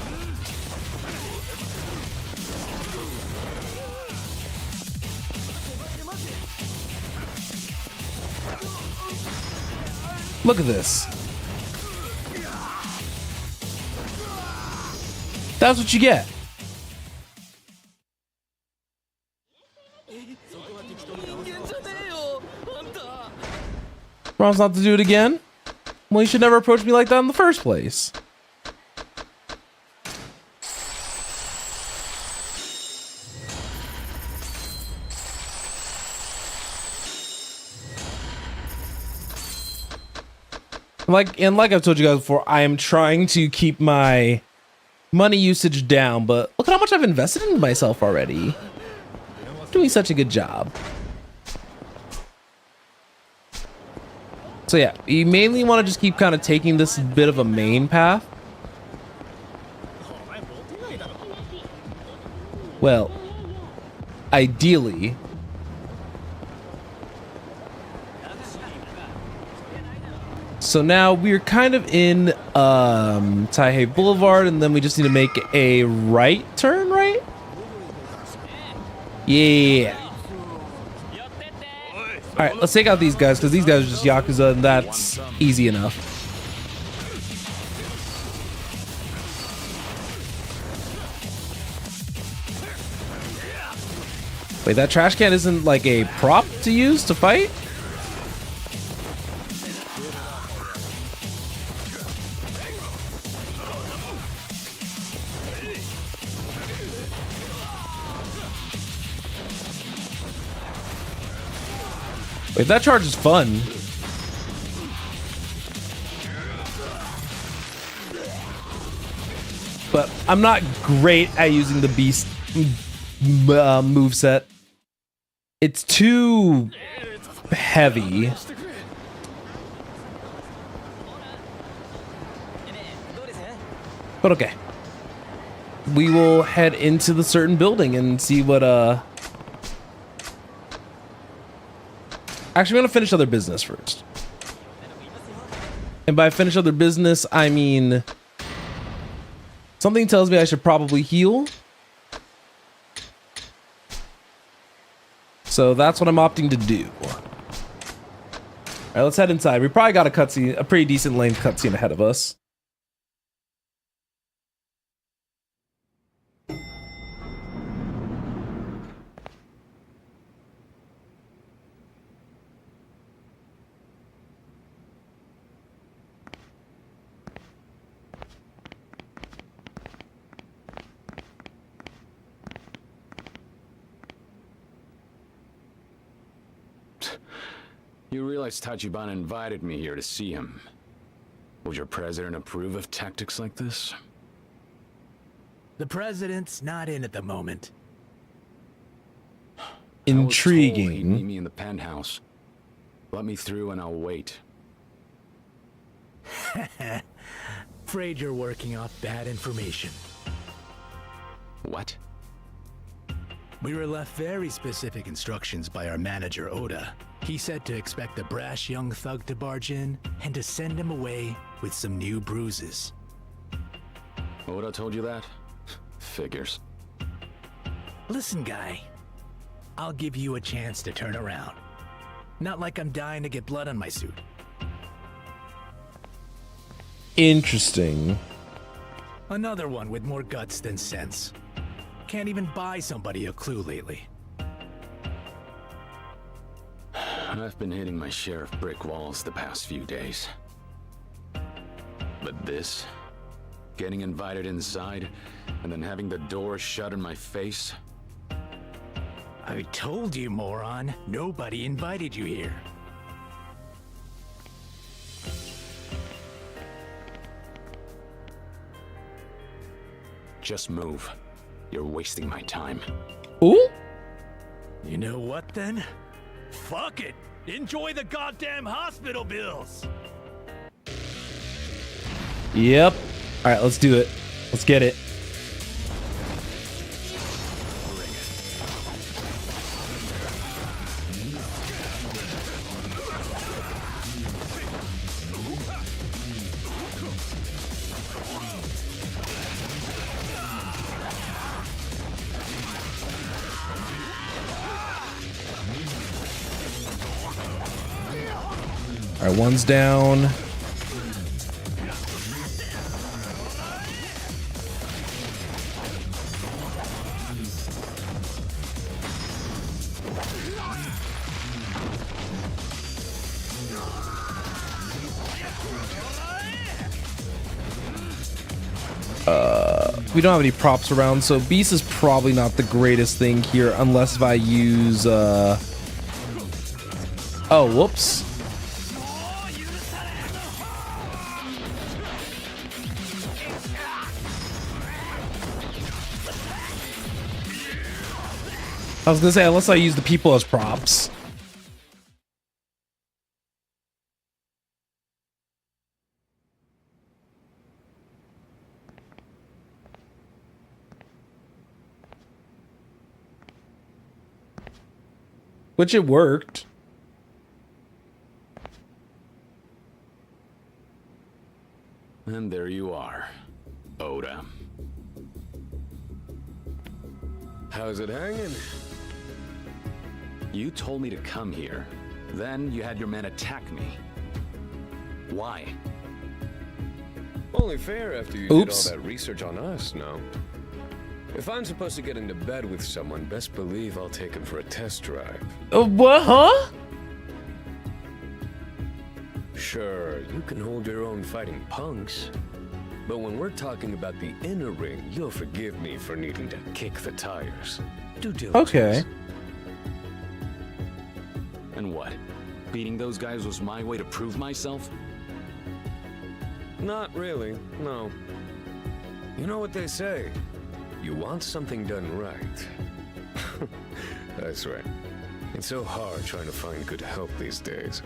Look at this. That's what you get. Promise not to do it again? Well, you should never approach me like that in the first place. Like I've told you guys before, I am trying to keep my money usage down, but look at how much I've invested in myself already. Doing such a good job. So yeah, you mainly want to just keep kind of taking this bit of a main path. Well, ideally. So now we're kind of in Taihei Boulevard, and then we just need to make a right turn, right? Yeah. All right, let's take out these guys, because these guys are just Yakuza, and that's easy enough. Wait, that trash can isn't like a prop to use to fight? Wait, that charge is fun. But I'm not great at using the beast moveset. It's too heavy. But okay. We will head into the certain building and see what Actually, I'm gonna finish other business first. And by finish other business, I mean something tells me I should probably heal. So that's what I'm opting to do. All right, let's head inside. We probably got a cutscene, a pretty decent length cutscene ahead of us. You realize Tachibana invited me here to see him. Would your president approve of tactics like this? The president's not in at the moment. I was told he'd meet Intriguing. me in the penthouse. Let me through and I'll wait. Afraid you're working off bad information. What? We were left very specific instructions by our manager, Oda. He said to expect a brash young thug to barge in and to send him away with some new bruises. Oda told you that? Figures. Listen, guy. I'll give you a chance to turn around. Not like I'm dying to get blood on my suit. Interesting. Another one with more guts than sense. Can't even buy somebody a clue lately. I've been hitting my share of brick walls the past few days. But this, getting invited inside, and then having the door shut in my face. I told you, moron. Nobody invited you here. Just move. You're wasting my time. Ooh? You know what then? Fuck it! Enjoy the goddamn hospital bills. Yep. All right, let's do it. Let's get it. All right, one's down. We don't have any props around, so Beast is probably not the greatest thing here, unless if I use, oh, whoops. I was gonna say, unless I use the people as props. Which it worked. And there you are, Oda. How's it hanging? You told me to come here. Then you had your men attack me. Why? Only fair after you did all that research on us, no? If I'm supposed to get into bed with someone, best believe I'll take him for a test drive. What, huh? Sure, you can hold your own fighting punks. But when we're talking about the inner ring, you'll forgive me for needing to kick the tires. Due diligence. Okay. And what? Beating those guys was my way to prove myself? Not really, no. You know what they say? You want something done right. That's right. It's so hard trying to find good help these days.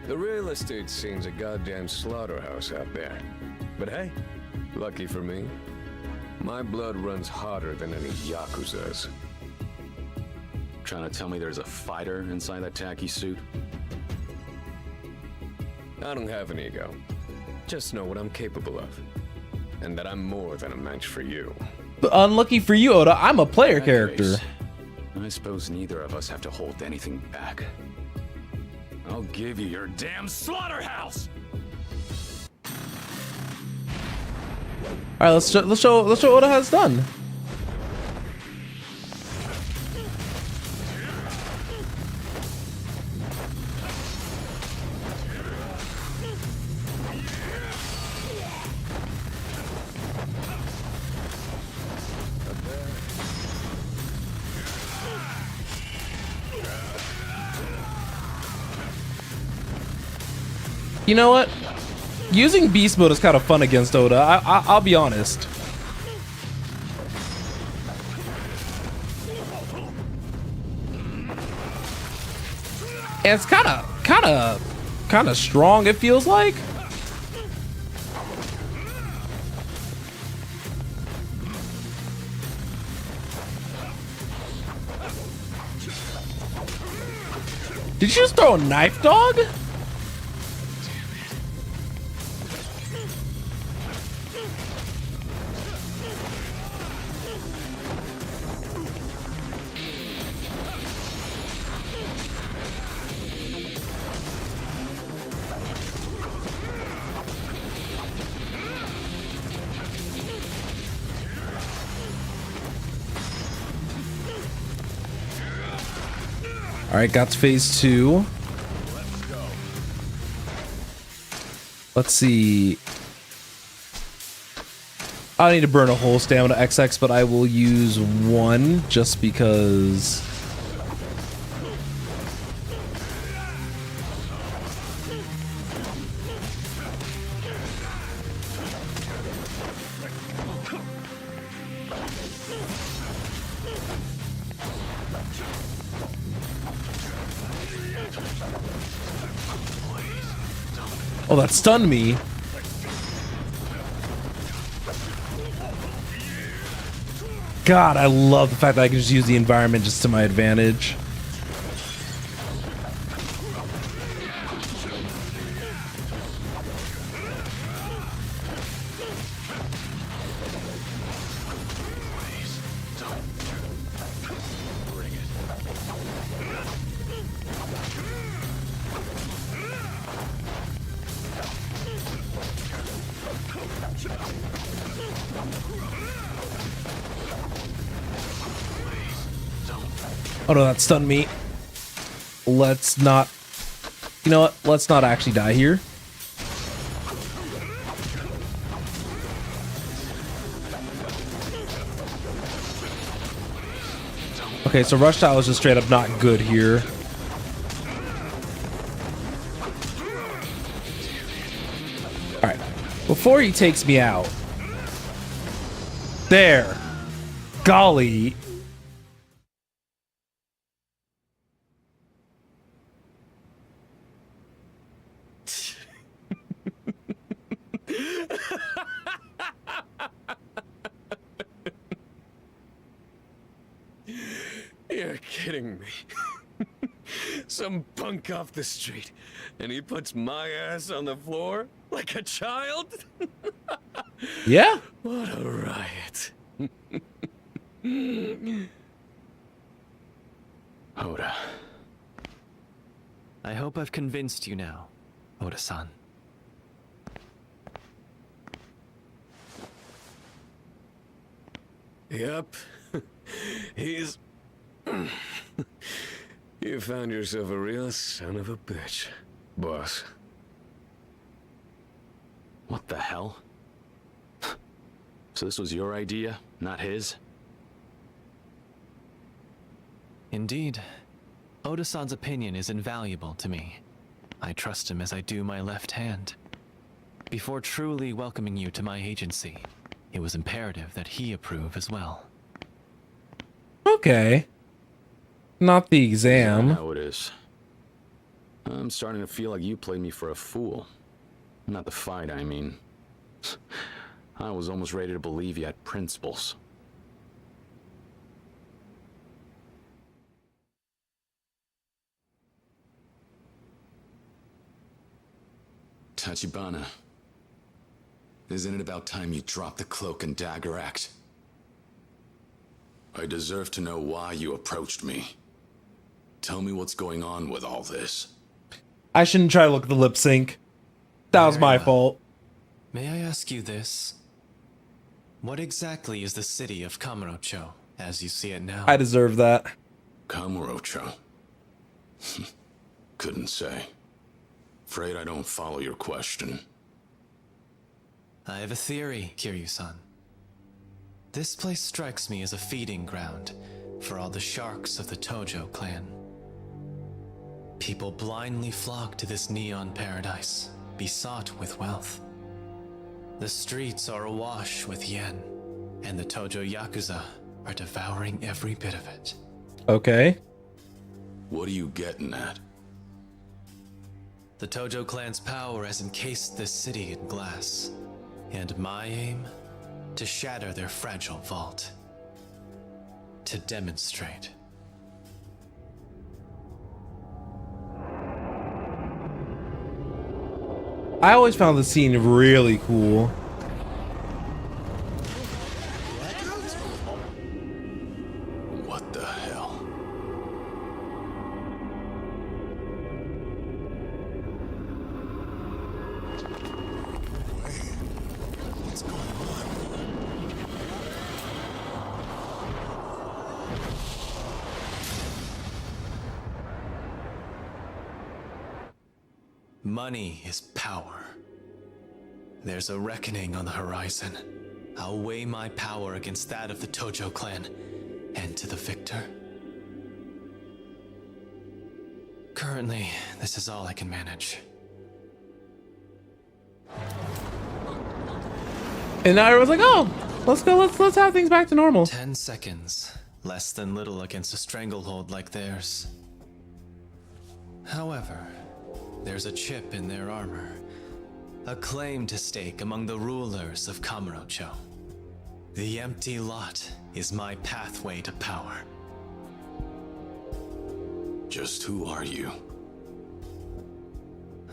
The real estate scene's a goddamn slaughterhouse out there. But hey, lucky for me, my blood runs hotter than any Yakuza's. Trying to tell me there's a fighter inside that tacky suit? I don't have an ego. Just know what I'm capable of. And that I'm more than a match for you. But unlucky for you, Oda, I'm a player In that character. case, I suppose neither of us have to hold anything back. I'll give you your damn slaughterhouse! All right, let's show Oda how it's done. You know what? Using beast mode is kind of fun against Oda. I'll be honest. And it's kind of strong. It feels like. Did you just throw a knife, dog? All right, got to phase 2. Let's see. I need to burn a whole stamina XX, but I will use 1 just because. Oh, that stunned me. God, I love the fact that I can just use the environment just to my advantage. Oh no, that stunned me. Let's not... You know what? Let's not actually die here. Okay, so rush style is just straight up not good here. Alright. Before he takes me out. There. Golly. You're kidding me. Some punk off the street, and he puts my ass on the floor like a child? Yeah? What a riot. Oda. I hope I've convinced you now, Oda-san. Yep. He's... You found yourself a real son of a bitch, boss. What the hell? So this was your idea, not his? Indeed. Oda-san's opinion is invaluable to me. I trust him as I do my left hand. Before truly welcoming you to my agency, it was imperative that he approve as well. Okay. Not the exam. How it is. I'm starting to feel like you played me for a fool. Not the fight, I mean. I was almost ready to believe you had principles. Tachibana, isn't it about time you dropped the cloak and dagger act? I deserve to know why you approached me. Tell me what's going on with all this. I shouldn't try to look at the lip sync. That was my fault. May I ask you this? What exactly is the city of Kamurocho, as you see it now? I deserve that. Kamurocho? Couldn't say. Afraid I don't follow your question. I have a theory, Kiryu-san. This place strikes me as a feeding ground for all the sharks of the Tojo clan. People blindly flock to this neon paradise, besought with wealth. The streets are awash with yen, and the Tojo Yakuza are devouring every bit of it. Okay. What are you getting at? The Tojo clan's power has encased this city in glass, and my aim? To shatter their fragile vault. To demonstrate. I always found the scene really cool. What the hell? What's going on? Money is power. There's a reckoning on the horizon. I'll weigh my power against that of the Tojo clan, and to the victor. Currently, this is all I can manage. And I was like, oh, let's go, let's have things back to normal. 10 seconds. Less than little against a stranglehold like theirs. However, there's a chip in their armor a claim to stake among the rulers of Kamurocho. The empty lot is my pathway to power. Just who are you?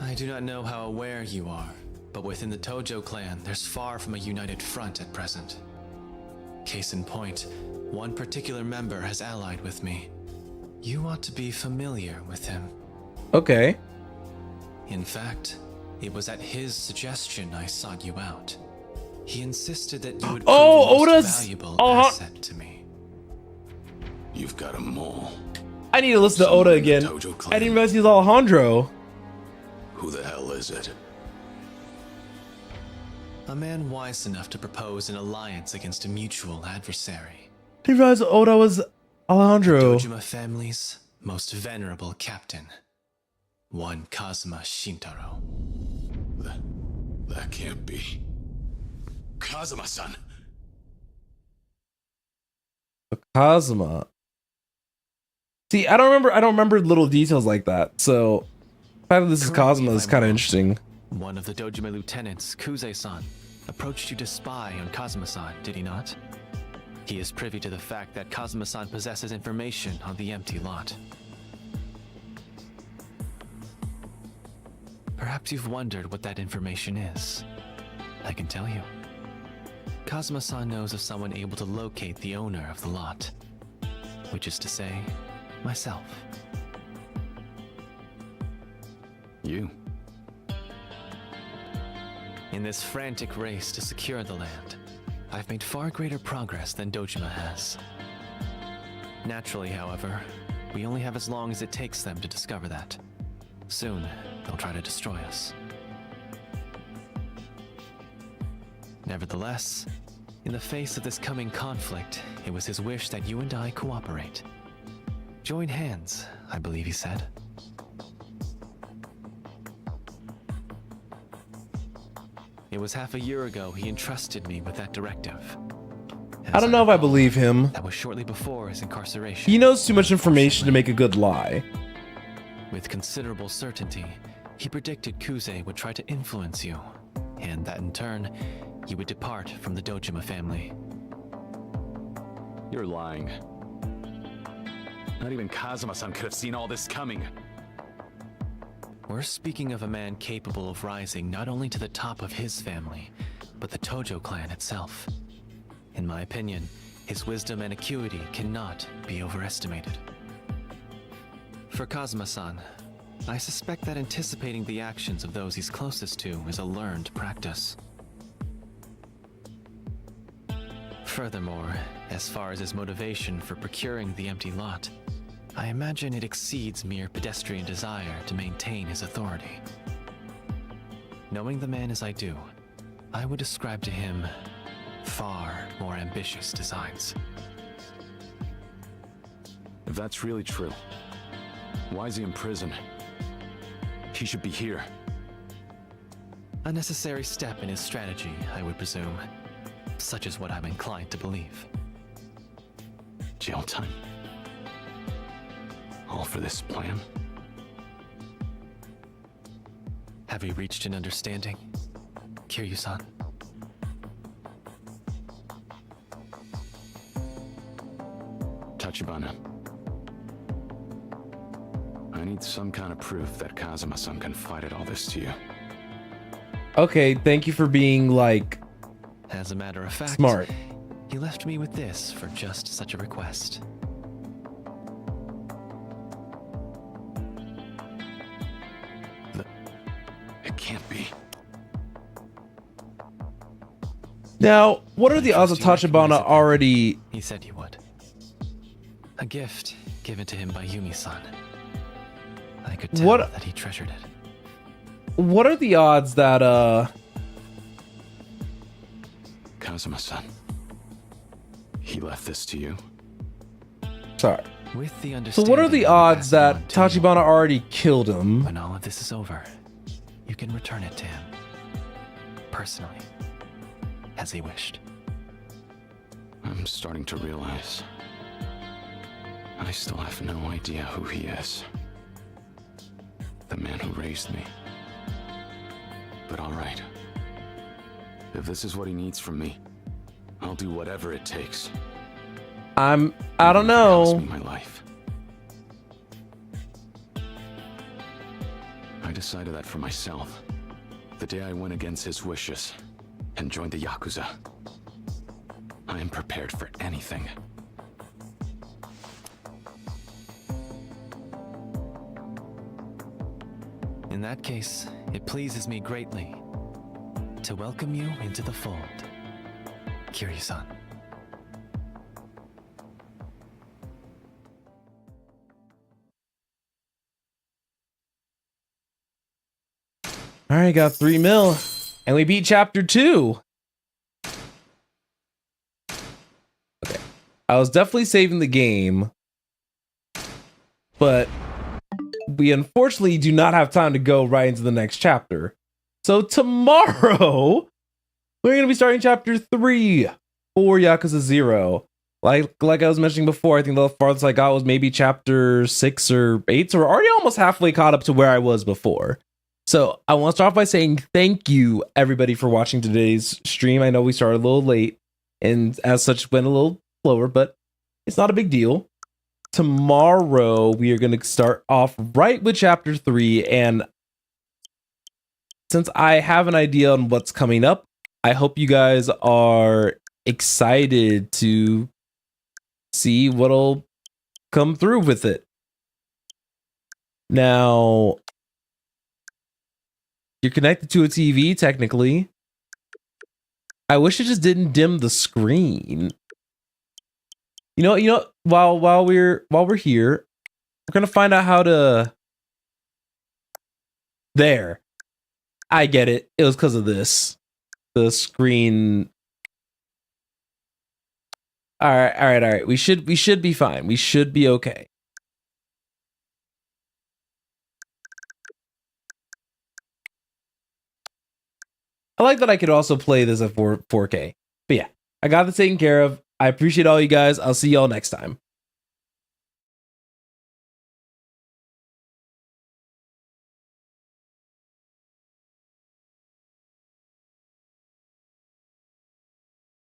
I do not know how aware you are, but within the Tojo clan, there's far from a united front at present. Case in point, one particular member has allied with me. You ought to be familiar with him. Okay. In fact, it was at his suggestion I sought you out. He insisted that you would prove Oh, the most Oda's valuable uh-huh. asset to me. You've got a mole. I need to listen to Oda Someone in the again. Tojo clan. I didn't realize he was Alejandro. Who the hell is it? A man wise enough to propose an alliance against a mutual adversary. I didn't realize Oda was Alejandro. Dojima family's most venerable captain. One Kazuma Shintaro. That can't be. Kazuma-san! Kazuma. See, I don't remember little details like that. So, the fact that this is Kazuma is kind of interesting. One of the Dojima lieutenants, Kuze-san, approached you to spy on Kazuma-san, did he not? He is privy to the fact that Kazuma-san possesses information on the empty lot. Perhaps you've wondered what that information is. I can tell you. Kazuma-san knows of someone able to locate the owner of the lot. Which is to say, myself. You? In this frantic race to secure the land, I've made far greater progress than Dojima has. Naturally, however, we only have as long as it takes them to discover that. Soon, they'll try to destroy us. Nevertheless, in the face of this coming conflict, it was his wish that you and I cooperate. Join hands, I believe he said. It was half a year ago he entrusted me with that directive. I don't know if I believe him. That was shortly before his incarceration. He knows too much information to make a good lie. With considerable certainty, he predicted Kuze would try to influence you, and that in turn, you would depart from the Dojima family. You're lying. Not even Kazuma-san could have seen all this coming. We're speaking of a man capable of rising not only to the top of his family, but the Tojo clan itself. In my opinion, his wisdom and acuity cannot be overestimated. For Kazuma-san, I suspect that anticipating the actions of those he's closest to is a learned practice. Furthermore, as far as his motivation for procuring the empty lot, I imagine it exceeds mere pedestrian desire to maintain his authority. Knowing the man as I do, I would ascribe to him far more ambitious designs. If that's really true, why is he in prison? He should be here. A necessary step in his strategy, I would presume. Such is what I'm inclined to believe. Jail time. All for this plan? Have we reached an understanding, Kiryu-san? Tachibana. I need some kind of proof that Kazuma-san confided all this to you. Okay, thank you for being, like, As a matter of fact, smart. he left me with this for just such a request. It can't be. Now, what are the odds of Tachibana already... He said he would. A gift given to him by Yumi-san. I could tell that he treasured it. What are the odds that, Kazuma-san. He left this to you? Sorry. With the So understanding what are the that odds he passed that on to you. Tachibana already killed him? When all of this is over, you can return it to him. Personally. As he wished. I'm starting to realize I still have no idea who he is. The man who raised me. But all right. If this is what he needs from me, I'll do whatever it takes. I don't Even if it costs know. me my life. I decided that for myself. The day I went against his wishes and joined the Yakuza. I am prepared for anything. In that case, it pleases me greatly to welcome you into the fold, Kiryu-san. All right, got 3 mil, and we beat chapter 2. Okay, I was definitely saving the game, but we unfortunately do not have time to go right into the next chapter. So tomorrow, we're going to be starting chapter 3 for Yakuza 0. Like I was mentioning before, I think the farthest I got was maybe chapter 6 or 8, so we're already almost halfway caught up to where I was before. So I want to start off by saying thank you, everybody, for watching today's stream. I know we started a little late, and as such went a little slower, but it's not a big deal. Tomorrow, we are going to start off right with chapter 3, and since I have an idea on what's coming up, I hope you guys are excited to see what'll come through with it. Now, you're connected to a TV, technically. I wish it just didn't dim the screen. You know, while we're here, we're gonna find out how to. There, I get it. It was because of this. The screen. All right. We should be fine. We should be okay. I like that I could also play this at 4K. But yeah, I got this taken care of. I appreciate all you guys. I'll see y'all next time.